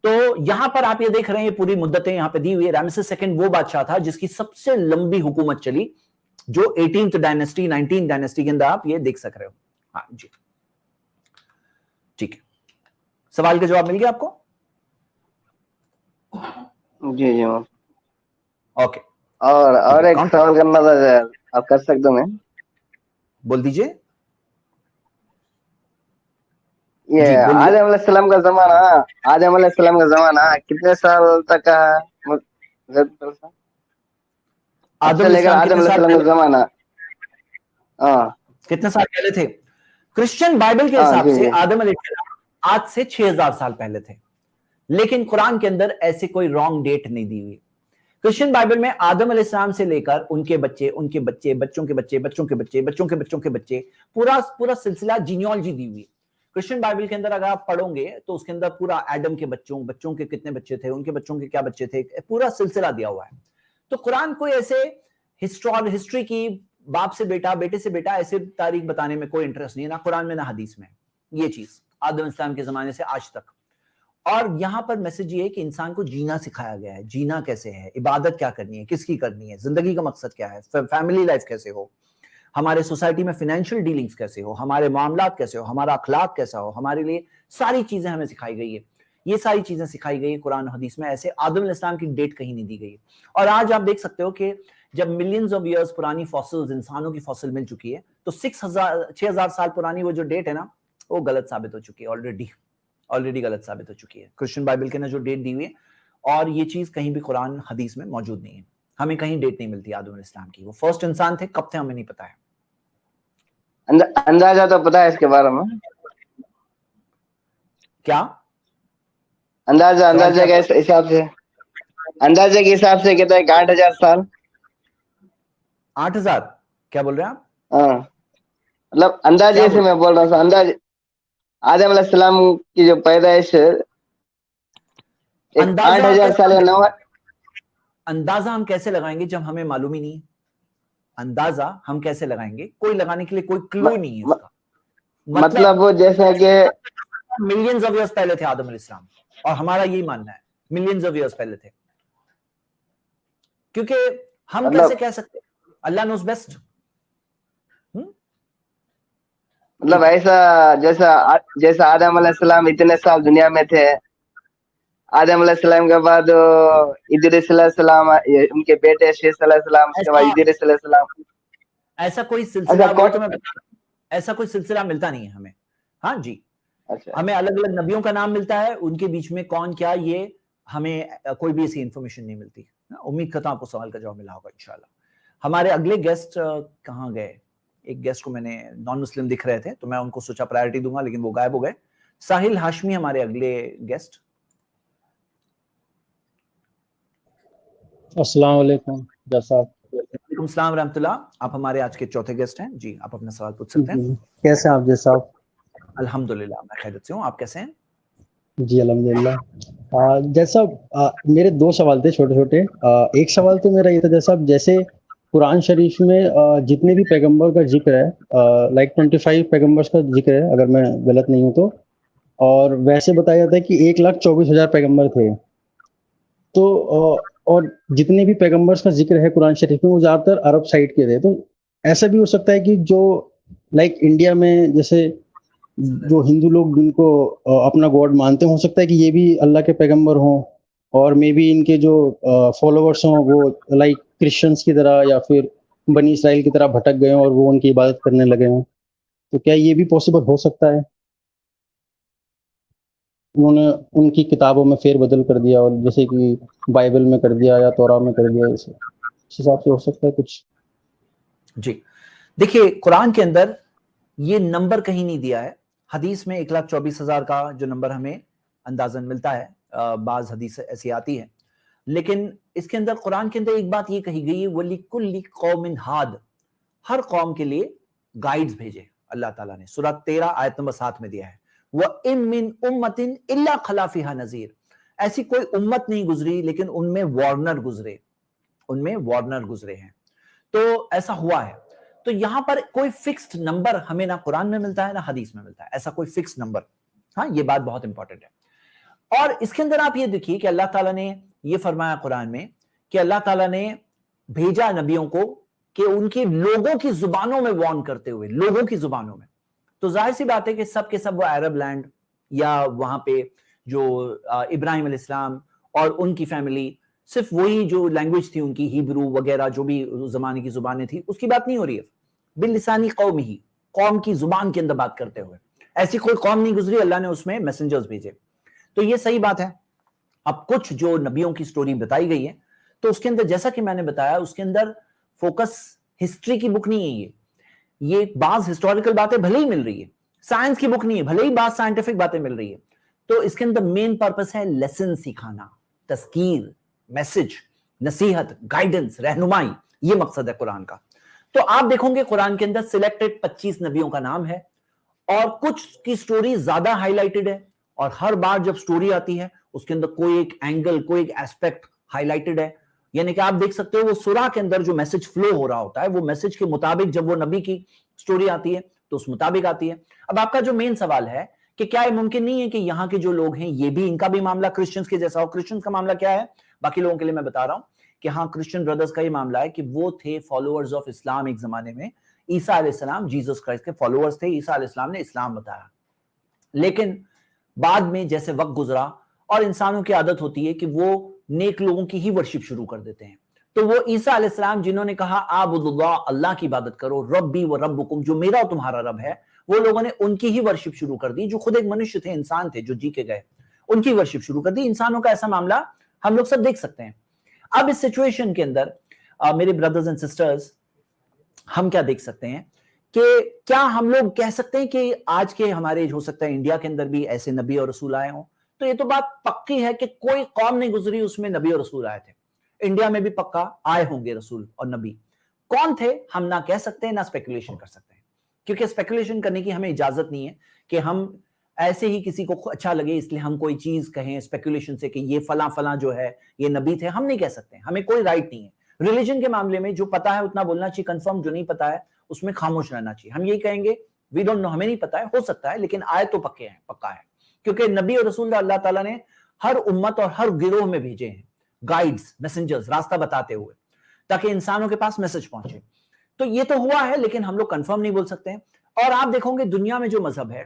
तो यहां पर आप ये देख रहे हैं, ये पूरी मुद्दतें यहां पे दी हुई है। रामेसेस सेकंड वो बादशाह था जिसकी सबसे लंबी हुकूमत चली, जो 18th डायनेस्टी 19th डायनेस्टी के अंदर आप ये देख सक रहे हो। हाँ जी, ठीक है, सवाल का जवाब मिल गया आपको? जी जी ओके। और एक सवाल करना था, आप कर सकते हो? मैं बोल दीजिए। ये आदम अलैहिस्सलाम का जमाना, आदम अलैहिस्सलाम का जमाना कितने साल तक का है? आदम लेकर आदम अलैहिस्सलाम का जमाना कितने साल पहले थे? क्रिश्चियन बाइबल के हिसाब से आदम अलैहिस्सलाम आज से 6000 साल पहले थे, लेकिन कुरान के अंदर ऐसे कोई रॉन्ग डेट नहीं दी हुई। क्रिश्चियन बाइबल में आदम अलैहिस्सलाम से लेकर उनके बच्चे, उनके बच्चे, बच्चों के बच्चे, बच्चों के बच्चे, बच्चों के बच्चों के बच्चे, पूरा सिलसिला जीनियोलॉजी दी हुई है। क्रिश्चियन बाइबल के अंदर अगर आप पढ़ोगे तो उसके अंदर पूरा एडम के बच्चों, बच्चों के कितने बच्चे थे, उनके बच्चों के क्या बच्चे थे, पूरा सिलसिला दिया हुआ है। तो कुरान कोई ऐसे हिस्ट्री की बाप से बेटा, बेटे से बेटा ऐसे तारीख बताने में कोई इंटरेस्ट नहीं है, ना कुरान में ना हदीस में, ये चीज आदम अलैहिस्सलाम के जमाने से आज तक। और यहां पर मैसेज ये है कि इंसान को जीना सिखाया गया है, जीना कैसे है, इबादत क्या करनी है, किसकी करनी है, जिंदगी का मकसद क्या है, फैमिली लाइफ कैसे हो, हमारे सोसाइटी में फाइनेंशियल डीलिंग्स कैसे हो, हमारे मामलात कैसे हो, हमारा अखलाक कैसा हो, हमारे लिए सारी चीजें हमें सिखाई गई है। ये सारी चीजें सिखाई गई है कुरान हदीस में, ऐसे आदम अलैहिस्सलाम की डेट कहीं नहीं दी गई। और आज आप देख सकते हो कि जब मिलियंस ऑफ ईयर्स पुरानी फॉसिल्स, इंसानों की फॉसिल मिल चुकी है, तो 6000 साल पुरानी वो जो डेट है ना, वो गलत साबित हो चुकी है, ऑलरेडी गलत साबित हो चुकी है। क्रिश्चियन बाइबल के ना जो डेट दी हुई है, और ये चीज कहीं भी कुरान हदीस में मौजूद नहीं है, हमें कहीं डेट नहीं मिलती आदम अलैहिस्सलाम की। वो फर्स्ट इंसान थे, कब थे हमें नहीं पता है। अंदाजा तो पता है इसके बारे में? क्या अंदाजा के हिसाब से, अंदाजे के हिसाब से कहता है 8000 साल। 8000? क्या बोल रहे हैं आप? हाँ, मतलब अंदाजे से मैं बोल रहा था, अंदाजे आदम अलैहिस्सलाम की जो पैदाइश 8000 साल या 9। अंदाजा हम कैसे लगाएंगे जब हमें मालूम ही नहीं? अंदाजा हम कैसे लगाएंगे? कोई लगाने के लिए कोई क्लू नहीं है उसका। मतलब वो जैसा कि मिलियंस ऑफ ईयर्स पहले थे आदम अलैहिस्सलाम, और हमारा यही मानना है मिलियंस ऑफ ईयर्स पहले थे, क्योंकि हम मतलब- कैसे कह सकते हैं अल्लाह नोस बेस्ट। मतलब ऐसा जैसा आदम अलैहिस्सलाम इतने साल दुनिया में थे, आदम अलैहिस्सलाम के बाद इदरीस अलैहिस्सलाम, उनके बेटे शेष अलैहिस्सलाम, उसके बाद इदरीस अलैहिस्सलाम, ऐसा कोई सिलसिला, अच्छा, वो तो मैं बता रहा हूं, ऐसा कोई सिलसिला मिलता नहीं है हमें। हाँ जी, अच्छा, हमें अलग अलग नबियों का नाम मिलता है, उनके बीच में कौन क्या, ये हमें कोई भी ऐसी इंफॉर्मेशन नहीं मिलती। उम्मीद करता हूं आपको सवाल का जवाब मिला होगा इंशाल्लाह। हमारे अगले गेस्ट कहाँ गए? एक गेस्ट को मैंने, नॉन मुस्लिम दिख रहे थे तो मैं उनको सोचा प्रायोरिटी दूंगा, लेकिन वो गायब हो गए। साहिल हाशमी हमारे अगले गेस्ट। अस्सलाम वालेकुम जैसा वालेकुम सलाम रहमतुल्लाह, आप हमारे आज के चौथे गेस्ट हैं जी, आप अपना सवाल पूछ सकते हैं। कैसे हैं आप जैसा? अल्हम्दुलिल्लाह मैं खैरियत से हूँ, आप कैसे हैं? जी अल्हम्दुलिल्लाह। जैसा मेरे दो सवाल थे छोटे छोटे। एक सवाल तो मेरा ये था जैसा, जैसे कुरान शरीफ में जितने भी पैगंबर का जिक्र है, लाइक 25 पैगंबर्स का जिक्र है अगर मैं गलत नहीं हूँ तो, और वैसे बताया जाता है कि 1,24,000 पैगंबर थे। तो और जितने भी पैगंबर्स का जिक्र है कुरान शरीफ में वो ज़्यादातर अरब साइड के थे। तो ऐसा भी हो सकता है कि जो लाइक इंडिया में जैसे जो हिंदू लोग जिनको अपना गॉड मानते हैं, हो सकता है कि ये भी अल्लाह के पैगंबर हों, और मे बी इनके जो फॉलोअर्स हों वो लाइक क्रिश्चियंस की तरह या फिर बनी इसराइल की तरह भटक गए हों और वो उनकी इबादत करने लगे हों। तो क्या ये भी पॉसिबल हो सकता है? उन्होंने उनकी किताबों में फेरबदल कर दिया, और जैसे कि बाइबल में कर दिया या तौरा में कर दिया, इस हिसाब से हो सकता है कुछ? जी देखिए, कुरान के अंदर ये नंबर कहीं नहीं दिया है। हदीस में 1,24,000 का जो नंबर हमें अंदाजन मिलता है, बाज हदीस ऐसी आती है, लेकिन इसके अंदर कुरान के अंदर एक बात ये कही गई है, वलिकुल्लि कौमिन हाद, हर कौम के लिए गाइड्स भेजे अल्लाह ताला ने। सूरह 13 आयत नंबर 7 में दिया है, व इम मिन उम्मतिन इल्ला खला फीहा नज़ीर, ऐसी कोई उम्मत नहीं गुजरी लेकिन उनमें वार्नर गुजरे हैं। तो ऐसा हुआ है। तो यहां पर कोई फिक्स्ड नंबर हमें ना कुरान में मिलता है ना हदीस में मिलता है, ऐसा कोई फिक्स्ड नंबर। हाँ, ये बात बहुत इंपॉर्टेंट है। और इसके अंदर आप ये देखिए कि अल्लाह ताला ने ये फरमाया कुरान में कि अल्लाह ताला ने भेजा नबियों को कि उनके लोगों की जुबानों में वार्न करते हुए, लोगों की जुबानों में। तो जाहिर सी बात है कि सब के सब वो अरब लैंड या वहां पे जो इब्राहिम अलैहिस्सलाम और उनकी फैमिली, सिर्फ वही जो लैंग्वेज थी उनकी, हिब्रू वगैरह जो भी जमाने की जुबानें थी, उसकी बात नहीं हो रही है। बिलिसानी कौम ही, कौम की जुबान के अंदर बात करते हुए, ऐसी कोई कौम नहीं गुजरी, अल्लाह ने उसमें मैसेंजर्स भेजे। तो ये सही बात है। अब कुछ जो नबियों की स्टोरी बताई गई है, तो उसके अंदर जैसा कि मैंने बताया, उसके अंदर फोकस हिस्ट्री की बुक नहीं है। ये बाज हिस्टोरिकल बातें भले ही मिल रही है, साइंस की बुक नहीं है, भले ही बात साइंटिफिक बातें मिल रही है। तो इसके अंदर मेन पर्पस है लेसन सिखाना, तस्कीर, मैसेज, नसीहत, गाइडेंस, रहनुमाई, ये मकसद है कुरान का। तो आप देखोगे कुरान के अंदर सिलेक्टेड 25 नबियों का नाम है, और कुछ की स्टोरी ज्यादा हाईलाइटेड है, और हर बार जब स्टोरी आती है उसके अंदर कोई एक एंगल, कोई एक एस्पेक्ट हाईलाइटेड है। यानी कि आप देख सकते हो वो सूरा के अंदर जो मैसेज फ्लो हो रहा होता है, वो मैसेज के मुताबिक जब वो नबी की स्टोरी आती है तो उस मुताबिक आती है। अब आपका जो मेन सवाल है कि क्या ये मुमकिन नहीं है कि यहाँ के जो लोग हैं ये भी, इनका भी मामला क्रिश्चियंस के जैसा हो? क्रिश्चियंस का मामला क्या है, बाकी लोगों के लिए मैं बता रहा हूं कि हाँ, क्रिश्चियन ब्रदर्स का ये मामला है कि वो थे फॉलोअर्स ऑफ इस्लाम एक जमाने में। ईसा अलैहिस्सलाम जीसस क्राइस्ट के फॉलोअर्स थे, ईसा अलैहिस्सलाम ने इस्लाम बताया, लेकिन बाद में जैसे वक्त गुजरा और इंसानों की आदत होती है कि वो नेक लोगों की ही वर्शिप शुरू कर देते हैं। तो वो ईसा अलैहिस्सलाम जिन्होंने कहा आबुदुल्लाह, अल्लाह की इबादत करो, रब्बी व रब्बुकुम, जो मेरा और तुम्हारा रब है, वो लोगों ने उनकी ही वर्शिप शुरू कर दी, जो खुद एक मनुष्य थे, इंसान थे, जो जी के गए, उनकी वर्शिप शुरू कर दी। इंसानों का ऐसा मामला हम लोग सब देख सकते हैं। अब इस सिचुएशन के अंदर मेरे ब्रदर्स एंड सिस्टर्स, हम क्या देख सकते हैं कि क्या हम लोग कह सकते हैं कि आज के हमारे, हो सकता है इंडिया के अंदर भी ऐसे नबी और रसूल आए हों? तो ये तो बात पक्की है कि कोई कौम नहीं गुजरी उसमें नबी और रसूल आए थे। इंडिया में भी पक्का आए होंगे रसूल और नबी। कौन थे हम ना कह सकते हैं ना स्पेकुलेशन कर सकते हैं, क्योंकि स्पेकुलेशन करने की हमें इजाजत नहीं है कि हम ऐसे ही किसी को अच्छा लगे इसलिए हम कोई चीज कहें स्पेकुलेशन से कि ये फला फला जो है ये नबी थे। हम नहीं कह सकते, हमें कोई राइट नहीं है। रिलीजन के मामले में जो पता है उतना बोलना चाहिए कंफर्म, जो नहीं पता है उसमें खामोश रहना चाहिए। हम यही कहेंगे वी डोंट नो, हमें नहीं पता है, हो सकता है, लेकिन आए तो पक्का है, क्योंकि नबी और रसूल अल्लाह ताला ने ہر امت اور ہر گروہ میں بھیجے ہیں گائیڈز، میسنجرز، راستہ بتاتے ہوئے، تاکہ انسانوں کے پاس میسج پہنچے. تو یہ تو ہوا ہے، لیکن ہم لوگ کنفرم نہیں بول سکتے ہیں. اور آپ دیکھو گے دنیا میں جو مذہب ہے،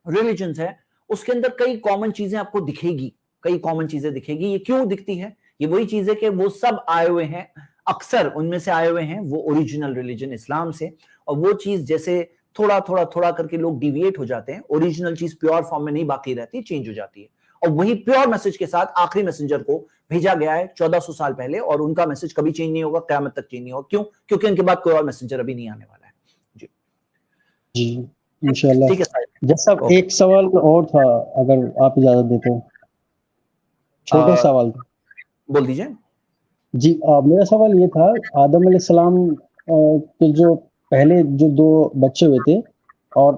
ریلیجنز ہے، اس کے اندر کئی کامن چیزیں آپ کو دکھے گی، کئی کامن چیزیں دکھے گی. یہ کیوں دکھتی ہے؟ یہ وہی چیز ہے کہ وہ سب آئے ہوئے ہیں، اکثر ان میں سے آئے ہوئے ہیں وہ اوریجنل ریلیجن اسلام سے. اور وہ چیز جیسے تھوڑا تھوڑا تھوڑا کر کے لوگ ڈیویٹ ہو جاتے ہیں، اوریجنل چیز پیور فارم میں نہیں باقی رہتی، چینج ہو جاتی ہے. اور وہی پیور میسج کے ساتھ آخری میسنجر کو بھیجا گیا ہے 1400 سال پہلے، اور ان کا میسج کبھی چینج نہیں ہوگا، قیامت تک چینج نہیں ہوگا. کیوں؟ کیونکہ ان کے بعد کوئی اور میسنجر ابھی نہیں آنے والا ہے. جی جی انشاءاللہ. ٹھیک ہے صاحب. جیسا صاحب اوکے. ایک سوال اور تھا، اگر آپ اجازت دیتے ہو، چھوٹا سوال تھا. بول دیجئے. جی میرا سوال یہ تھا، آدم علیہ السلام کے جو پہلے جو 2 بچے ہوئے تھے اور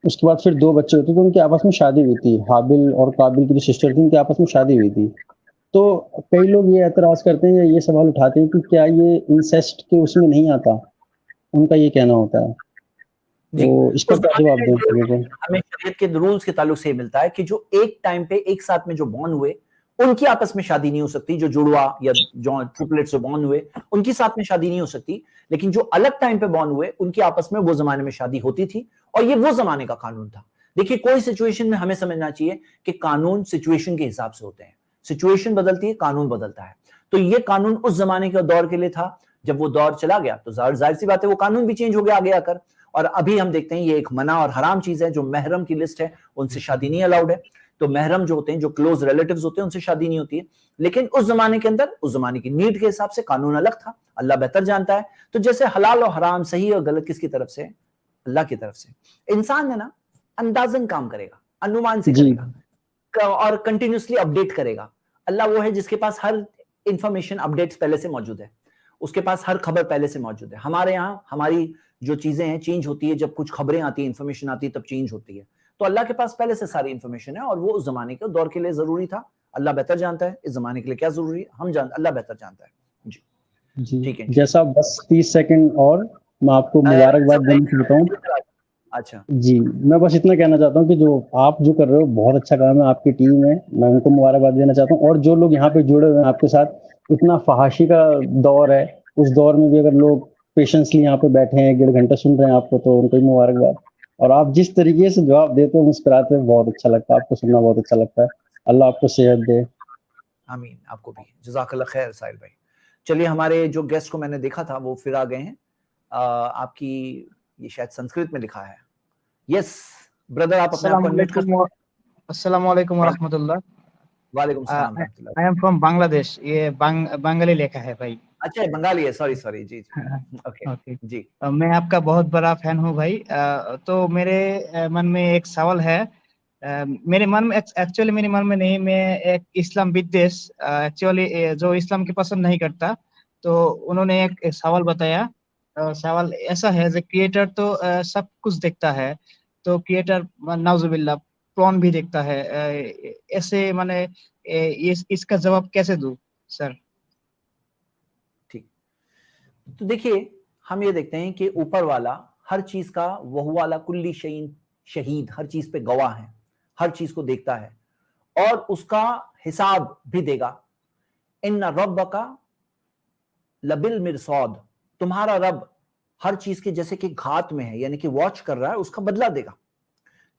اس کے بعد پھر 2 بچے ہوئے تھے، تو ان کی آپس میں شادی ہوئی تھی. حابل اور قابل کی جو سسٹر تھی، ان کی آپس میں شادی ہوئی تھی. تو کئی لوگ یہ اعتراض کرتے ہیں یا یہ سوال اٹھاتے ہیں کہ کیا یہ انسیسٹ کے اس میں نہیں آتا؟ ان کا یہ کہنا ہوتا ہے. جی تو اس کا اس کیا زمانے جواب دیں میں گے؟ ہمیں شریعت کے رولز کے تعلق سے یہ ملتا ہے کہ جو ایک ٹائم پہ ایک ساتھ میں جو بورن ہوئے ان کی آپس میں شادی نہیں ہو سکتی. جو جڑوا یا جو ٹرپلٹ سے بورن ہوئے ان کی ساتھ میں شادی نہیں ہو سکتی. لیکن جو الگ ٹائم پہ بورن ہوئے ان کی آپس میں وہ زمانے میں شادی ہوتی تھی، اور یہ وہ زمانے کا قانون تھا. دیکھیے کوئی سچویشن میں ہمیں سمجھنا چاہیے کہ قانون سچویشن کے حساب سے ہوتے ہیں. سچویشن بدلتی ہے، قانون بدلتا ہے. تو یہ قانون اس زمانے کے دور کے لیے تھا. جب وہ دور چلا گیا تو ظاہر سی بات ہے وہ قانون بھی چینج ہو گیا آگے آ کر. اور ابھی ہم دیکھتے ہیں یہ ایک منع اور حرام چیز ہے. جو محرم کی لسٹ ہے ان سے شادی نہیں الاؤڈ ہے. تو محرم جو ہوتے ہیں، جو کلوز ریلیٹیوز ہوتے ہیں، ان سے شادی نہیں ہوتی ہے. لیکن اس زمانے کے اندر اس زمانے کی نیڈ کے حساب سے قانون الگ تھا. اللہ بہتر جانتا ہے. تو جیسے حلال اور حرام، صحیح اور غلط کس کی طرف سے؟ اللہ کی طرف سے. انسان ہے نا، اندازن کام کرے گا، انومان سے کرے گا اور کنٹینیوسلی اپڈیٹ کرے گا. اللہ وہ ہے جس کے پاس ہر انفارمیشن اپڈیٹس پہلے سے موجود ہے، اس کے پاس ہر خبر پہلے سے موجود ہے. ہمارے یہاں ہماری جو چیزیں ہیں چینج ہوتی ہے، جب کچھ خبریں آتی ہیں، انفارمیشن آتی ہے، تب چینج ہوتی ہے. تو اللہ کے پاس پہلے سے ساری انفارمیشن ہے، اور وہ اس زمانے کے دور کے لیے ضروری تھا. اللہ بہتر جانتا ہے اس زمانے کے لیے کیا ضروری ہے، اللہ بہتر جانتا ہے. جی جی ٹھیک ہے. جیسا بس 30 سیکنڈ اور میں آپ کو مبارکباد دینا چاہتا ہوں. اچھا جی میں بس اتنا کہنا چاہتا ہوں کہ جو آپ جو کر رہے ہو بہت اچھا کام ہے. آپ کی ٹیم ہے، میں ان کو مبارکباد دینا چاہتا ہوں. اور جو لوگ یہاں پہ جڑے ہوئے ہیں آپ کے ساتھ، اتنا فحاشی کا دور ہے، اس دور میں بھی اگر لوگ پیشنسلی یہاں پہ بیٹھے ہیں، 1.5 گھنٹہ سن رہے ہیں آپ کو، تو ان کو مبارکباد. اور آپ جس طریقے سے جواب دیتے ہیں، مسکراتے ہیں، بہت اچھا لگتا ہے. آپ کو سننا بہت اچھا لگتا ہے. اللہ آپ کو صحت دے. آمین. آپ کو بھی جزاک اللہ خیر ساحل بھائی. چلیے ہمارے جو گیسٹ کو میں نے دیکھا تھا وہ پھر آ گئے ہیں. آپ کی یہ شاید سنسکرت میں لکھا ہے. یس بردر، آپ اپنے آپ کو انمیوٹ کر. السلام علیکم ورحمۃ اللہ. وعلیکم السلام ورحمۃ اللہ. آئی ایم فرام بنگلہ دیش. یہ بنگالی لکھا ہے بھائی. اچھا بنگالی ہے، سوری. جی اوکے جی. میں آپ کا بہت بڑا فین ہوں بھائی. تو میرے من میں ایک سوال ہے. میرے من میں ایکچولی میرے من میں نہیں، میں ایک اسلام بدیش ایکچولی جو اسلام کی پسند نہیں کرتا، تو انہوں نے ایک سوال بتایا. سوال ایسا ہے کہ کریٹر تو سب کچھ دیکھتا ہے، تو کریٹر نعوذ باللہ پرون بھی دیکھتا ہے. ایسے مانے اس کا جواب کیسے دوں سر؟ ٹھیک. تو دیکھیے ہم یہ دیکھتے ہیں کہ اوپر والا ہر چیز کا وہو علی کل شیء شہید، ہر چیز پہ گواہ ہے، ہر چیز کو دیکھتا ہے اور اس کا حساب بھی دے گا. ان ربک لبالمرصاد، تمہارا رب ہر چیز کے جیسے کہ گھات میں ہے، یعنی کہ واچ کر رہا ہے، اس کا بدلہ دے گا.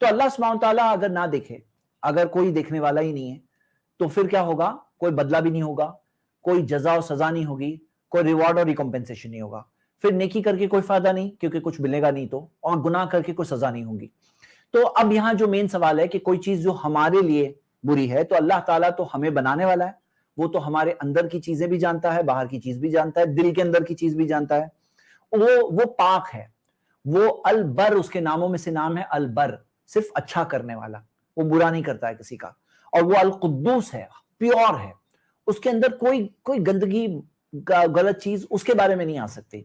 تو اللہ سبحانہ تعالیٰ اگر نہ دیکھے، اگر کوئی دیکھنے والا ہی نہیں ہے، تو پھر کیا ہوگا؟ کوئی بدلہ بھی نہیں ہوگا، کوئی جزا و سزا نہیں ہوگی، کوئی ریوارڈ اور ریکمپنسیشن نہیں ہوگا. پھر نیکی کر کے کوئی فائدہ نہیں، کیونکہ کچھ ملے گا نہیں، تو اور گناہ کر کے کوئی سزا نہیں ہوگی. تو اب یہاں جو مین سوال ہے کہ کوئی چیز جو ہمارے لیے بری ہے، تو اللہ تعالیٰ تو ہمیں بنانے والا ہے، وہ تو ہمارے اندر کی چیزیں بھی جانتا ہے، باہر کی چیز بھی جانتا ہے، دل کے اندر کی چیز بھی جانتا ہے. وہ پاک ہے، وہ البر، اس کے ناموں میں سے نام ہے البر، صرف اچھا کرنے والا، وہ برا نہیں کرتا ہے کسی کا. اور وہ القدوس ہے، پیور ہے، اس کے اندر کوئی گندگی غلط چیز اس کے بارے میں نہیں آ سکتی.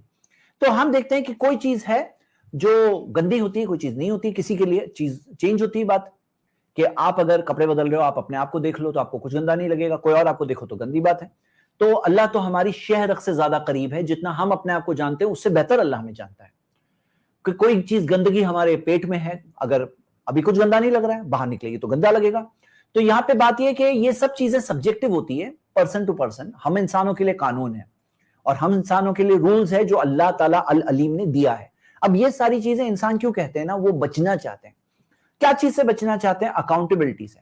تو ہم دیکھتے ہیں کہ کوئی چیز ہے جو گندی ہوتی ہے، کوئی چیز نہیں ہوتی. کسی کے لیے چیز چینج ہوتی ہے. بات کہ آپ اگر کپڑے بدل رہے ہو، آپ اپنے آپ کو دیکھ لو تو آپ کو کچھ گندا نہیں لگے گا، کوئی اور آپ کو دیکھو تو گندی بات ہے. تو اللہ تو ہماری شہ رگ سے زیادہ قریب ہے. جتنا ہم اپنے آپ کو جانتے ہیں اس سے بہتر اللہ ہمیں جانتا ہے. کہ کوئی چیز گندگی ہمارے پیٹ میں ہے، اگر ابھی کچھ گندا نہیں لگ رہا ہے، باہر نکلے گی تو گندا لگے گا. तो यहाँ पे बात यह कि ये सब चीजें सब्जेक्टिव होती है पर्सन टू पर्सन. हम इंसानों के लिए कानून है और हम इंसानों के लिए रूल्स है जो अल्लाह ताला अल अलीम ने दिया है. अब ये सारी चीजें इंसान क्यों कहते हैं ना, वो बचना चाहते हैं. क्या चीज से बचना चाहते हैं? अकाउंटेबिलिटी से.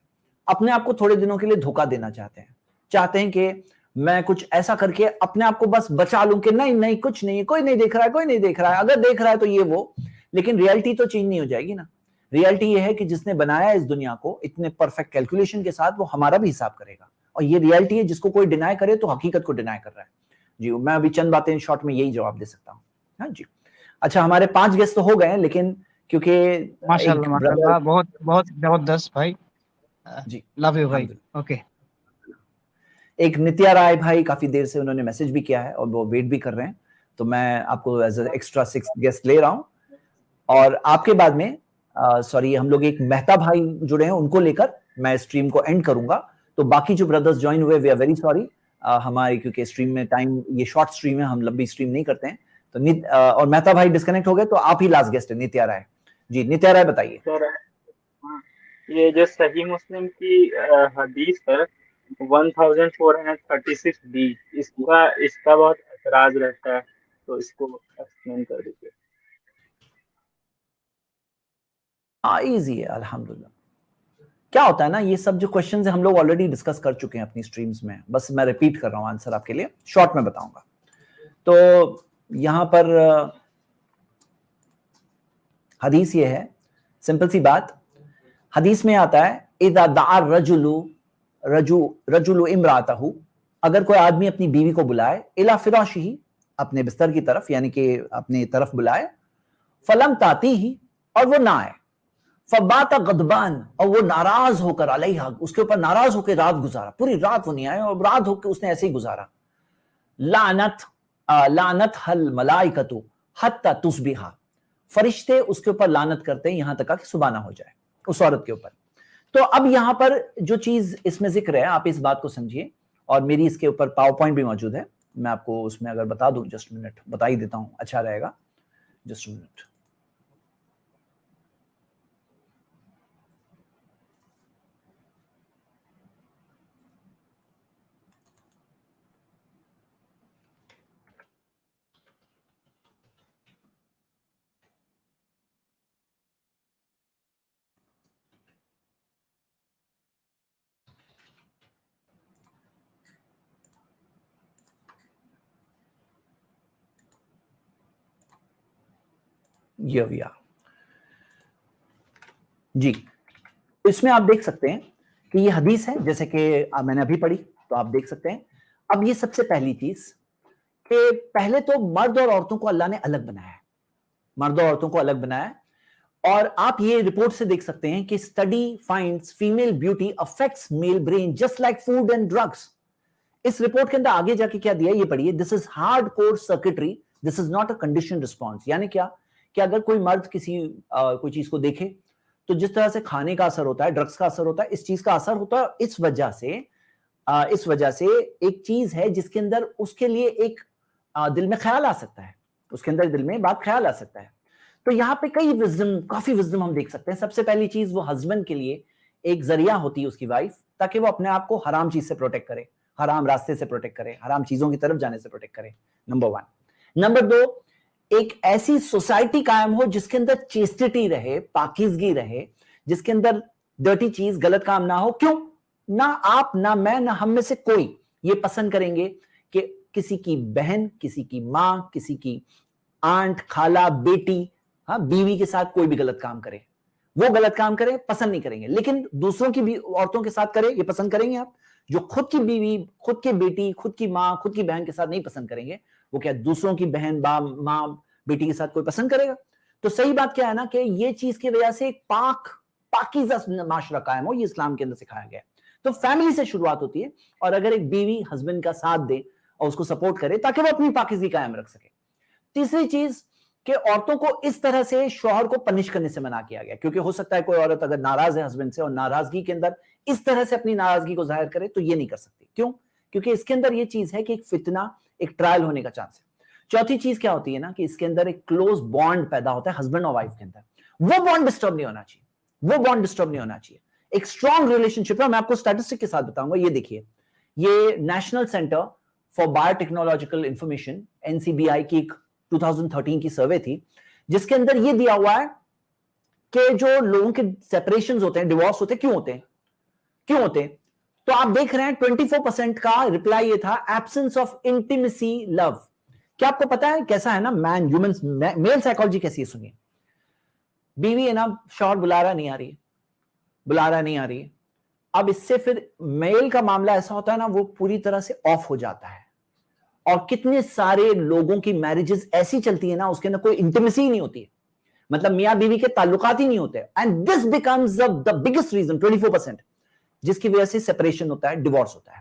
अपने आप को थोड़े दिनों के लिए धोखा देना चाहते हैं. चाहते हैं कि मैं कुछ ऐसा करके अपने आप को बस बचा लूं कि नहीं नहीं कुछ नहीं, कोई नहीं देख रहा है, कोई नहीं देख रहा है, अगर देख रहा है तो ये वो. लेकिन रियलिटी तो चेंज नहीं हो जाएगी ना. रियलिटी ये है कि जिसने बनाया इस दुनिया को इतने परफेक्ट कैलकुलेशन के साथ, वो हमारा भी हिसाब करेगा. और ये रियलिटी है, जिसको कोई डिनाई करे तो हकीकत को डिनाई कर रहा है. जी, मैं अभी चंद बातें शॉर्ट में यही जवाब दे सकता हूँ. हाँ जी. अच्छा, हमारे 5 गेस्ट तो हो गए हैं, लेकिन क्योंकि माशाल्लाह माशाल्लाह, बहुत बहुत जबरदस्त भाई जी, लव यू भाई. ओके, एक नित्या राय भाई काफी देर से उन्होंने मैसेज भी किया है और वो वेट भी कर रहे हैं, तो मैं आपको एज एक्स्ट्रा 6 गेस्ट ले रहा हूं. और आपके बाद में सॉरी, हम लोग एक मेहता भाई जुड़े हैं, उनको लेकर मैं स्ट्रीम को एंड करूंगा. तो बाकी जो ब्रदर्स ज्वाइन हुए, वी आर वेरी सॉरी. हमारी क्योंकि स्ट्रीम में टाइम, ये शॉर्ट स्ट्रीम है, हम लंबी स्ट्रीम नहीं करते हैं. तो और मेहता भाई डिस्कनेक्ट हो गए, तो आप ही लास्ट गेस्ट है, नित्या राय. जी नित्या राय, बताइए. सर, ये जो सही मुस्लिम की हदीस है 1436B, इसका बहुत एतराज रहता है, तो इसको एक्सप्लेन कर दीजिए. इजी है अल्हम्दुलिल्लाह. क्या होता है ना, ये सब जो क्वेश्चंस है हम लोग ऑलरेडी डिस्कस कर चुके हैं अपनी स्ट्रीम्स में, बस मैं रिपीट कर रहा हूं आंसर आपके लिए, शॉर्ट में बताऊंगा. तो यहां पर हदीस ये है, सिंपल सी बात. हदीस में आता है इदा दार रजुलु इमरातहु, अगर कोई आदमी अपनी बीवी को बुलाए, इला फिराशिही, अपने बिस्तर की तरफ, यानी कि अपनी तरफ बुलाए, फलम ताती ही, और वो ना आए, फबाता गदबान, और वो नाराज होकर, अलैहा, उसके ऊपर नाराज होकर रात गुजारा, पूरी रात वो नहीं आए और रात होकर उसने ऐसे ही गुजारा. लानत हल मलाइकतु हत्ता तुस्बिहा, फरिश्ते उसके ऊपर लानत करते हैं यहां तक कि सुबह ना हो जाए उस औरत के ऊपर. तो अब यहां पर जो चीज इसमें जिक्र है, आप इस बात को समझिए, और मेरी इसके ऊपर पावर पॉइंट भी मौजूद है, मैं आपको उसमें अगर बता दूं, जस्ट मिनट बता ही देता हूं, अच्छा रहेगा, जस्ट मिनट. जी, तो इसमें आप देख सकते हैं कि ये हदीस है, जैसे कि मैंने अभी पढ़ी, तो आप देख सकते हैं. अब ये सबसे पहली चीज कि पहले तो मर्द और औरतों को अल्लाह ने अलग बनाया है, मर्द और औरतों को अलग बनाया है. और आप ये रिपोर्ट से देख सकते हैं कि study finds female beauty affects male brain just like food and drugs. इस रिपोर्ट के अंदर आगे जाके क्या दिया, ये पढ़िए. This is hardcore circuitry, this is not a condition response. यानी क्या कि अगर कोई मर्द किसी कोई चीज को देखे, तो जिस तरह से खाने का असर होता है, ड्रग्स का असर होता है, इस चीज का असर होता है. इस वजह से एक चीज है जिसके अंदर उसके लिए एक दिल में ख्याल आ सकता है, उसके अंदर दिल में बात ख्याल आ सकता है. तो यहाँ पे काफी विजडम हम देख सकते हैं. सबसे पहली चीज, वो हस्बैंड के लिए एक जरिया होती है उसकी वाइफ, ताकि वो अपने आप को हराम चीज से प्रोटेक्ट करे, हराम रास्ते से प्रोटेक्ट करे, हराम चीजों की तरफ जाने से प्रोटेक्ट करे. नंबर 1. नंबर 2, एक ऐसी सोसाइटी कायम हो जिसके अंदर चेस्टिटी रहे, पाकीज़गी रहे, जिसके अंदर डर्टी चीज, गलत काम ना हो. क्यों? ना आप, ना मैं, ना हम में से कोई ये पसंद करेंगे कि किसी की बहन, किसी की मां, किसी की आंट, खाला, बेटी, बीवी के साथ कोई भी गलत काम करे. वो गलत काम करे, पसंद नहीं करेंगे. लेकिन दूसरों की भी औरतों के साथ करे, ये पसंद करेंगे आप. जो खुद की बीवी, खुद की बेटी, खुद की मां, खुद की बहन के साथ नहीं पसंद करेंगे, वो क्या दूसरों की बहन, मां, बेटी के साथ कोई पसंद करेगा? तो सही बात क्या है ना कि ये चीज की वजह से एक पाकीज़ा माशरा कायम हो, ये इस्लाम के अंदर सिखाया गया है. तो फैमिली से शुरुआत होती है, और अगर एक बीवी हस्बैंड का साथ दे और उसको सपोर्ट करे ताकि वो अपनी पाकीज़गी कायम रख सके. तीसरी चीज कि औरतों को इस तरह से शौहर को पनिश करने से मना किया गया, क्योंकि हो सकता है कोई औरत अगर नाराज है हस्बैंड से और नाराजगी के अंदर इस तरह से अपनी नाराजगी को जाहिर करे, तो ये नहीं कर सकती. क्यों? क्योंकि इसके अंदर ये चीज है कि एक फितना, एक ट्रायल होने का चांस है. चौथी चीज क्या होती है ना कि इसके अंदर एक क्लोज बॉन्ड पैदा होता है हस्बैंड और वाइफ के अंदर. वो बॉन्ड डिस्टर्ब नहीं होना चाहिए, वो बॉन्ड डिस्टर्ब नहीं होना चाहिए. ایک اسٹرانگ ریلیشنشپ ہے. میں آپ کو اسٹیٹسٹک کے ساتھ بتاؤں گا. یہ دیکھیے, یہ national centre for bio technological information NCBI کی ایک 2013 کی سروے تھی, جس کے اندر یہ دیا ہوا ہے کہ جو لوگوں کے سیپریشنز ہوتے ہیں, ڈیورس ہوتے ہیں, کیوں ہوتے ہیں. تو آپ دیکھ رہے ہیں 24% کا رپلائی یہ تھا, ایبسنس آف انٹیمیسی لو. کیا آپ کو پتا ہے کیسا ہے نا میل سائیکالوجی کیسی ہے؟ سنیے, بیوی ہے نا, شوہر بلا رہا نہیں آ رہی ہے. اب اس سے پھر میل کا معاملہ ایسا ہوتا ہے نا, وہ پوری طرح سے آف ہو جاتا ہے. اور کتنے سارے لوگوں کی میرجز ایسی چلتی ہے نا, اس کے اندر کوئی انٹیمیسی ہی نہیں ہوتی ہے, مطلب میاں بیوی کے تعلقات ہی نہیں ہوتے. And this becomes the biggest reason, 24%, جس کی وجہ سے سیپریشن ہوتا ہے, ڈیورس ہوتا ہے,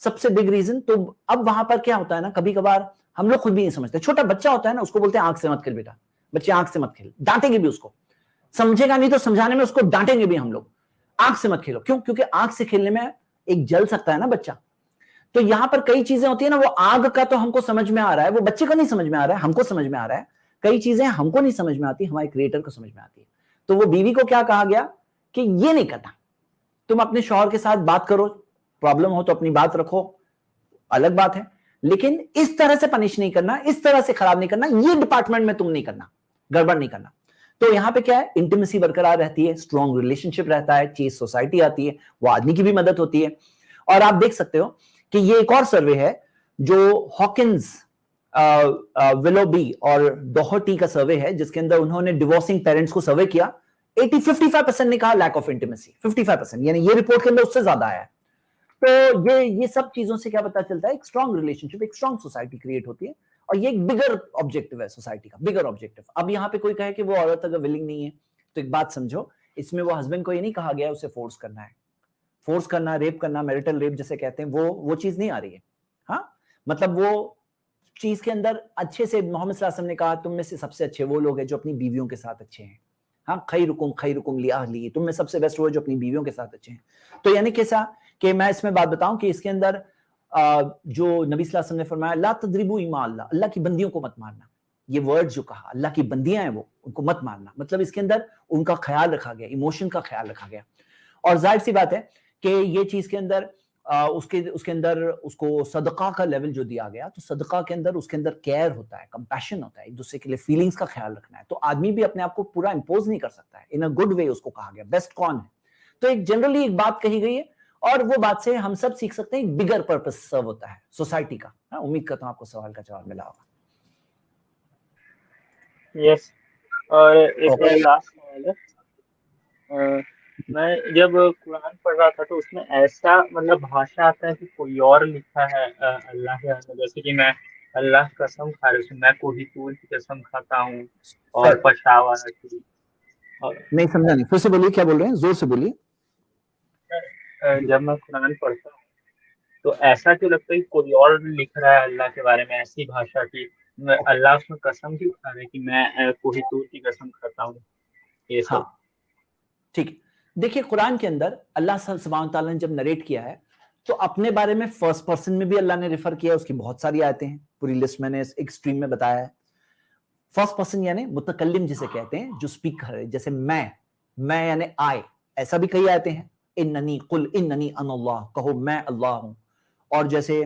سب سے بگ ریزن. تو اب وہاں پر کیا ہوتا ہے نا, کبھی کبھار ہم لوگ خود بھی نہیں سمجھتے. چھوٹا بچہ ہوتا ہے نا, اس کو بولتے ہیں آنکھ سے مت کھیل بیٹا, بچے آنکھ سے مت کھیل, ڈانٹیں گے بھی اس کو, سمجھے گا نہیں تو سمجھانے میں اس کو ڈانٹیں گے بھی ہم لوگ, آنکھ سے مت کھیلو. کیوں؟ کیونکہ آنکھ سے کھیلنے میں ایک جل سکتا ہے نا بچہ. تو یہاں پر کئی چیزیں ہوتی ہیں نا, وہ آگ کا تو ہم کو سمجھ میں آ رہا ہے, وہ بچے کو نہیں سمجھ میں آ رہا ہے, ہم کو سمجھ میں آ رہا ہے. کئی چیزیں ہم کو نہیں سمجھ میں آتی, ہمارے کریٹر کو سمجھ میں آتی ہے. تو وہ بیوی کو کیا کہا گیا کہ یہ نہیں کرنا, تم اپنے شوہر کے ساتھ بات کرو, پرابلم ہو تو اپنی بات رکھو, الگ بات ہے, لیکن اس طرح سے پنش نہیں کرنا, اس طرح سے خراب نہیں کرنا, یہ ڈپارٹمنٹ میں تم نہیں کرنا, گڑبڑ نہیں کرنا. تو یہاں پہ کیا ہے, انٹیمیسی برقرار رہتی ہے, اسٹرانگ ریلیشن شپ رہتا ہے, چیز سوسائٹی آتی ہے, وہ آدمی کی بھی مدد ہوتی ہے. اور آپ دیکھ سکتے ہو کہ یہ ایک اور سروے ہے جو ہاکنز ولوبی اور ڈوہرٹی کا سروے ہے, جس کے اندر انہوں نے ڈیورسنگ پیرنٹس کو سروے کیا. 55% نے کہا لیک آف انٹیمیسی, 55%, یعنی یہ رپورٹ کے اندر اس سے زیادہ آیا ہے. تو یہ سب چیزوں سے کیا پتا چلتا ہے, ایک اسٹرانگ ریلیشن شپ, ایک اسٹرانگ سوسائٹی کریٹ ہوتی ہے. اور یہ ایک بگر آبجیکٹو ہے سوسائٹی کا, بگر آبجیکٹو. اب یہاں پہ کوئی کہے کہ وہ عورت اگر ولنگ نہیں ہے, تو ایک بات سمجھو, اس میں وہ ہسبینڈ کو یہ نہیں کہا گیا اسے فورس کرنا ہے. فورس کرنا, ریپ کرنا, میرٹل ریپ جسے کہتے ہیں, وہ چیز نہیں آ رہی ہے. ہاں, مطلب وہ چیز کے اندر اچھے سے محمد صلی اللہ علیہ وسلم نے کہا تم میں سے سب سے اچھے وہ لوگ ہیں جو اپنی بیویوں کے ساتھ اچھے ہیں. ہاں, خیرکم لاہلی, تم میں سب سے بیسٹ وہ جو اپنی بیویوں کے ساتھ اچھے ہیں. تو یعنی کیسا کہ میں اس میں بات بتاؤں کہ اس کے اندر جو نبی صلی اللہ علیہ وسلم نے فرمایا لا تضربوا اماء اللہ, اللہ کی بندیوں کو مت مارنا. یہ ورڈ جو کہا, اللہ کی بندیاں ہیں وہ, ان کو مت مارنا, مطلب اس کے اندر ان کا خیال رکھا گیا, ایموشن کا خیال رکھا گیا. اور ظاہر سی بات ہے کہ یہ چیز کے اندر اس کے اندر اس کو صدقہ کا لیول جو دیا گیا, تو صدقہ کے اندر کیئر ہوتا ہے, کمپیشن ہوتا ہے, ایک دوسرے کے لیے فیلنگز کا خیال رکھنا ہے. تو آدمی بھی اپنے آپ کو پورا امپوز نہیں کر سکتا ہے, ان اے گڈ وے اس کو کہا گیا بیسٹ کون ہے. تو ایک جنرلی ایک بات کہی گئی ہے, اور وہ بات سے ہم سب سیکھ سکتے ہیں, ایک بگر پرپس سرو ہوتا ہے سوسائٹی کا. امید کرتا ہوں آپ کو سوال کا جواب ملا ہوگا. یس, اور ایک لاسٹ سوال ہے. میں جب قرآن پڑھ رہا تھا تو اس میں ایسا مطلب بھاشا آتا ہے کہ کوئی اور لکھا ہے اللہ کے حق میں, جیسے کہ میں اللہ کی قسم کھا رہی ہوں, میں کوہی طور کی قسم کھاتا ہوں, اور پشاور کی. نہیں سمجھا, نہیں, پھر سے بولیے, کیا بول رہے ہیں, زور سے بولیے. جب میں قرآن پڑھتا ہوں تو ایسا کیوں لگتا ہے کہ کوئی اور لکھ رہا ہے اللہ کے بارے میں ایسی بھاشا کی, اللہ اس میں قسم کیوں کھا رہا ہے کہ میں کوہی طور کی قسم کھاتا ہوں, یہ سب. ٹھیک ہے, دیکھیے قرآن کے اندر اللہ سبحانہ تعالیٰ نے جب نریٹ کیا ہے تو اپنے بارے میں فرسٹ پرسن میں بھی اللہ نے ریفر کیا ہے, اس کی بہت ساری آیتیں ہیں, پوری لسٹ میں نے ایک سٹریم میں بتایا ہے. فرسٹ پرسن یعنی متکلم جسے کہتے ہیں, جو سپیک کر رہے, جیسے میں یعنی آئے, ایسا بھی کئی آیتیں ہیں, اننی قل اننی انا اللہ, کہو میں اللہ ہوں. اور جیسے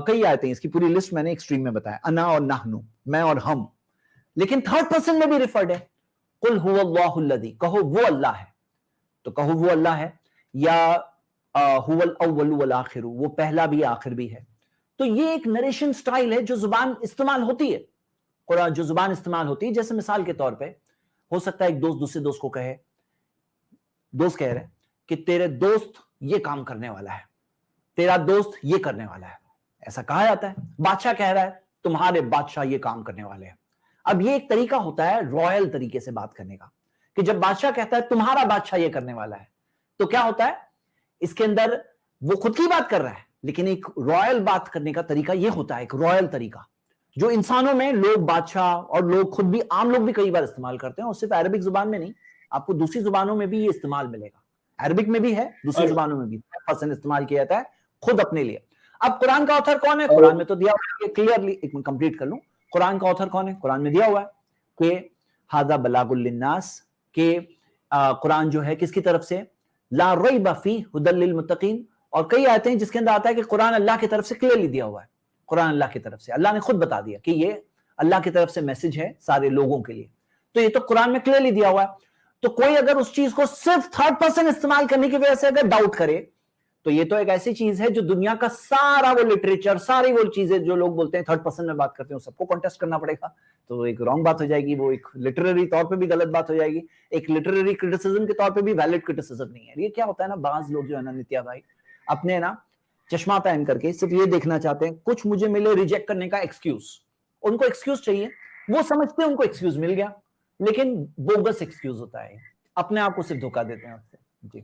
کئی آیتیں, اس کی پوری لسٹ میں نے ایک سٹریم میں بتایا, انا اور نحنو, میں اور ہم. لیکن تھرڈ پرسن میں بھی ریفرڈ ہے, قل هو اللہ الذی, کہو وہ اللہ ہے, تو کہو وہ اللہ ہے, یا هو الاول والآخر, وہ پہلا بھی آخر بھی ہے. تو یہ ایک نریشن سٹائل ہے جو زبان استعمال ہوتی ہے, قرآن جو زبان استعمال ہوتی ہے. جیسے مثال کے طور پہ ہو سکتا ہے ایک دوست دوسرے دوست کو کہے, دوست کہہ رہے کہ تیرے دوست یہ کام کرنے والا ہے, تیرا دوست یہ کرنے والا ہے, ایسا کہا جاتا ہے. بادشاہ کہہ رہا ہے تمہارے بادشاہ یہ کام کرنے والے ہیں. اب یہ ایک طریقہ ہوتا ہے رائل طریقے سے بات کرنے کا, کہ جب بادشاہ کہتا ہے تمہارا بادشاہ یہ کرنے والا ہے, تو کیا ہوتا ہے, اس کے اندر وہ خود کی بات کر رہا ہے, لیکن ایک رائل بات کرنے کا طریقہ یہ ہوتا ہے, ایک رائل طریقہ جو انسانوں میں لوگ, بادشاہ اور لوگ خود بھی, عام لوگ بھی کئی بار استعمال کرتے ہیں, اور صرف عربک زبان میں نہیں, آپ کو دوسری زبانوں میں بھی یہ استعمال ملے گا. عربک میں بھی ہے, دوسری زبانوں میں بھی پرسن استعمال کیا جاتا ہے خود اپنے لیے. اب قرآن کا آتھر کون ہے؟ قرآن میں تو دیا ہوا ہے, کلیئرلی ایک منٹ کمپلیٹ کر لوں, قرآن کا آتھر کون ہے؟ قرآن میں دیا ہوا ہے کہ ھذا بلاغ للناس, کہ قرآن جو ہے کس کی طرف سے, لا ریب فیہ ھدی للمتقین, اور کئی آیتیں ہیں جس کے اندر آتا ہے کہ قرآن اللہ کی طرف سے کلیئرلی دیا ہوا ہے, قرآن اللہ کی طرف سے, اللہ نے خود بتا دیا کہ یہ اللہ کی طرف سے میسج ہے سارے لوگوں کے لیے, تو یہ تو قرآن میں کلیئرلی دیا ہوا ہے. تو کوئی اگر اس چیز کو صرف تھرڈ پرسن استعمال کرنے کی وجہ سے اگر ڈاؤٹ کرے تو یہ تو ایک ایسی چیز ہے جو دنیا کا سارا وہ لٹریچر, ساری وہ چیزیں جو لوگ بولتے ہیں تھرڈ پرسن میں بات کرتے ہیں, سب کو کانٹیسٹ کرنا پڑے گا, تو ایک رانگ بات ہو جائے گی, وہ ایک لٹریری طور پہ بھی غلط بات ہو جائے گی, ایک لٹریری کرٹیسزم کے طور پہ بھی ویلڈ کرٹیسزم نہیں ہے. یہ کیا ہوتا ہے نا, بعض لوگ جو ہے نا نتیا بھائی اپنے نا چشمہ پہن کر کے صرف یہ دیکھنا چاہتے ہیں کچھ مجھے ملے ریجیکٹ کرنے کا ایکسکیوز, ان کو ایکسکیوز چاہیے, وہ سمجھتے ہیں ان کو ایکسکیوز مل گیا, لیکن بوگس ایکسکیوز ہوتا ہے, اپنے آپ کو صرف دھوکہ دیتے ہیں اس سے. جی,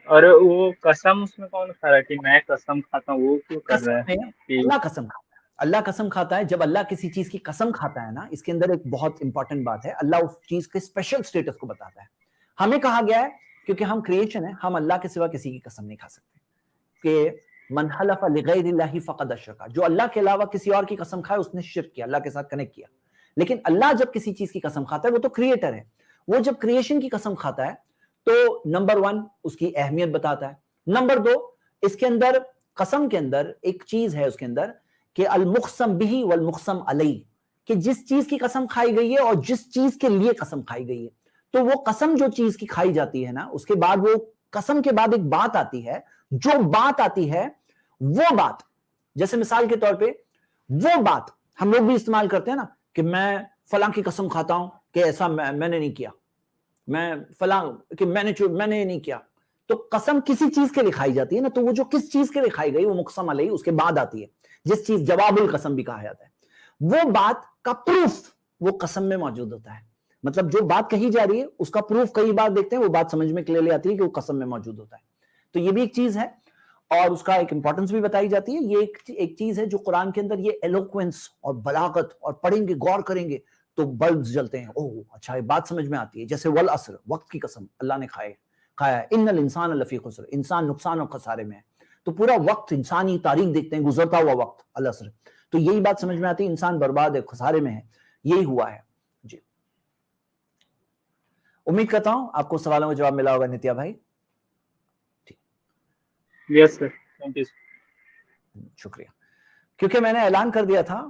اور وہ قسم اس میں کون کھا رہا ہے کہ میں قسم کھاتا ہوں, وہ کیوں کر رہا ہے کہ اللہ قسم کھاتا ہے, اللہ قسم کھاتا ہے. جب اللہ کسی چیز کی قسم کھاتا ہے نا, اس کے اندر ایک بہت امپورٹنٹ بات ہے, اللہ اس چیز کے اسپیشل اسٹیٹس کو بتاتا ہے. ہمیں کہا گیا ہے کیونکہ ہم کریشن ہیں, ہم اللہ کے سوا کسی کی قسم نہیں کھا سکتے, کہ من حلف لغیر اللہ فقد اشرک, جو اللہ کے علاوہ کسی اور کی قسم کھائے اس نے شرک کیا, اللہ کے ساتھ کنیکٹ کیا. لیکن اللہ جب کسی چیز کی قسم کھاتا ہے, وہ تو کریٹر ہے, وہ جب کریشن کی قسم کھاتا ہے تو نمبر 1 اس کی اہمیت بتاتا ہے, نمبر 2 اس کے اندر قسم کے اندر ایک چیز ہے اس کے اندر کہ المقسم بھی والمقسم علیہ, کہ جس چیز کی قسم کھائی گئی ہے اور جس چیز کے لیے قسم کھائی گئی ہے, تو وہ قسم جو چیز کی کھائی جاتی ہے نا, اس کے بعد وہ قسم کے بعد ایک بات آتی ہے, جو بات آتی ہے وہ بات, جیسے مثال کے طور پہ وہ بات ہم لوگ بھی استعمال کرتے ہیں نا کہ میں فلاں کی قسم کھاتا ہوں کہ ایسا میں نے نہیں کیا, میں فلاں کہ میں نے نہیں کیا, تو قسم کسی چیز کے لیے کھائی جاتی ہے نا, تو وہ جو کس چیز کے لیے کھائی گئی وہ مقسم علیہ اس کے بعد آتی ہے, جس چیز جواب القسم بھی کہا جاتا ہے, وہ بات کا پروف وہ قسم میں موجود ہوتا ہے. مطلب جو بات کہی جا رہی ہے اس کا پروف کئی بار دیکھتے ہیں, وہ بات سمجھ میں کلیئرلی آتی ہے کہ وہ قسم میں موجود ہوتا ہے. تو یہ بھی ایک چیز ہے اور اس کا ایک امپورٹنس بھی بتائی جاتی ہے. یہ ایک چیز ہے جو قرآن کے اندر یہ ایلوکوینس اور بلاغت, اور پڑھیں گے غور کریں گے تو بلبز جلتے ہیں, اوہ اچھا یہ بات سمجھ میں آتی ہے. جیسے والعصر, وقت کی قسم اللہ نے کھایا ہے, ان الانسان لفی خسر, انسان نقصان اور خسارے میں ہے. تو پورا وقت انسانی تاریخ دیکھتے ہیں, گزرتا ہوا وقت العصر, تو یہی بات سمجھ میں آتی ہے, انسان برباد ہے, خسارے میں ہے, یہی ہوا ہے. جی, امید کرتا ہوں آپ کو سوالوں کا جواب ملا ہوگا نتیا بھائی. یس سر, تھینک یو. شکریہ. کیونکہ میں نے اعلان کر دیا تھا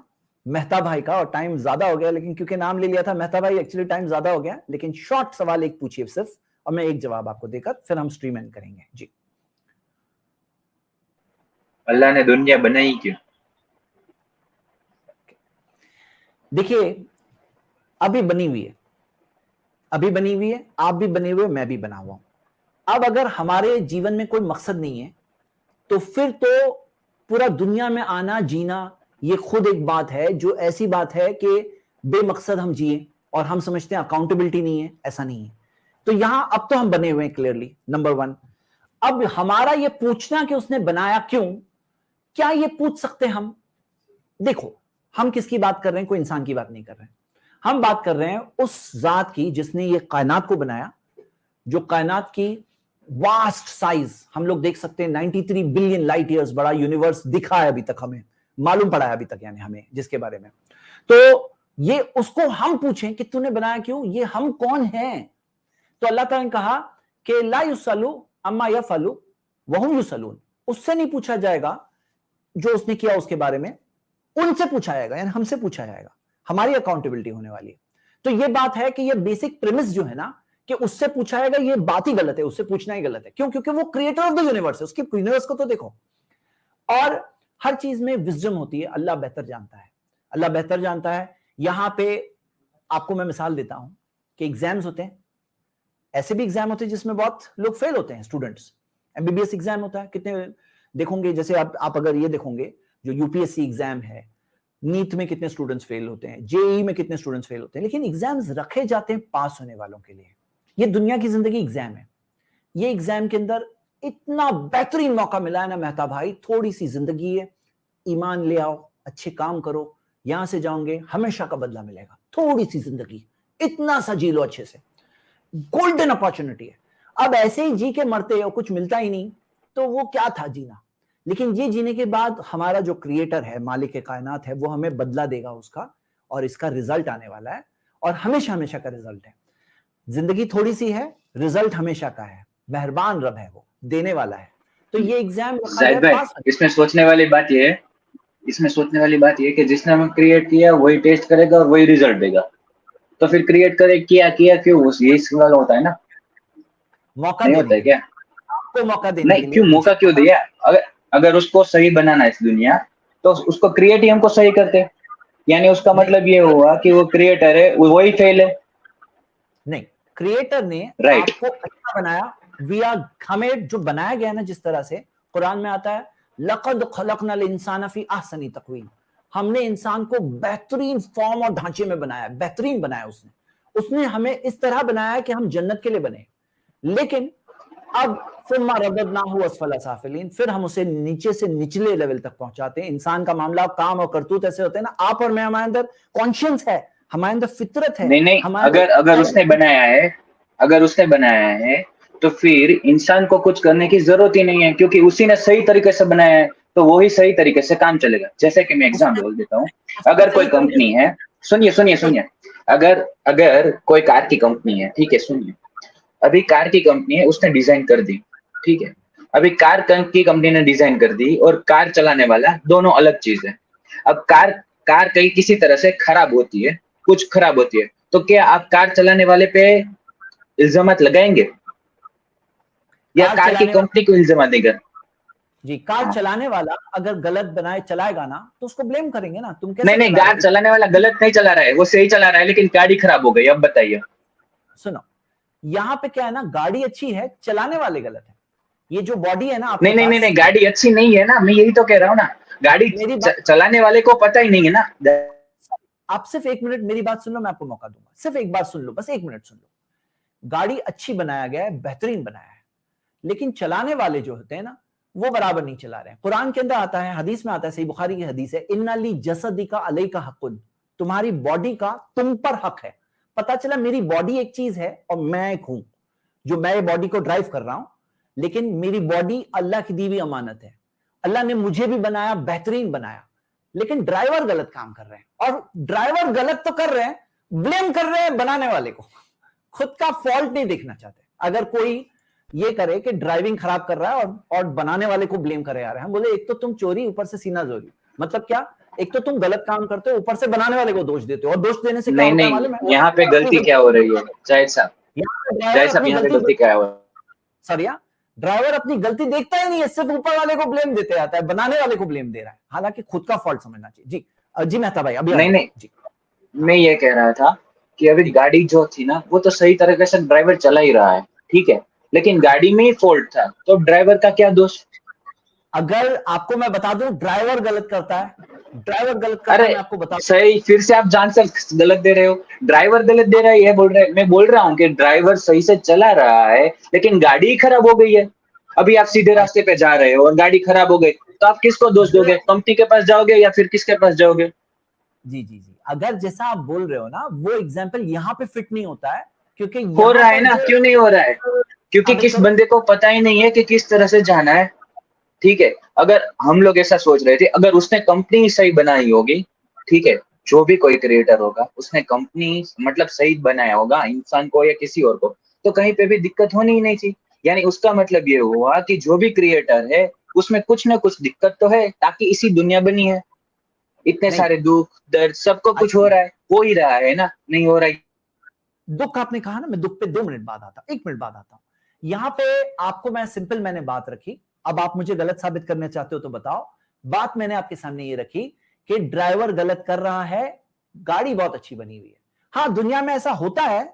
مہتا بھائی کا اور ٹائم زیادہ ہو گیا, لیکن کیونکہ نام لے لیا تھا مہتا بھائی, ایکچولی ٹائم زیادہ ہو گیا, لیکن شارٹ سوال ایک پوچھیے صرف, اور میں ایک جواب آپ کو دے کر پھر ہم سٹریم اینڈ کریں گے. جی, اللہ نے دنیا بنائی کیوں؟ دیکھیے ابھی بنی ہوئی ہے, آپ بھی بنے ہوئے, میں بھی بنا ہوا ہوں. اب اگر ہمارے جیون میں کوئی مقصد نہیں ہے تو پھر تو پورا دنیا میں آنا جینا یہ خود ایک بات ہے جو ایسی بات ہے کہ بے مقصد ہم جیے اور ہم سمجھتے ہیں اکاؤنٹیبلٹی نہیں ہے, ایسا نہیں ہے. تو یہاں اب تو ہم بنے ہوئے ہیں کلیئرلی, نمبر 1. اب ہمارا یہ پوچھنا کہ اس نے بنایا کیوں, کیا یہ پوچھ سکتے ہم؟ دیکھو ہم کس کی بات کر رہے ہیں, کوئی انسان کی بات نہیں کر رہے ہیں, ہم بات کر رہے ہیں اس ذات کی جس نے یہ کائنات کو بنایا, جو کائنات کی واسٹ سائز ہم لوگ دیکھ سکتے ہیں, 93 بلین لائٹ ایئرز بڑا یونیورس دکھا ہے ابھی تک, ہمیں معلوم پڑا ہے ابھی تک, یعنی ہمیں جس کے بارے میں. تو یہ اس کو ہم پوچھیں کہ تو نے بنایا کیوں, یہ ہم کون ہیں؟ تو اللہ تعالیٰ نے کہا کہ لا یسألوا عما یفعلوا وہم یسألون, اس سے نہیں پوچھا جائے گا جو اس نے کیا اس کے بارے میں, ان سے پوچھا جائے گا, یعنی ہم سے پوچھا جائے گا, ہماری اکاؤنٹیبلٹی ہونے والی ہے. تو یہ بات ہے کہ یہ بیسک پریمس جو ہے نا کہ اس سے پوچھا جائے گا, یہ بات ہی غلط ہے, اس سے پوچھنا ہی غلط ہے. کیوں؟ کیونکہ وہ کریٹر آف دا یونیورس ہے, اس کی یونیورس کو تو دیکھو. اور ہر چیز میں وزڈم ہوتی ہے, اللہ بہتر جانتا ہے, اللہ بہتر جانتا ہے. یہاں پہ آپ کو میں مثال دیتا ہوں کہ ایگزامز ہوتے ہیں, ایسے بھی ایگزام ہوتے ہیں جس میں بہت لوگ فیل ہوتے ہیں, اسٹوڈنٹس. MBBS ایگزام ہوتا ہے, کتنے دیکھوں گے, جیسے آپ اگر یہ دیکھوں گے جو UPSC ایگزام ہے, نیٹ میں کتنے اسٹوڈنٹس فیل ہوتے ہیں, JEE میں کتنے اسٹوڈنٹس فیل ہوتے ہیں, لیکن ایگزامز رکھے جاتے ہیں پاس ہونے والوں کے لیے. یہ دنیا کی زندگی ایگزام ہے. یہ ایگزام کے اندر اتنا بہترین موقع ملا ہے نا مہتا بھائی, تھوڑی سی زندگی ہے, ایمان لے آؤ, اچھے کام کرو, یہاں سے جاؤں گے ہمیشہ کا بدلہ ملے گا. تھوڑی سی زندگی, اتنا سا جی لو اچھے سے, گولڈن اپارچونٹی ہے. اب ایسے ہی جی کے مرتے اور کچھ ملتا ہی نہیں تو وہ کیا تھا جینا. لیکن یہ جینے کے بعد ہمارا جو کریٹر ہے, مالک کائنات ہے, وہ ہمیں بدلہ دے گا اس کا, اور اس کا رزلٹ آنے والا ہے, اور ہمیشہ ہمیشہ کا رزلٹ ہے. زندگی تھوڑی سی ہے, रिजल्ट हमेशा का है, मेहरबान रब है, वो देने वाला है। तो ये एग्जाम रखा जाहिद गया भाई, पास इसमें सोचने वाली बात ये है, इसमें सोचने वाली बात ये है कि जिसने हमें क्रिएट किया वही टेस्ट करेगा और वही रिजल्ट देगा। तो फिर क्रिएट करे किया क्यों, यही सवाल होता है ना, मौका नहीं देने होता है के लिए, क्या? आपको मौका देने नहीं, के लिए क्यों मौका क्यों दिया? अगर उसको सही बनाना है इस दुनिया, तो उसको क्रिएट ही हमको सही करते। यानी उसका नहीं, मतलब ये हुआ कि वो क्रिएटर है, वही फेल है। नहीं, क्रिएटर ने राइट। आपको अच्छा बनाया, हमें जो बनाया गया है ना, जिस तरह से कुरान में आता है, लक़द खलक़नल इंसान फी अहसनी तक़वीम, हमने इंसान को बेहतरीन फॉर्म और ढांचे में बनाया, बेहतरीन बनाया उसने हमें इस तरह बनाया कि हम जन्नत के लिए बने। लेकिन अब सुम्मा रददनाहु अस्फला साफिलीन, फिर हम उसे नीचे से निचले लेवल तक पहुंचाते हैं। इंसान का मामला, काम और करतूत ऐसे होते हैं ना, आप और मैं, हमारे अंदर कॉन्शियस है, हमारे अंदर फितरत है। नहीं, अगर उसने बनाया है तो फिर इंसान को कुछ करने की जरूरत ही नहीं है, क्योंकि उसी ने सही तरीके से बनाया है, तो वही सही तरीके से काम चलेगा। जैसे कि मैं एग्जाम्पल बोल देता हूँ, अगर कोई कंपनी है, सुनिए, अगर कोई कार की कंपनी है, ठीक है, सुनिए, अभी कार की कंपनी है, उसने डिजाइन कर दी, ठीक है, अभी कार की कंपनी ने डिजाइन कर दी और कार चलाने वाला, दोनों अलग चीज है। अब कार कहीं किसी तरह से खराब होती है, कुछ खराब होती है, तो क्या आप कार चलाने वाले पे इल्जामात लगाएंगे या कार की कंपनी को इल्जामात देगा? जी, कार चलाने वाला अगर गलत बनाए चलाएगा ना, तो उसको ब्लेम करेंगे ना। तुम कैसे नहीं, कार चलाने वाला गलत नहीं चला रहा है, वो सही चला रहा है, लेकिन गाड़ी खराब हो गई। अब बताइए। सुनो, यहाँ पे क्या है ना, गाड़ी अच्छी है, चलाने वाले गलत है। ये जो बॉडी है ना, नहीं, गाड़ी अच्छी नहीं है ना, मैं यही तो कह रहा हूँ ना, गाड़ी चलाने वाले को पता ही नहीं है ना। आप सिर्फ 1 मिनट मेरी बात सुन लो, मैं आपको मौका दूंगा, सिर्फ एक बात सुन लो, बस 1 मिनट सुन लो। गाड़ी अच्छी बनाया गया है, बेहतरीन बनाया है, लेकिन चलाने वाले जो होते हैं ना, वो बराबर नहीं चला रहे हैं। कुरान के अंदर आता है, हदीस में आता है, सही बुखारी की हदीस है, इन्ना ली जसदिका अलैका हक़्क़ुन, तुम्हारी बॉडी का तुम पर हक है। पता चला मेरी बॉडी एक चीज है और मैं एक हूं, जो मैं ये बॉडी को ड्राइव कर रहा हूं, लेकिन मेरी बॉडी अल्लाह की दी हुई अमानत है। अल्लाह ने मुझे भी बनाया, बेहतरीन बनाया, लेकिन ड्राइवर गलत काम कर रहे हैं। और ड्राइवर गलत तो कर रहे हैं, ब्लेम कर रहे हैं बनाने वाले को, खुद का फॉल्ट नहीं देखना चाहते। अगर कोई ये करे कि ड्राइविंग खराब कर रहा है और बनाने वाले को ब्लेम करे आ रहे हैं, हम बोले एक तो तुम चोरी, ऊपर से सीना जोरी। मतलब क्या? एक तो तुम गलत काम करते हो, ऊपर से बनाने वाले को दोष देते हो, और दोष देने से क्या होता है मालूम है? यहाँ पे गलती क्या हो रही है जाहिद साहब? यहाँ पे गलती क्या हो? सरिया ड्राइवर अपनी गलती देखता ही नहीं है, सिर्फ ऊपर वाले को ब्लेम देते आता है, बनाने वाले को ब्लेम दे रहा है, हालांकि खुद का फॉल्ट समझना चाहिए। जी मेहता भाई, अभी नहीं, मैं ये कह रहा था कि अभी गाड़ी जो थी ना, वो तो सही तरीके से ड्राइवर चला ही रहा है, ठीक है, लेकिन गाड़ी में ही फॉल्ट था, तो ड्राइवर का क्या दोष? अगर आपको मैं बता दूं, ड्राइवर गलत करता है, ड्राइवर गलत करता है, मैं आपको बता सही, फिर से आप जान से गलत दे रहे हो। ड्राइवर गलत दे रहा है, ये बोल रहे हैं। मैं बोल रहा हूँ कि ड्राइवर सही से चला रहा है, लेकिन गाड़ी ही खराब हो गई है। अभी आप सीधे रास्ते पे जा रहे हो और गाड़ी खराब हो गई, तो आप किसको दोष दोगे? कंपनी के पास जाओगे या फिर किसके पास जाओगे? जी, अगर जैसा आप बोल रहे हो ना, वो एग्जाम्पल यहाँ पे फिट नहीं होता है, क्योंकि हो रहा है ना। क्यों नहीं हो रहा है? क्योंकि किस बंदे को पता ही नहीं है कि किस तरह से जाना है, ठीक है। अगर हम लोग ऐसा सोच रहे थे, अगर उसने कंपनी सही बनाई होगी, ठीक है, जो भी कोई क्रिएटर होगा, उसने कंपनी मतलब सही बनाया होगा इंसान को या किसी और को, तो कहीं पे भी दिक्कत होनी ही नहीं थी। यानी उसका मतलब ये हुआ कि जो भी क्रिएटर है, उसमें कुछ ना कुछ दिक्कत तो है, ताकि इसी दुनिया बनी है। इतने सारे दुख दर्द सबको कुछ हो रहा है, हो ही रहा है ना, नहीं हो रहा है? दुख आपने कहा ना, मैं दुख पे 2 मिनट बाद आता हूं, 1 मिनट बाद आता हूं। यहाँ पे आपको मैं सिंपल मैंने बात रखी, अब आप मुझे गलत साबित करना चाहते हो तो बताओ। बात मैंने आपके सामने ये रखी कि ड्राइवर गलत कर रहा है, गाड़ी बहुत अच्छी बनी हुई है। हाँ, दुनिया में ऐसा होता है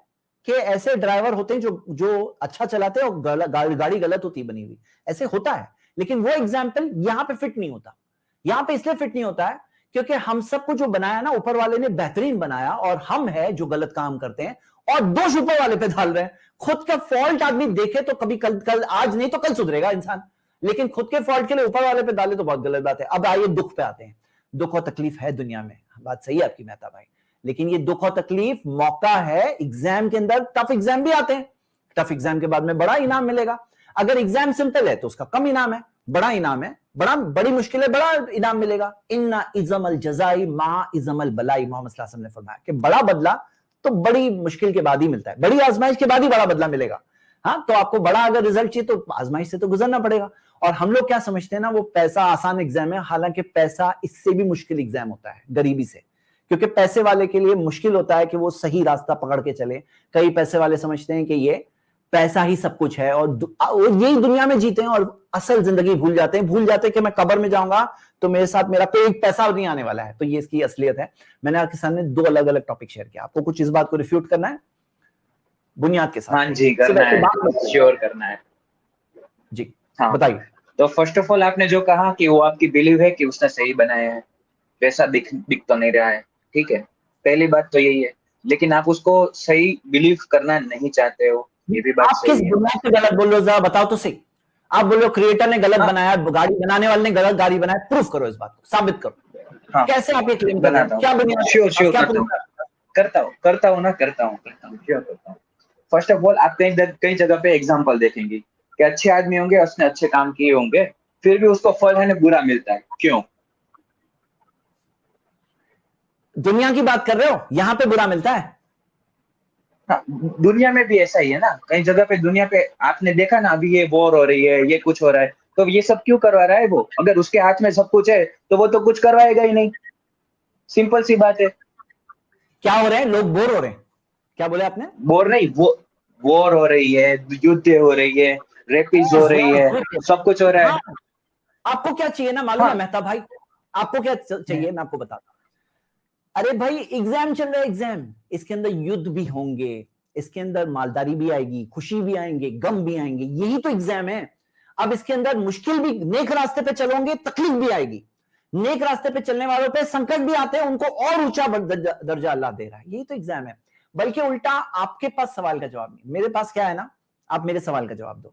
कि ऐसे ड्राइवर होते हैं जो अच्छा चलाते हैं और गाड़ी गलत होती बनी हुई, ऐसे होता है, लेकिन वो एग्जाम्पल यहाँ पे फिट नहीं होता। यहाँ पे इसलिए फिट नहीं होता है क्योंकि हम सबको जो बनाया ना, ऊपर वाले ने बेहतरीन बनाया, और हम है जो गलत काम करते हैं और दोष ऊपर वाले पे डाल रहे हैं। खुद का फॉल्ट आदमी देखे तो कभी कल आज नहीं तो कल सुधरेगा इंसान, लेकिन खुद के फॉल्ट के लिए ऊपर वाले पे डाले तो बहुत गलत बात है। अब आइए दुख पे आते हैं। दुख और तकलीफ है दुनिया में, बात सही है आपकी मेहता भाई, लेकिन ये दुख और तकलीफ मौका है। एग्जाम के अंदर टफ एग्जाम भी आते हैं, टफ एग्जाम के बाद में बड़ा इनाम मिलेगा। अगर एग्जाम सिंपल है तो उसका कम इनाम है, बड़ा इनाम है, बड़ी मुश्किल है, बड़ा इनाम मिलेगा। इन्ना इज़मल जज़ाई मा इज़मल बलाई, मोहम्मद सल्लल्लाहु अलैहि वसल्लम ने फरमाया कि बड़ा बदला तो बड़ी मुश्किल के बाद ही मिलता है, बड़ी आजमाइश के बाद ही बड़ा बदला मिलेगा। ہاں تو آپ کو بڑا اگر رزلٹ چاہیے تو آزمائش سے تو گزرنا پڑے گا. اور ہم لوگ کیا سمجھتے ہیں نا وہ پیسہ آسان ایگزام ہے, حالانکہ پیسہ اس سے بھی مشکل ایگزام ہوتا ہے غریبی سے, کیونکہ پیسے والے کے لیے مشکل ہوتا ہے کہ وہ صحیح راستہ پکڑ کے چلے. کئی پیسے والے سمجھتے ہیں کہ یہ پیسہ ہی سب کچھ ہے اور یہی دنیا میں جیتے ہیں اور اصل زندگی بھول جاتے ہیں کہ میں قبر میں جاؤں گا تو میرے ساتھ میرا کوئی پیسہ نہیں آنے والا ہے. تو یہ اس کی اصلیت ہے. میں نے آپ کے سامنے 2 الگ الگ ٹاپک شیئر کیا. آپ کو کچھ اس بات کو ریفیوٹ کرنا ہے بنیاد کے ساتھ؟ ہاں جی کرنا ہے, شیور کرنا ہے جی ہاں بتائیے. تو فرسٹ آف آل آپ نے جو کہا کہ وہ آپ کی بلیو ہے کہ اس نے صحیح بنایا ہے, ویسا دکھ تو نہیں رہا ہے, ٹھیک ہے, پہلی بات تو یہی ہے. لیکن آپ اس کو صحیح بلیو کرنا نہیں چاہتے ہو, یہ بھی بات آپ کس صحیح ہے. بنیاد پہ غلط بول رہے ہو ذرا بتاؤ تو صحیح. آپ بولو کریٹر نے غلط بنایا, گاڑی بنانے والے نے غلط گاڑی بنایا, پروف کرو اس بات کو, ثابت کرو. ہاں کیسے آپ یہ کلیم کر رہے بناتا ہیں, کیا ہوں, بنیاد شیور کیا کرتا ہوں, کرتا ہوں شیور کرتا ہوں. فرسٹ آف آل آپ کئی جگہ پہ ایگزامپل دیکھیں گے کہ اچھے آدمی ہوں گے, اس نے اچھے کام کیے ہوں گے, پھر بھی اس کو پھل ہے نا برا ملتا ہے. کیوں؟ دنیا کی بات کر رہے ہو, یہاں پہ برا ملتا ہے. دنیا میں بھی ایسا ہی ہے نا, کئی جگہ پہ دنیا پہ آپ نے دیکھا نا ابھی یہ وار ہو رہی ہے, یہ کچھ ہو رہا ہے, تو یہ سب کیوں کروا رہا ہے وہ؟ اگر اس کے ہاتھ میں سب کچھ ہے تو وہ تو کچھ کروائے گا ہی نہیں. سمپل سی بات ہے. کیا ہو رہے ہیں لوگ؟ بور ہو رہے ہیں. کیا بولے آپ نے؟ بور نہیں, وہ وار ہو رہی ہے, یدھ ہو رہی ہے, ریپیز ہو رہی ہے, سب کچھ ہو رہا ہے. آپ کو کیا چاہیے نا معلوم ہے مہتا بھائی, آپ کو کیا چاہیے میں آپ کو بتاتا ہوں. ارے بھائی ایگزام چل رہا ہے, ایگزام, اس کے اندر یدھ بھی ہوں گے, اس کے اندر مالداری بھی آئے گی, خوشی بھی آئیں گے, غم بھی آئیں گے, یہی تو ایگزام ہے. اب اس کے اندر مشکل بھی, نیک راستے پہ چلو گے تکلیف بھی آئے گی, نیک راستے پہ چلنے والوں پہ سنکٹ بھی آتے ہیں, ان کو اور اونچا درجہ اللہ دے رہا ہے. یہی تو ایگزام ہے. بلکہ الٹا آپ کے پاس سوال کا جواب نہیں, میرے پاس کیا ہے نا, آپ میرے سوال کا جواب دو.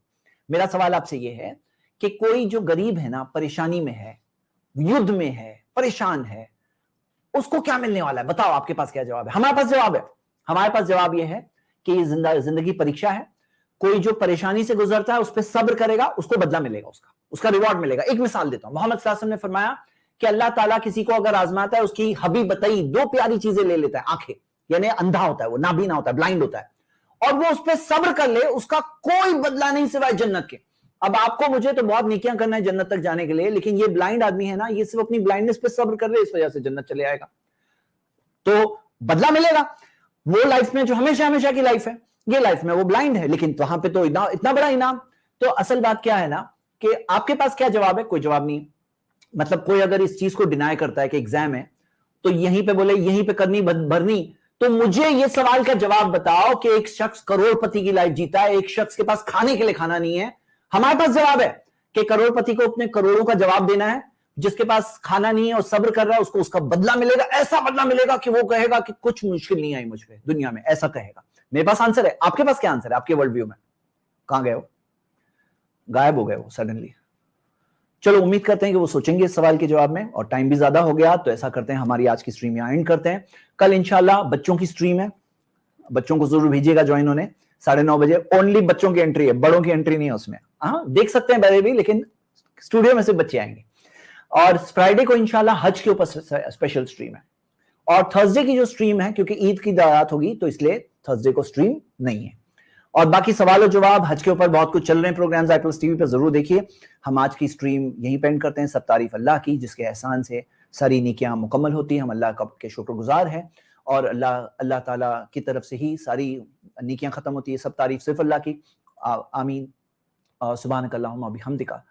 میرا سوال آپ سے یہ ہے کہ کوئی جو غریب ہے نا, پریشانی میں ہے, یدھ میں ہے, پریشان ہے, اس کو کیا ملنے والا ہے؟ بتاؤ آپ کے پاس کیا جواب ہے. ہمارے پاس جواب ہے. ہمارے پاس جواب یہ ہے کہ یہ زندگی پریکشا ہے. کوئی جو پریشانی سے گزرتا ہے اس پہ صبر کرے گا, اس کو بدلہ ملے گا, اس کا ریوارڈ ملے گا. ایک مثال دیتا ہوں. محمد صلی اللہ علیہ وسلم نے فرمایا کہ اللہ تعالیٰ کسی کو اگر آزماتا ہے, اس کی حبی بتائی 2 پیاری چیزیں لے لیتا ہے, آنکھیں, یعنی اندھا ہوتا ہے, وہ نابینا ہوتا ہے, بلائنڈ ہوتا ہے, اور وہ اس پہ صبر کر لے, اس کا کوئی بدلہ نہیں سوائے جنت کے. اب آپ کو مجھے تو بہت نیکیاں کرنا ہے جنت تک جانے کے لیے, لیکن یہ بلائنڈ آدمی ہے نا, یہ صرف اپنی بلائنڈنس پہ صبر کر رہے, اس وجہ سے جنت چلے آئے گا, تو بدلہ ملے گا. وہ لائف میں جو ہمیشہ ہمیشہ کی لائف ہے, یہ لائف میں وہ بلائنڈ ہے, لیکن وہاں پہ تو اتنا بڑا انعام. تو اصل بات کیا ہے نا کہ آپ کے پاس کیا جواب ہے؟ کوئی جواب نہیں. مطلب کوئی اگر اس چیز کو ڈینائی کرتا ہے کہ ایگزام ہے تو یہیں پہ بولے یہیں پہ کرنی بھرنی, تو مجھے یہ سوال کا جواب بتاؤ کہ ایک شخص کروڑ پتی کی لائف جیتا ہے, ایک شخص کے پاس کھانے کے لیے کھانا نہیں ہے. ہمارے پاس جواب ہے کہ کروڑ پتی کو اپنے کروڑوں کا جواب دینا ہے, جس کے پاس کھانا نہیں ہے اور صبر کر رہا ہے, اس کو اس کا بدلہ ملے گا, ایسا بدلہ ملے گا کہ وہ کہے گا کہ کچھ مشکل نہیں آئی مجھ پہ دنیا میں, ایسا کہے گا. میرے پاس آنسر ہے. آپ کے پاس کیا آنسر ہے؟ آپ کے ورلڈ ویو میں کہاں گئے ہو؟ غائب ہو گئے وہ سڈنلی. چلو امید کرتے ہیں کہ وہ سوچیں گے اس سوال کے جواب میں, اور ٹائم بھی زیادہ ہو گیا, تو ایسا کرتے ہیں ہماری آج کی سٹریم یہاں اینڈ کرتے ہیں. کل انشاءاللہ بچوں کی سٹریم ہے, بچوں کو ضرور بھیجیے گا جوائن ہونے 9:30 بجے. اونلی بچوں کی انٹری ہے, بڑوں کی انٹری نہیں ہے اس میں. ہاں دیکھ سکتے ہیں بڑے بھی, لیکن اسٹوڈیو میں سے بچے آئیں گے. اور فرائیڈے کو انشاءاللہ حج کے اوپر اسپیشل سٹریم ہے, اور تھرسڈے کی جو سٹریم ہے کیونکہ عید کی رات ہوگی تو اس لیے تھرسڈے کو سٹریم نہیں ہے. اور باقی سوال و جواب حج کے اوپر بہت کچھ چل رہے ہیں پروگرامز, iPlus TV پہ ضرور دیکھیے. ہم آج کی سٹریم یہیں پینڈ کرتے ہیں. سب تعریف اللہ کی جس کے احسان سے ساری نیکیاں مکمل ہوتی ہیں. ہم اللہ کے شکر گزار ہیں, اور اللہ تعالیٰ کی طرف سے ہی ساری نیکیاں ختم ہوتی ہے. سب تعریف صرف اللہ کی. آمین. سبحانک اللہم و بحمدک